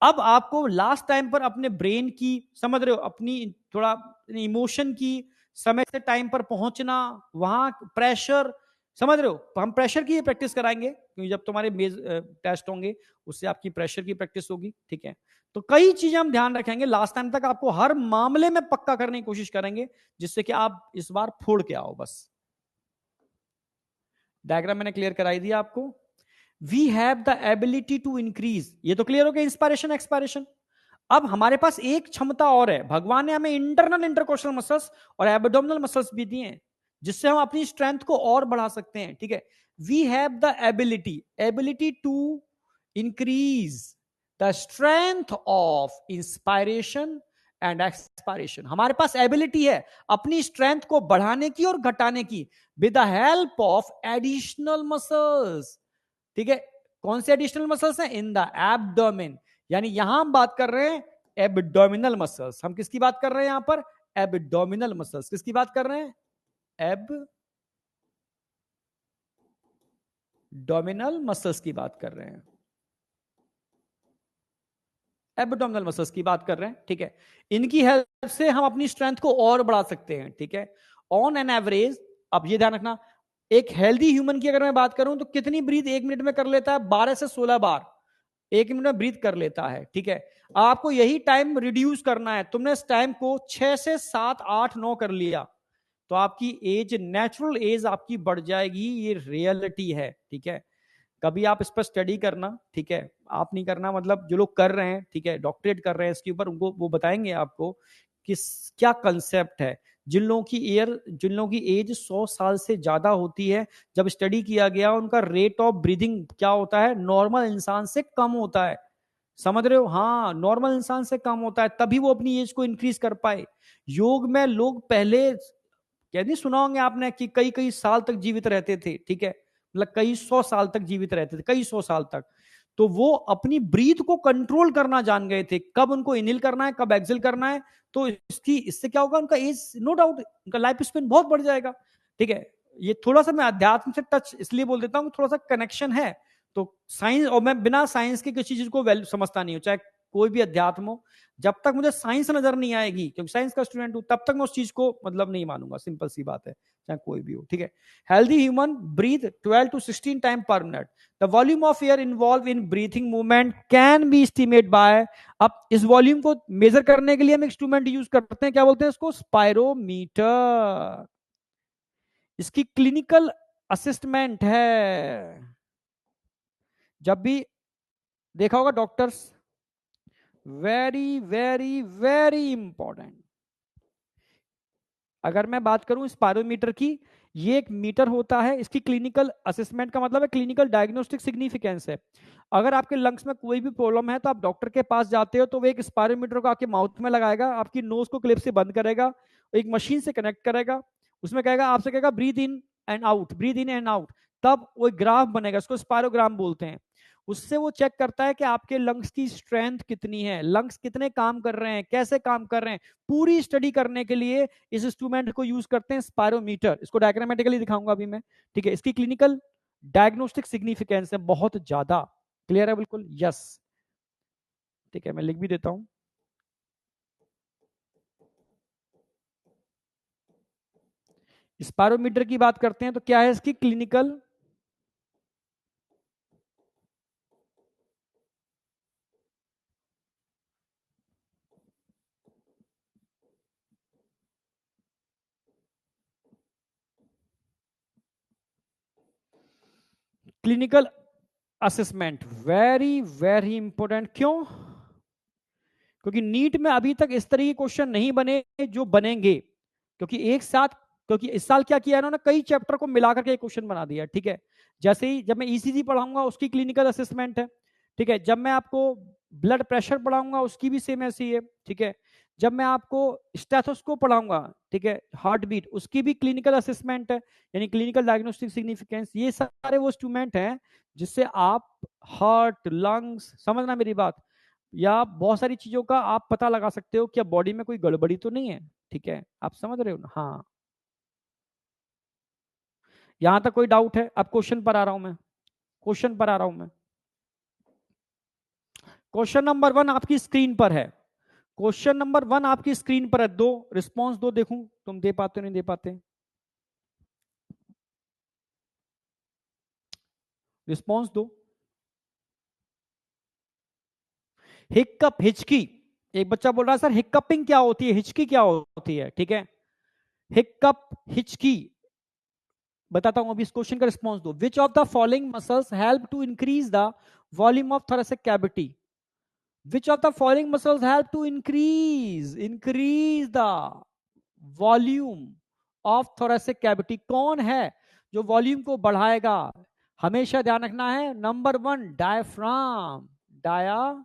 अब आपको लास्ट टाइम पर अपने ब्रेन की, समझ रहे हो, अपनी थोड़ा इमोशन की, समय से टाइम पर पहुंचना, वहां प्रेशर, समझ रहे हो, हम प्रेशर की प्रैक्टिस कराएंगे, क्योंकि जब तुम्हारे टेस्ट होंगे उससे आपकी प्रेशर की प्रैक्टिस होगी, ठीक है। तो कई चीजें हम ध्यान रखेंगे, लास्ट टाइम तक आपको हर मामले में पक्का करने की कोशिश करेंगे, जिससे कि आप इस बार फोड़ के आओ। बस डायग्राम मैंने क्लियर कराई दिया आपको। We have the ability to increase, ये तो क्लियर हो गया, इंस्पायरेशन एक्सपायरेशन। अब हमारे पास एक क्षमता और है, भगवान ने हमें इंटरनल इंटरकोस्टल मसल्स और एब्डोमिनल मसल्स भी दिए हैं, जिससे हम अपनी स्ट्रेंथ को और बढ़ा सकते हैं, ठीक है। We have the ability to increase the strength of inspiration and expiration. हमारे पास एबिलिटी है अपनी स्ट्रेंथ को बढ़ाने की और घटाने की with the help of additional muscles. ठीक है, कौन से एडिशनल मसल्स हैं? In the abdomen. यानी यहां हम बात कर रहे हैं एब्डोमिनल मसल्स। हम किसकी बात कर रहे हैं यहां पर? Abdominal muscles. किसकी बात कर रहे हैं? एब्डोमिनल मसल्स की बात कर रहे हैं। एब्डोमिनल मसल्स की बात कर रहे हैं। ठीक है, इनकी हेल्प से हम अपनी स्ट्रेंथ को और बढ़ा सकते हैं। ठीक है, ऑन एन एवरेज, अब ये ध्यान रखना, एक हेल्दी ह्यूमन की अगर मैं बात करूं तो कितनी ब्रीथ एक मिनट में कर लेता है? 12 से 16 बार एक मिनट में ब्रीथ कर लेता है। ठीक है, आपको यही टाइम रिड्यूस करना है। तुमने इस टाइम को 6 से 7, 8, 9 कर लिया तो आपकी एज, नेचुरल एज आपकी बढ़ जाएगी। ये रियलिटी है। ठीक है, कभी आप इस पर स्टडी करना। ठीक है, आप नहीं करना, मतलब जो लोग कर रहे हैं, ठीक है, डॉक्टरेट कर रहे हैं इसके ऊपर, उनको वो बताएंगे आपको कि क्या कंसेप्ट है। जिन लोगों की एज 100 साल से ज्यादा होती है, जब स्टडी किया गया उनका रेट ऑफ ब्रीदिंग क्या होता है? नॉर्मल इंसान से कम होता है। समझ रहे हो? हाँ, नॉर्मल इंसान से कम होता है, तभी वो अपनी एज को इंक्रीज कर पाए। योग में लोग पहले, क्या नहीं सुना होंगे आपने कि कई कई साल तक जीवित रहते थे। ठीक है, मतलब कई 100 साल तक जीवित रहते थे, कई 100 साल तक। तो वो अपनी ब्रीथ को कंट्रोल करना जान गए थे, कब उनको इनहेल करना है, कब एक्सेल करना है। तो इससे क्या होगा? उनका एज, नो डाउट, उनका लाइफ स्पेन बहुत बढ़ जाएगा। ठीक है, ये थोड़ा सा मैं अध्यात्म से टच इसलिए बोल देता हूँ, थोड़ा सा कनेक्शन है। तो साइंस, और मैं बिना साइंस के किसी चीज को वैल्यू समझता नहीं हूँ, चाहे कोई भी अध्यात्म हो। जब तक मुझे साइंस नजर नहीं आएगी, क्योंकि साइंस का स्टूडेंट हूं, तब तक मैं उस चीज को मतलब नहीं मानूंगा। सिंपल सी बात है, चाहे कोई भी हो। ठीक है, healthy human breathe 12 to 16 time per minute. The volume of air involve in breathing movement can be estimate by, अब इस वॉल्यूम को मेजर करने के लिए हम इंस्ट्रूमेंट यूज करते हैं, क्या बोलते हैं इसको? स्पायरोमीटर। इसकी क्लिनिकल असिस्टमेंट है। जब भी देखा होगा doctors, very very very important. अगर मैं बात करूं स्पायरोमीटर की, ये एक मीटर होता है। इसकी क्लिनिकल असेसमेंट का मतलब है क्लिनिकल डायग्नोस्टिक सिग्निफिकेंस है। अगर आपके लंग्स में कोई भी प्रॉब्लम है तो आप डॉक्टर के पास जाते हो, तो वो एक स्पायरोमीटर को आपके माउथ में लगाएगा, आपकी नोज को क्लिप से बंद करेगा, एक मशीन से कनेक्ट करेगा, उसमें कहेगा, आपसे कहेगा breathe in and out, breathe in and out, तब वो ग्राफ बनेगा, उसको स्पायरोग्राम बोलते हैं। उससे वो चेक करता है कि आपके लंग्स की स्ट्रेंथ कितनी है, लंग्स कितने काम कर रहे हैं, कैसे काम कर रहे हैं। पूरी स्टडी करने के लिए इस इंस्ट्रूमेंट को यूज करते हैं, स्पायरोमीटर। इसको डायग्रामेटिकली दिखाऊंगा अभी मैं। ठीक है, इसकी क्लिनिकल डायग्नोस्टिक सिग्निफिकेंस है बहुत ज्यादा। क्लियर है? बिल्कुल यस। ठीक है, मैं लिख भी देता हूं। स्पायरोमीटर की बात करते हैं तो क्या है इसकी clinical clinical assessment, very very important. क्यों? क्योंकि नीट में अभी तक इस तरह के क्वेश्चन नहीं बने जो बनेंगे। क्योंकि एक साथ, क्योंकि इस साल क्या किया इन्होंने, कई चैप्टर को मिलाकर के एक क्वेश्चन बना दिया। ठीक है, जैसे ही जब मैं ईसीजी पढ़ाऊंगा उसकी क्लिनिकल असेसमेंट है। ठीक है, जब मैं आपको ब्लड प्रेशर पढ़ाऊंगा उसकी भी सेम ऐसी है। ठीक है, जब मैं आपको स्टेथोस्कोप पढ़ाऊंगा, ठीक है, हार्ट बीट, उसकी भी क्लिनिकल असेसमेंट है, यानी क्लिनिकल डायग्नोस्टिक सिग्निफिकेंस। ये सारे वो इंस्ट्रूमेंट हैं जिससे आप हार्ट, लंग्स, समझना मेरी बात, या बहुत सारी चीजों का आप पता लगा सकते हो कि बॉडी में कोई गड़बड़ी तो नहीं है। ठीक है, आप समझ रहे हो ना? हाँ, यहां तक कोई डाउट है? अब क्वेश्चन पर आ रहा हूं मैं, क्वेश्चन पर आ रहा हूं मैं। क्वेश्चन नंबर 1 आपकी स्क्रीन पर है। क्वेश्चन नंबर 1 आपकी स्क्रीन पर है। दो रिस्पॉन्स दो, देखूं तुम दे पाते हो नहीं दे पाते। रिस्पॉन्स दो। हिक्कप, हिचकी। एक बच्चा बोल रहा है सर हिक्कपिंग क्या होती है, हिचकी क्या होती है? ठीक है, हिक्कप, हिचकी, बताता हूं अभी। इस क्वेश्चन का रिस्पॉन्स दो। Which of the following muscles help to increase the volume of thoracic cavity? Which of the following muscles help to increase the volume of thoracic cavity? कौन है जो वॉल्यूम को बढ़ाएगा? हमेशा ध्यान रखना है, नंबर 1 डायफ्राम, डाया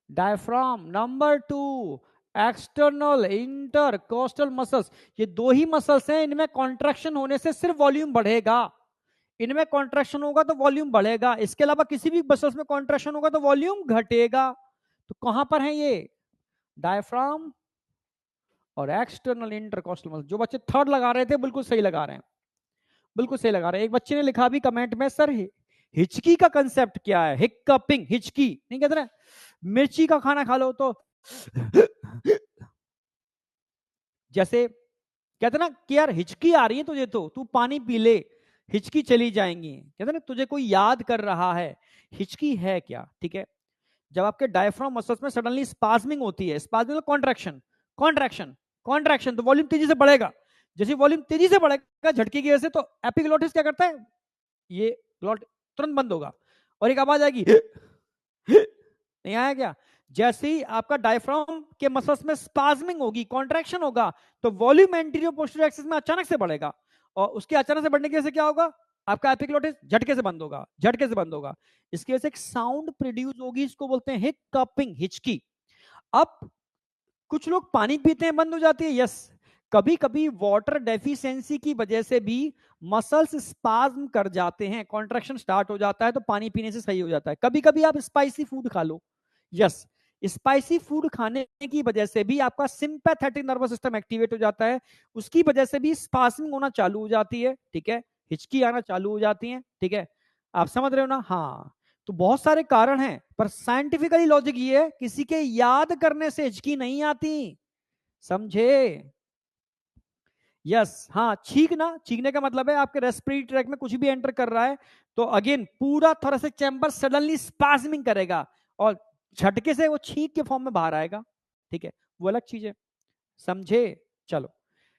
diaphragm. Number 2 external intercostal muscles. ये दो ही मसल्स हैं, इनमें कॉन्ट्रैक्शन होने से सिर्फ वॉल्यूम बढ़ेगा, इनमें कॉन्ट्रैक्शन होगा तो वॉल्यूम बढ़ेगा, इसके अलावा किसी भी मसल्स में कॉन्ट्रैक्शन होगा तो वॉल्यूम घटेगा। तो कहां पर है ये? डायफ्राम और एक्सटर्नल इंटरकोस्टल मसल। जो बच्चे थर्ड लगा रहे थे बिल्कुल सही लगा रहे हैं, बिल्कुल सही लगा रहे हैं। एक बच्चे ने लिखा भी कमेंट में, सर हिचकी का कंसेप्ट क्या है? हिक्कपिंग, हिचकी नहीं कहते ना, मिर्ची का खाना खा लो तो जैसे कहते ना कि यार हिचकी आ रही है तुझे तो तू पानी पी ले, हिचकी चली जाएंगी। कहते ना तुझे कोई याद कर रहा है। हिचकी है क्या? ठीक है, जब आपके डायफ्राम मसल्स में सडनली स्पाज्मिंग होती है, स्पाज्मिंग कॉन्ट्रैक्शन, कॉन्ट्रैक्शन, कॉन्ट्रैक्शन, तो वॉल्यूम तेजी से बढ़ेगा। जैसे वॉल्यूम तेजी से बढ़ेगा झटके की वजह से, तो एपिग्लोटिस क्या करता है, ये ग्लॉट तुरंत बंद होगा और एक आवाज आएगी नहीं आया क्या? जैसे ही आपका डायफ्राम के मसल्स में स्पाज्मिंग होगी, कॉन्ट्रैक्शन होगा, तो वॉल्यूम एंटीरियर पोस्टीरियर एक्सिस में अचानक से बढ़ेगा, और उसके अचानक से बढ़ने की वजह से क्या होगा, आपका एपिग्लोटिस झटके से बंद होगा, झटके से बंद होगा। इसकी वजह से एक साउंड प्रोड्यूस होगी, इसको बोलते हैं हिक्कपिंग, हिचकी। अब कुछ लोग पानी पीते हैं बंद हो जाती है, यस। कभी कभी वाटर डेफिशिएंसी की वजह से भी मसल्स स्पाज्म कर जाते हैं, कॉन्ट्रैक्शन स्टार्ट हो जाता है, तो पानी पीने से सही हो जाता है। कभी कभी आप स्पाइसी फूड खा लो, यस, स्पाइसी फूड खाने की वजह से भी आपका सिंपैथेटिक नर्वस सिस्टम एक्टिवेट हो जाता है, उसकी वजह से भी स्पास्मिंग होना चालू हो जाती है, ठीक है, हिचकी आना चालू हो जाती है, ठीक है। आप समझ रहे हो ना? हाँ, तो बहुत सारे कारण हैं, पर साइंटिफिकली लॉजिक ये है, किसी के याद करने से हिचकी नहीं आती, समझे? यस, हाँ, छींकना, छींकने का मतलब है आपके रेस्पिरेटरी ट्रैक में कुछ भी एंटर कर रहा है, तो अगेन पूरा थोरेसिक चैम्बर सडनली स्पास्मिंग करेगा और झटके से वो छींक के फॉर्म में बाहर आएगा, ठीक है, वो अलग चीज है, समझे? चलो,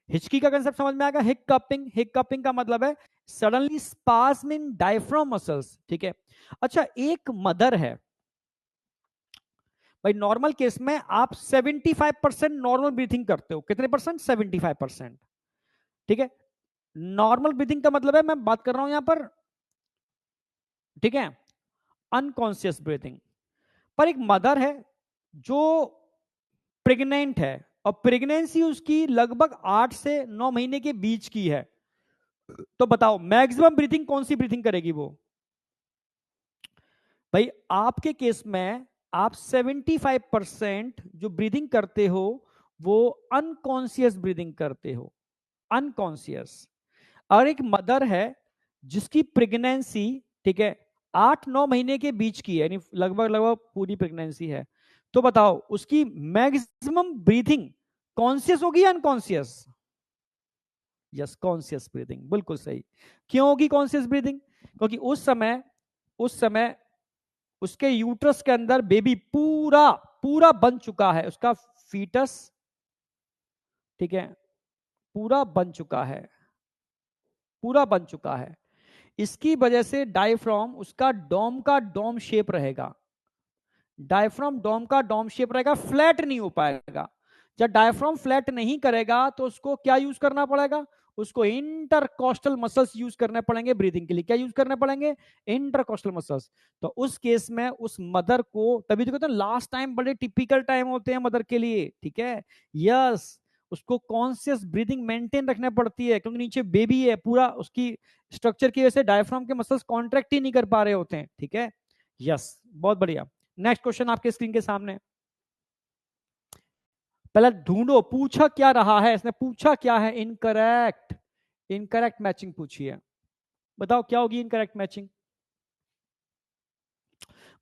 हिचकी का कंसेप्ट समझ में आएगा। हिक्कपिंग, हिक्कपिंग का मतलब है सडनली स्पास्मिंग डायफ्राम मसल्स, ठीक है। अच्छा, एक मदर है भाई, नॉर्मल केस में आप 75% नॉर्मल ब्रीथिंग करते हो, कितने परसेंट? 75%, ठीक है। नॉर्मल ब्रीथिंग का मतलब है, मैं बात कर रहा हूं यहां पर, ठीक है, अनकॉन्शियस ब्रीथिंग। पर एक मदर है जो प्रेग्नेंट है, और प्रेगनेंसी उसकी लगभग 8 से 9 महीने के बीच की है, तो बताओ मैक्सिमम ब्रीथिंग कौन सी ब्रीथिंग करेगी वो? भाई आपके केस में आप 75% जो ब्रीदिंग करते हो वो अनकॉन्शियस ब्रीदिंग करते हो, अनकॉन्शियस। और एक मदर है जिसकी प्रेगनेंसी, ठीक है, 8-9 महीने के बीच की है, यानी लगभग लगभग पूरी प्रेगनेंसी है, तो बताओ उसकी मैक्सिमम ब्रीथिंग कॉन्शियस होगी या अनकॉन्शियस? यस, कॉन्शियस ब्रीदिंग, बिल्कुल सही। क्यों होगी कॉन्शियस ब्रीदिंग? क्योंकि उस समय उसके यूट्रस के अंदर बेबी पूरा पूरा बन चुका है, उसका फीटस, ठीक है, पूरा बन चुका है, पूरा बन चुका है। इसकी वजह से डायफ्राम उसका डोम का डोम शेप रहेगा, डायफ्राम डोम का डोम शेप रहेगा, फ्लैट नहीं हो पाएगा। जब डायफ्राम फ्लैट नहीं करेगा तो उसको क्या यूज करना पड़ेगा? उसको इंटरकोस्टल मसल्स यूज करने पड़ेंगे ब्रीदिंग के लिए। क्या यूज करने पड़ेंगे? Intercostal muscles. तो उस केस में उस मदर को, तभी तो कहते हैं लास्ट टाइम बड़े टिपिकल टाइम होते हैं मदर के लिए, ठीक है, यस। उसको कॉन्शियस ब्रीदिंग मेंटेन रखना पड़ती है, क्योंकि नीचे बेबी है, पूरा उसकी स्ट्रक्चर की वजह से डायफ्राम के मसल्स कॉन्ट्रैक्ट ही नहीं कर पा रहे होते हैं, ठीक है, यस, बहुत बढ़िया। नेक्स्ट क्वेश्चन आपके स्क्रीन के सामने, पहले ढूंढो पूछा क्या रहा है, इसने पूछा क्या है, इनकरेक्ट, इनकरेक्ट मैचिंग पूछी है, बताओ क्या होगी incorrect matching?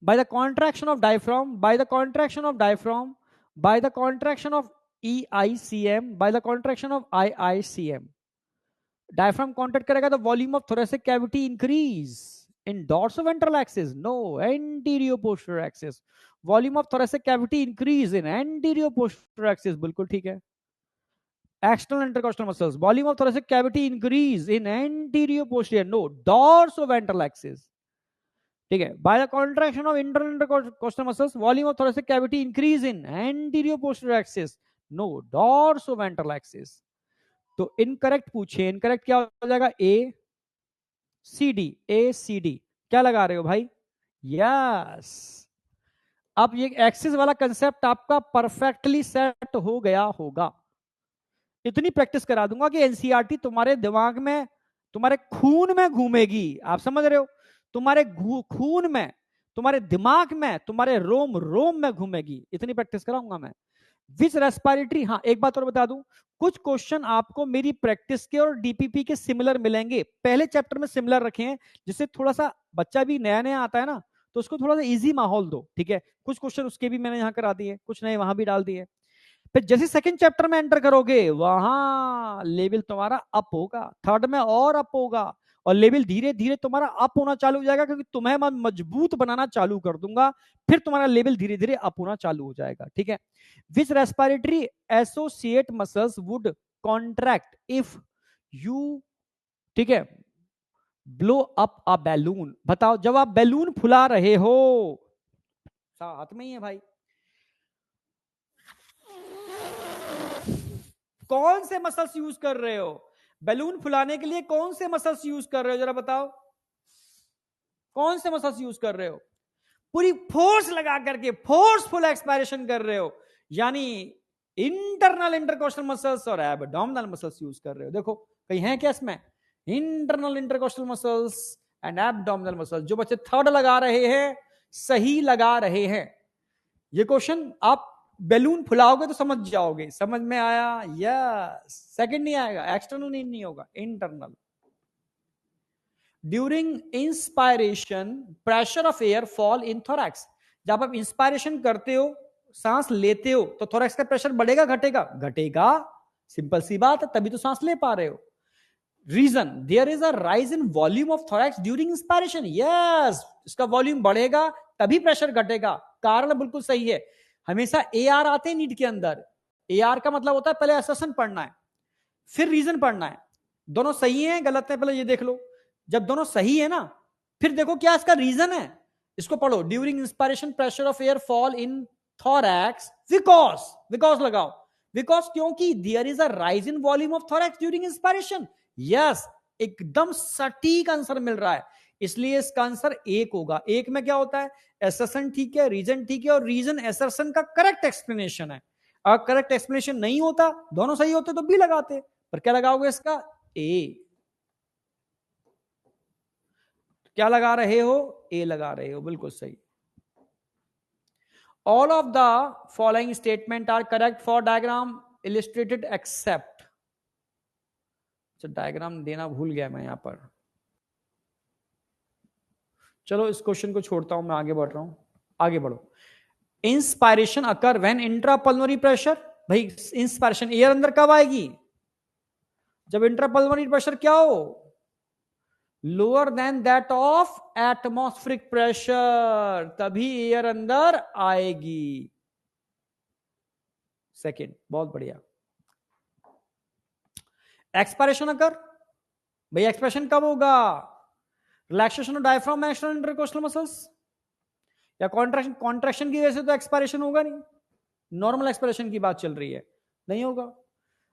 by the contraction of diaphragm, by the contraction of diaphragm, by the contraction of EICM, by the contraction of IICM, diaphragm contract करेगा तो volume of thoracic cavity increase in dorsoventral axis, no, anterior posterior axis, volume of thoracic cavity increase in anterior posterior axis, बिल्कुल ठीक है। external intercostal muscles, volume of thoracic cavity increase in anterior posterior, no, dorsoventral axis, ठीक है। By the contraction of internal intercostal muscles, volume of thoracic cavity increase in anterior posterior axis, no, dorsoventral axis. तो incorrect पूछे, incorrect क्या हो जाएगा? ए C D, ए C D, क्या लगा रहे हो भाई? यस, अब ये एक्सिस वाला कंसेप्ट आपका परफेक्टली सेट हो गया होगा। इतनी प्रैक्टिस करा दूंगा कि एनसीईआरटी तुम्हारे दिमाग में, तुम्हारे खून में घूमेगी। आप समझ रहे हो? तुम्हारे खून में, तुम्हारे दिमाग में, तुम्हारे रोम रोम में घूमेगी। इतनी प्रैक्टिस कराऊंगा मैं। विच रेस्पिरेटरी, हाँ एक बात और बता दूं, कुछ क्वेश्चन आपको मेरी प्रैक्टिस के और डीपीपी के सिमिलर मिलेंगे। पहले चैप्टर में सिमिलर रखे हैं, जिससे थोड़ा सा बच्चा भी नया नया आता है ना, तो उसको थोड़ा सा इजी माहौल दो, ठीक है। कुछ क्वेश्चन उसके भी मैंने यहाँ करा दिए, कुछ नए वहां भी डाल दिए। फिर जैसे सेकंड चैप्टर में एंटर करोगे, वहां लेवल तुम्हारा अप होगा, थर्ड में और अप होगा, और लेवल धीरे धीरे तुम्हारा अप होना चालू हो जाएगा, क्योंकि तुम्हें मैं मजबूत बनाना चालू कर दूंगा। फिर तुम्हारा लेवल धीरे धीरे अप होना चालू हो जाएगा, ठीक है। Which respiratory associate muscles would contract if you, ठीक है, ब्लो अप अ बैलून। बताओ, जब आप बैलून फुला रहे हो, हाथ में ही है भाई, कौन से मसल्स यूज कर रहे हो? बैलून फुलाने के लिए कौन से मसल्स यूज कर रहे हो, जरा बताओ, कौन से मसल्स यूज कर रहे हो? पूरी फोर्स लगा करके फोर्सफुल एक्सपायरेशन कर रहे हो, यानी इंटरनल इंटरकोस्टल मसल्स और एब्डोमिनल मसल्स यूज कर रहे हो। देखो कहीं है क्या इसमें? Internal intercostal muscles and abdominal muscles. जो बच्चे थर्ड लगा रहे हैं, सही लगा रहे हैं। ये क्वेश्चन आप बैलून फुलाओगे तो समझ जाओगे। समझ में आया? यस। सेकंड नहीं आएगा, एक्सटर्नल नहीं होगा, internal. During inspiration pressure of air fall in thorax. जब आप इंस्पायरेशन करते हो, सांस लेते हो, तो थोरैक्स का प्रेशर बढ़ेगा घटेगा? घटेगा। सिंपल सी बात है, तभी तो सांस ले पा रहे हो। Reason, there is a rise in volume of thorax during inspiration. Yes, इसका वॉल्यूम बढ़ेगा तभी प्रेशर घटेगा। कारण बिल्कुल सही है। हमेशा ए आर आते हैं नीट के अंदर। ए आर का मतलब होता है पहले असर्शन पढ़ना है, फिर रीजन पढ़ना है। दोनों सही है गलत है, पहले ये देख लो। जब दोनों सही है ना, फिर देखो क्या इसका रीजन है। इसको पढ़ो, during inspiration pressure of air fall in thorax because, because लगाओ, बिकॉज क्योंकि there is a rise in volume of thorax during inspiration. Yes, एकदम सटीक आंसर मिल रहा है, इसलिए इसका आंसर एक होगा। एक में क्या होता है? एसर्शन ठीक है, रीजन ठीक है, और रीजन एसर्शन का करेक्ट एक्सप्लेनेशन है। अगर करेक्ट एक्सप्लेनेशन नहीं होता, दोनों सही होते तो बी लगाते, पर क्या लगाओगे इसका? ए। क्या लगा रहे हो? ए लगा रहे हो, बिल्कुल सही। All of the following statement are correct for diagram illustrated except. अच्छा, डायग्राम देना भूल गया मैं यहां पर। चलो इस क्वेश्चन को छोड़ता हूं, मैं आगे बढ़ रहा हूं। आगे बढ़ो। Inspiration occur when intrapulmonary pressure. भाई इंस्पायरेशन एयर अंदर कब आएगी? जब इंट्रापल्मोनरी प्रेशर क्या हो? Lower than that of atmospheric pressure, तभी एयर अंदर आएगी। सेकंड, बहुत बढ़िया। एक्सपायरेशन अकर, भाई एक्सपायरेशन कब होगा? रिलैक्सेशन ऑफ डायफ्राम में एक्सटर्नल इंटरकोस्टल मसल्स, या कॉन्ट्रैक्शन, कॉन्ट्रैक्शन की वजह से तो एक्सपायरेशन होगा नहीं। नॉर्मल एक्सपायरेशन की बात चल रही है, नहीं होगा।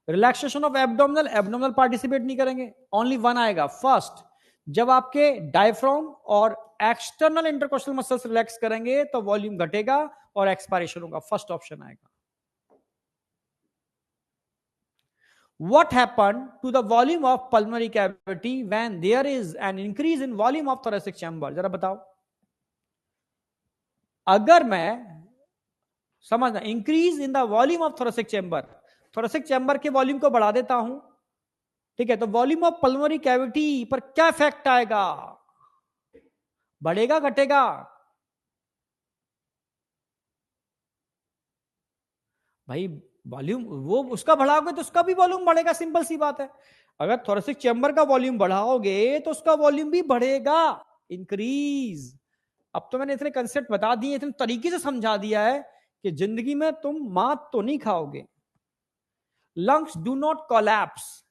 Relaxation of abdominal, abdominal participate नहीं करेंगे, ओनली वन आएगा। फर्स्ट, जब आपके डायफ्राम और एक्सटर्नल इंटरकोस्टल मसल्स रिलैक्स करेंगे तो वॉल्यूम घटेगा और एक्सपायरेशन होगा। फर्स्ट ऑप्शन आएगा। What happened to the volume of pulmonary cavity when there is an increase in volume of thoracic chamber? जरा बताओ। अगर मैं समझना, increase in the volume of thoracic chamber, thoracic chamber के वॉल्यूम को बढ़ा देता हूं, ठीक है, तो वॉल्यूम ऑफ पल्मोनरी कैविटी पर क्या इफेक्ट आएगा? बढ़ेगा घटेगा? भाई वॉल्यूम वो उसका बढ़ाओगे तो उसका भी वॉल्यूम बढ़ेगा, सिंपल सी बात है। अगर थोरेसिक चैम्बर का वॉल्यूम बढ़ाओगे तो उसका वॉल्यूम भी बढ़ेगा, इंक्रीज। अब तो मैंने इतने कंसेप्ट बता दिए, इतने तरीके से समझा दिया है कि जिंदगी में तुम मात तो नहीं खाओगे। lungs do not collapse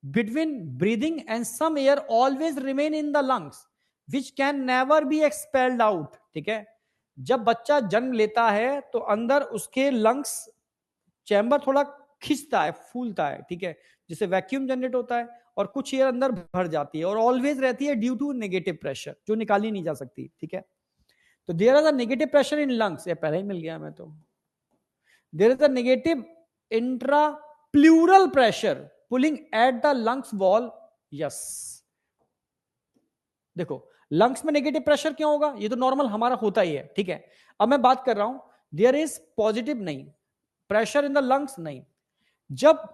between breathing and some air always remain in the lungs which can never be expelled out। ठीक है, जब बच्चा जन्म लेता है तो अंदर उसके लंग्स चैम्बर थोड़ा खिंचता है, फूलता है, ठीक है, जिससे वैक्यूम जनरेट होता है और कुछ एयर अंदर भर जाती है और ऑलवेज रहती है ड्यू टू नेगेटिव प्रेशर, जो निकाली नहीं जा सकती। ठीक है, तो there is a negative pressure in lungs, ये पहले ही मिल गया मैं तो। There is a negative intra pleural pressure pulling at the lungs wall. Yes, देखो लंग्स में नेगेटिव प्रेशर क्यों होगा, ये तो नॉर्मल हमारा होता ही है, ठीक है। अब मैं बात कर रहा हूं देयर इज पॉजिटिव नहीं, प्रेशर इन द लंग्स नहीं। जब,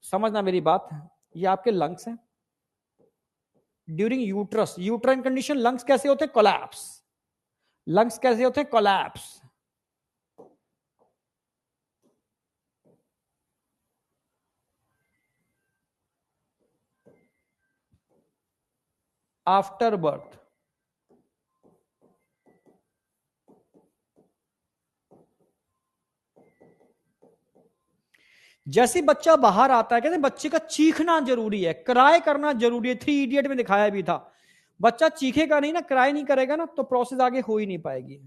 समझना मेरी बात, ये आपके लंग्स हैं, during uterus, uterine condition lungs कैसे होते हैं, कोलैप्स। लंग्स कैसे होते हैं, कोलैप्स। आफ्टर बर्थ, जैसे बच्चा बाहर आता है, कहते हैं बच्चे का चीखना जरूरी है, क्राई करना जरूरी है। 3 इडियट में दिखाया भी था, बच्चा चीखेगा नहीं ना, क्राई नहीं करेगा ना, तो प्रोसेस आगे हो ही नहीं पाएगी।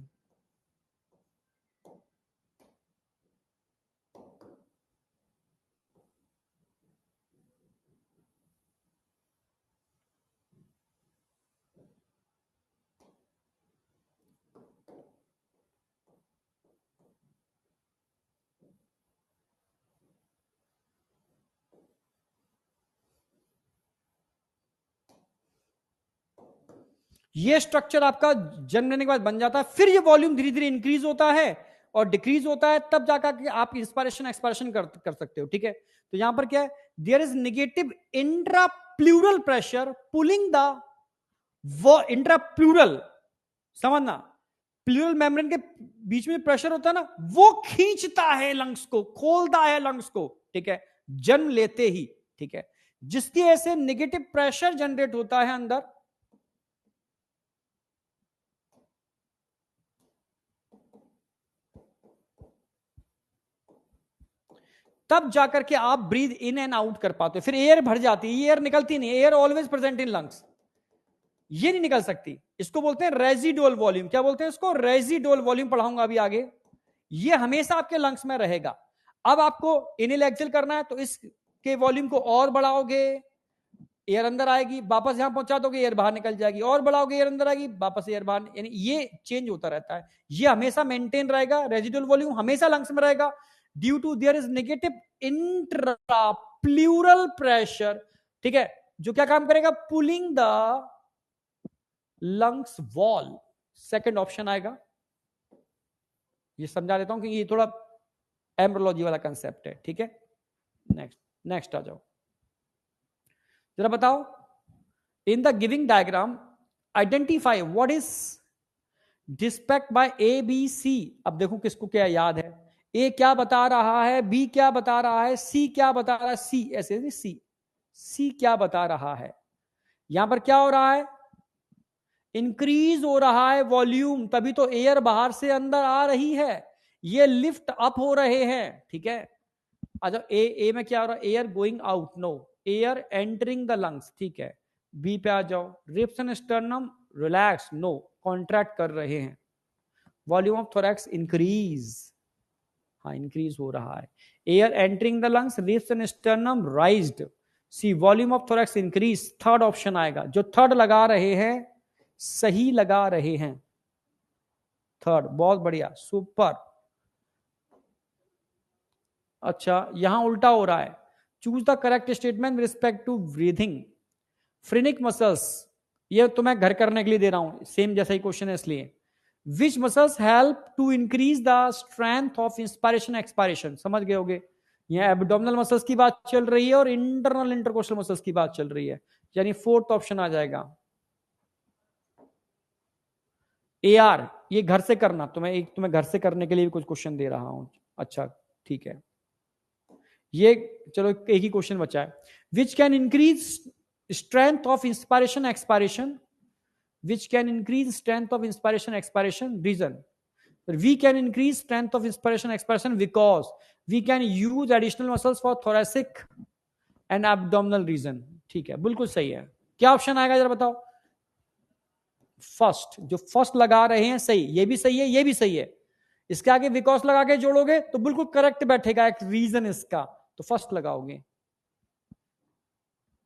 ये स्ट्रक्चर आपका जन्म लेने के बाद बन जाता है, फिर ये वॉल्यूम धीरे धीरे इंक्रीज होता है और डिक्रीज होता है, तब जाकर आप इंस्पायरेशन एक्सपायरेशन कर सकते हो, ठीक है। तो यहां पर क्या है, there is negative intra pleural pressure pulling the, वो इंट्रा प्लूरल, समझना, प्लूरल मेम्ब्रेन के बीच में प्रेशर होता है ना, वो खींचता है लंग्स को, खोलता है लंग्स को, ठीक है, जन्म लेते ही, ठीक है, जिसकी ऐसे नेगेटिव प्रेशर जनरेट होता है अंदर। तब जाकर के आप ब्रीद इन एंड आउट कर पाते हो, फिर एयर भर जाती है, एयर निकलती नहीं, air always present in lungs, ये नहीं निकल सकती। इसको बोलते हैं रेजिडुअल वॉल्यूम। क्या बोलते हैं इसको, रेजिडुअल वॉल्यूम, पढ़ाऊंगा अभी आगे। ये हमेशा आपके लंग्स में रहेगा। अब आपको इनहेल एक्सहेल करना है तो इसके वॉल्यूम को और बढ़ाओगे, एयर अंदर आएगी, वापस यहां पहुंचा दोगे, एयर बाहर निकल जाएगी, और बढ़ाओगे, एयर अंदर आएगी, वापस एयर बाहर, यानी ये चेंज होता रहता है। ये हमेशा मेंटेन रहेगा, रेजिडुअल वॉल्यूम हमेशा लंग्स में रहेगा, due to there is negative intra pleural pressure, ठीक है, जो क्या काम करेगा, pulling the lungs wall. Second option आएगा। ये समझा देता हूं कि ये थोड़ा एम्ब्रोलॉजी वाला कंसेप्ट है, ठीक है। नेक्स्ट, नेक्स्ट आ जाओ, जरा बताओ, in the giving diagram identify what is depicted by A B C. अब देखो किसको क्या याद है, ए क्या बता रहा है, बी क्या बता रहा है, सी क्या बता रहा है, सी ऐसे नहीं, सी क्या बता रहा है। यहां पर क्या हो रहा है, इंक्रीज हो रहा है वॉल्यूम, तभी तो एयर बाहर से अंदर आ रही है, ये लिफ्ट अप हो रहे हैं, ठीक है। अच्छा, ए में क्या हो रहा है, air going out, no, air entering the lungs, ठीक है। बी पे आ जाओ, ribs and sternum relax, no, contract कर रहे हैं, वॉल्यूम ऑफ थोरैक्स इंक्रीज, हाँ इंक्रीज हो रहा है, air entering the lungs, ribs and sternum raised, C volume of thorax increase. Third option आएगा, जो थर्ड लगा रहे हैं सही लगा रहे हैं, थर्ड, बहुत बढ़िया, सुपर। अच्छा, यहां उल्टा हो रहा है, choose the correct statement respect to breathing. Phrenic muscles, ये तो मैं घर करने के लिए दे रहा हूं, सेम जैसा ही क्वेश्चन है इसलिए। Which muscles help to increase the strength of inspiration expiration, समझ गए होगे, यहां एब्डोमिनल मसल्स की बात चल रही है और इंटरनल इंटरकोस्टल मसल्स की बात चल रही है, यानी फोर्थ ऑप्शन आ जाएगा ए आर। ये घर से करना, तुम्हें घर से करने के लिए भी कुछ क्वेश्चन दे रहा हूं, अच्छा ठीक है। ये चलो एक ही क्वेश्चन बचा है, which can increase strength of inspiration expiration, which can increase strength of inspiration expiration, reason, we can increase strength of inspiration expiration because we can use additional muscles for thoracic and abdominal region, ठीक है, बिल्कुल सही है। क्या option आएगा जरा बताओ, first, जो फर्स्ट लगा रहे हैं सही, ये भी सही है, ये भी सही है, इसके आगे बिकॉज लगा के जोड़ोगे तो बिल्कुल करेक्ट बैठेगा एक रीजन इसका, तो फर्स्ट लगाओगे,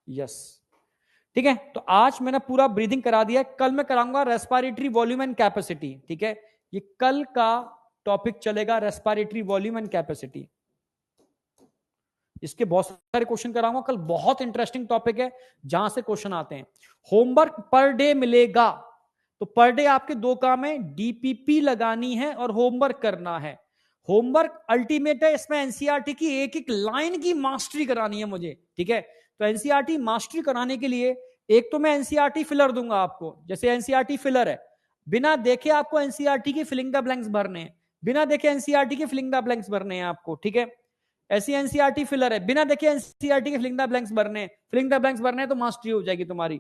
यस। ठीक है, तो आज मैंने पूरा ब्रीदिंग करा दिया है, कल मैं कराऊंगा रेस्पिरेटरी वॉल्यूम एंड कैपेसिटी। ठीक है, ये कल का टॉपिक चलेगा, रेस्पिरेटरी वॉल्यूम एंड कैपेसिटी। इसके बहुत सारे क्वेश्चन कराऊंगा कल, बहुत इंटरेस्टिंग टॉपिक है जहां से क्वेश्चन आते हैं। होमवर्क पर डे मिलेगा, तो पर डे आपके दो काम है, डीपीपी लगानी है और होमवर्क करना है। होमवर्क अल्टीमेट है, इसमें एनसीईआरटी की एक एक लाइन की मास्टरी करानी है मुझे। ठीक है, तो एनसीईआरटी मास्टरी कराने के लिए एक तो मैं एनसीईआरटी फिलर दूंगा आपको, जैसे एनसीईआरटी फिलर है, बिना देखे आपको एनसीईआरटी की फिलिंग द ब्लैंक्स भरने हैं, बिना देखे एनसीईआरटी के फिलिंग द ब्लैंक्स भरने हैं आपको। ठीक है, ऐसी एनसीईआरटी फिलर है, बिना देखे एनसीईआरटी के फिलिंग द ब्लैंक्स भरने, फिलिंग द ब्लैंक्स भरने तो मास्टरी हो जाएगी तुम्हारी।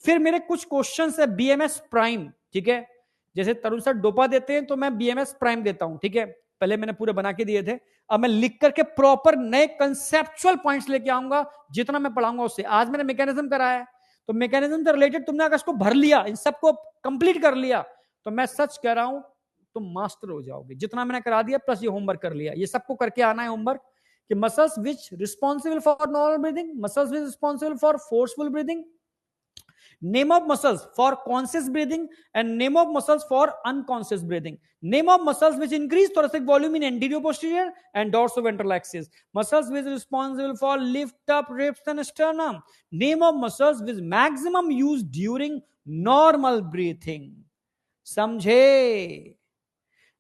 फिर मेरे कुछ क्वेश्चंस है बीएमएस प्राइम। ठीक है, जैसे तरुण सर डोपा देते हैं तो मैं बीएमएस प्राइम देता हूं। ठीक है, पहले मैंने पूरे बना के दिए थे, अब मैं लिख करके प्रॉपर नए कंसेप्चुअल पॉइंट्स लेके आऊंगा, जितना मैं पढ़ाऊंगा उससे। आज मैंने मैकेनिज्म कराया है, तो मैकेनिज्म से रिलेटेड तुमने अगर इसको भर लिया, इन सबको कंप्लीट कर लिया, तो मैं सच कह रहा हूं तुम मास्टर हो जाओगे। जितना मैंने करा दिया प्लस ये होमवर्क कर लिया, ये सबको करके आना है होमवर्क, कि muscles which responsible for normal breathing, muscles which responsible for forceful breathing, name of muscles for conscious breathing and name of muscles for unconscious breathing, name of muscles which increase thoracic volume in anterior posterior and dorsoventral axis, muscles which responsible for lift up ribs and sternum, name of muscles with maximum use during normal breathing। समझे?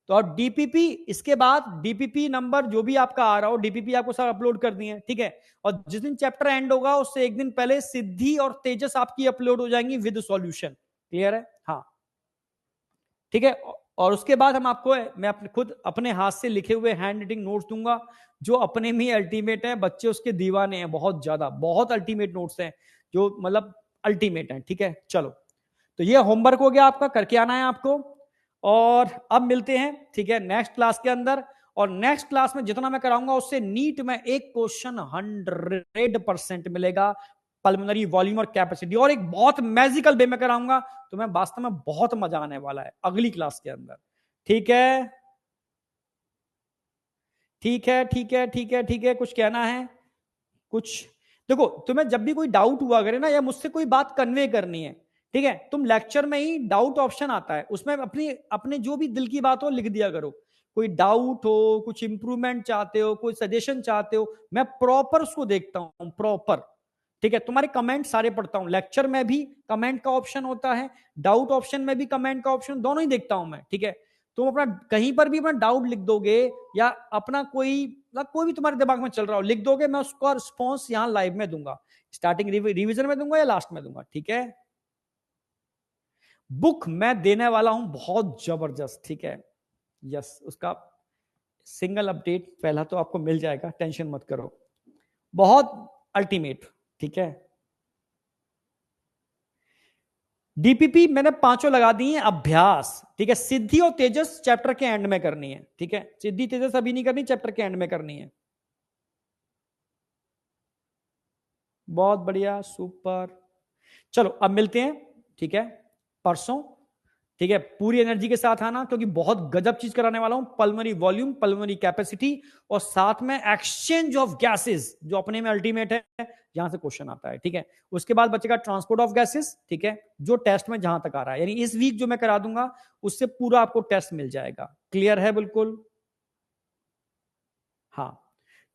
तो अब DPP, इसके बाद DPP number जो भी आपका आ रहा हो, डीपीपी आपको सब अपलोड कर दिए। ठीक है, और जिस दिन चैप्टर एंड होगा उससे एक दिन पहले सिद्धि और तेजस आपकी अपलोड हो जाएंगी विद सॉल्यूशन। क्लियर है? हाँ, ठीक है। और उसके बाद हम आपको, मैं अपने खुद अपने हाथ से लिखे हुए हैंड राइटिंग नोट्स दूंगा, जो अपने में अल्टीमेट है, बच्चे उसके दीवाने हैं बहुत ज्यादा, बहुत अल्टीमेट नोट्स हैं जो मतलब अल्टीमेट हैं। ठीक है, चलो, तो ये होमवर्क हो गया आपका, करके आना है आपको। और अब मिलते हैं, ठीक है, नेक्स्ट क्लास के अंदर। और नेक्स्ट क्लास में जितना मैं कराऊंगा उससे नीट में एक क्वेश्चन 100% मिलेगा, पल्मोनरी वॉल्यूम और कैपेसिटी, और एक बहुत मैजिकल वे में कराऊंगा, तो मैं वास्तव में बहुत मजा आने वाला है अगली क्लास के अंदर। ठीक है, ठीक है, ठीक है, ठीक है, ठीक है, कुछ कहना है? कुछ देखो, तुम्हें जब भी कोई डाउट हुआ करे ना, या मुझसे कोई बात कन्वे करनी है, ठीक है, तुम लेक्चर में ही डाउट ऑप्शन आता है, उसमें अपनी अपने जो भी दिल की बात हो लिख दिया करो। कोई डाउट हो, कुछ इंप्रूवमेंट चाहते हो, कोई सजेशन चाहते हो, मैं प्रॉपर उसको देखता हूं, प्रॉपर। ठीक है, तुम्हारे कमेंट सारे पढ़ता हूं, लेक्चर में भी कमेंट का ऑप्शन होता है, डाउट ऑप्शन में भी कमेंट का ऑप्शन, दोनों ही देखता हूं मैं। ठीक है, तुम अपना कहीं पर भी अपना डाउट लिख दोगे, या अपना कोई भी तुम्हारे दिमाग में चल रहा हो लिख दोगे, मैं उसका रिस्पॉन्स यहाँ लाइव में दूंगा, स्टार्टिंग रिवीजन में दूंगा या लास्ट में दूंगा। ठीक है, बुक मैं देने वाला हूं बहुत जबरदस्त। ठीक है, यस, उसका सिंगल अपडेट पहला तो आपको मिल जाएगा, टेंशन मत करो, बहुत अल्टीमेट। ठीक है, डीपीपी मैंने पांचों लगा दी है, अभ्यास। ठीक है, सिद्धि और तेजस चैप्टर के एंड में करनी है। ठीक है, सिद्धि तेजस अभी नहीं करनी, चैप्टर के एंड में करनी है। बहुत बढ़िया, सुपर। चलो अब मिलते हैं, ठीक है, परसों। ठीक है, पूरी एनर्जी के साथ आना, क्योंकि बहुत गजब चीज कराने वाला हूं, पल्मोनरी वॉल्यूम, पल्मोनरी कैपेसिटी, और साथ में एक्सचेंज ऑफ गैसेस, जो अपने में अल्टीमेट है, यहां से क्वेश्चन आता है। ठीक है, उसके बाद बचेगा ट्रांसपोर्ट ऑफ गैसेस। ठीक है, जो टेस्ट में जहां तक आ रहा है, यानी इस वीक जो मैं करा दूंगा उससे पूरा आपको टेस्ट मिल जाएगा। क्लियर है? बिल्कुल, हाँ,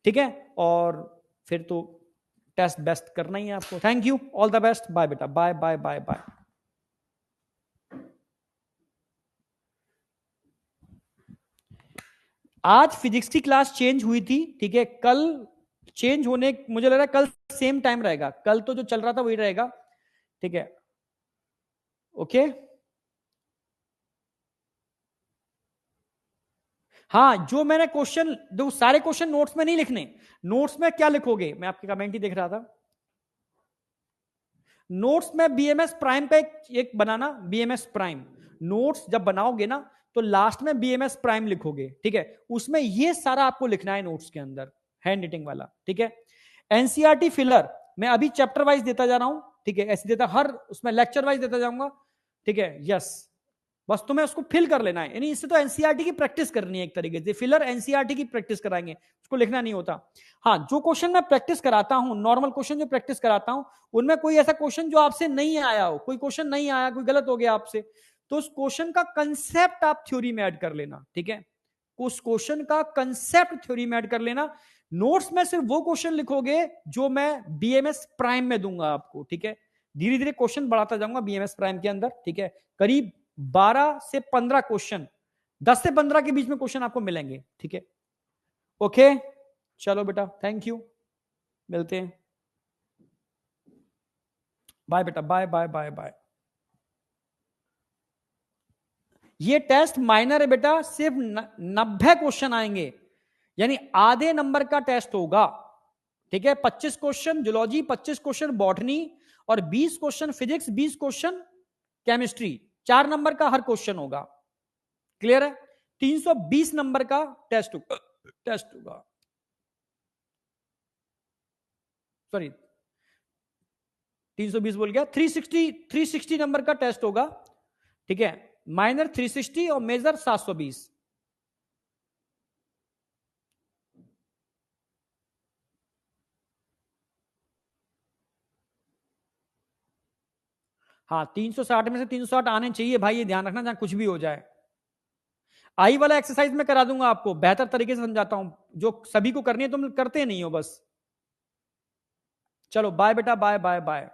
ठीक है। और फिर तो टेस्ट बेस्ट करना ही है आपको। Thank you, all the best, bye बेटा, बाय बाय बाय बाय। आज फिजिक्स की क्लास चेंज हुई थी। ठीक है, कल चेंज होने, मुझे लग रहा है कल सेम टाइम रहेगा, कल तो जो चल रहा था वही रहेगा। ठीक है, ओके, हाँ, जो मैंने क्वेश्चन दो, सारे क्वेश्चन नोट्स में नहीं लिखने। नोट्स में क्या लिखोगे, मैं आपके कमेंट ही देख रहा था, नोट्स में बीएमएस प्राइम का एक बनाना, बीएमएस प्राइम नोट्स जब बनाओगे ना, तो लास्ट में बीएमएस प्राइम लिखोगे। ठीक है, उसमें ये सारा आपको लिखना है नोट्स के अंदर, हैंड राइटिंग वाला। ठीक है, एनसीईआरटी फिलर मैं अभी चैप्टर वाइज देता जा रहा हूं। ठीक है, ऐसे देता, हर उसमें लेक्चर वाइज देता जाऊंगा। ठीक है, यस, बस तुम्हें उसको फिल कर लेना है, यानी इससे तो एनसीईआरटी की प्रैक्टिस करनी है एक तरीके से, फिलर एनसीईआरटी की प्रैक्टिस कराएंगे, उसको लिखना नहीं होता। हाँ, जो क्वेश्चन मैं प्रैक्टिस कराता हूं, नॉर्मल क्वेश्चन जो प्रैक्टिस कराता हूं, उनमें कोई ऐसा क्वेश्चन जो आपसे नहीं आया हो, कोई क्वेश्चन नहीं आया, कोई गलत हो गया आपसे, तो उस क्वेश्चन का कंसेप्ट आप थ्योरी में ऐड कर लेना, ठीक है, उस क्वेश्चन का कंसेप्ट थ्योरी में ऐड कर लेना। नोट्स में सिर्फ वो क्वेश्चन लिखोगे जो मैं बीएमएस प्राइम में दूंगा आपको, ठीक है, धीरे धीरे क्वेश्चन बढ़ाता जाऊंगा बीएमएस प्राइम के अंदर, ठीक है, करीब 12 से 15 क्वेश्चन, 10 से 15 के बीच में क्वेश्चन आपको मिलेंगे, ठीक है। ओके, चलो बेटा, थैंक यू, मिलते हैं, बाय बेटा, बाय बाय बाय बाय। ये टेस्ट माइनर है बेटा, सिर्फ 90 क्वेश्चन आएंगे, यानी आधे नंबर का टेस्ट होगा, ठीक है, 25 क्वेश्चन जूलॉजी, 25 क्वेश्चन बॉटनी और 20 question physics, 20 question chemistry, 4 number का हर क्वेश्चन होगा, क्लियर है, 320 नंबर का टेस्ट होगा, सॉरी 320 बोल गया, 360 नंबर का टेस्ट होगा, ठीक है, माइनर 360 और मेजर 720। हाँ, 360 में से 360 आने चाहिए भाई, ये ध्यान रखना, जहां कुछ भी हो जाए। आई वाला एक्सरसाइज में करा दूंगा आपको, बेहतर तरीके से समझाता हूं, जो सभी को करनी है तुम करते नहीं हो बस। चलो बाय बेटा, बाय बाय बाय।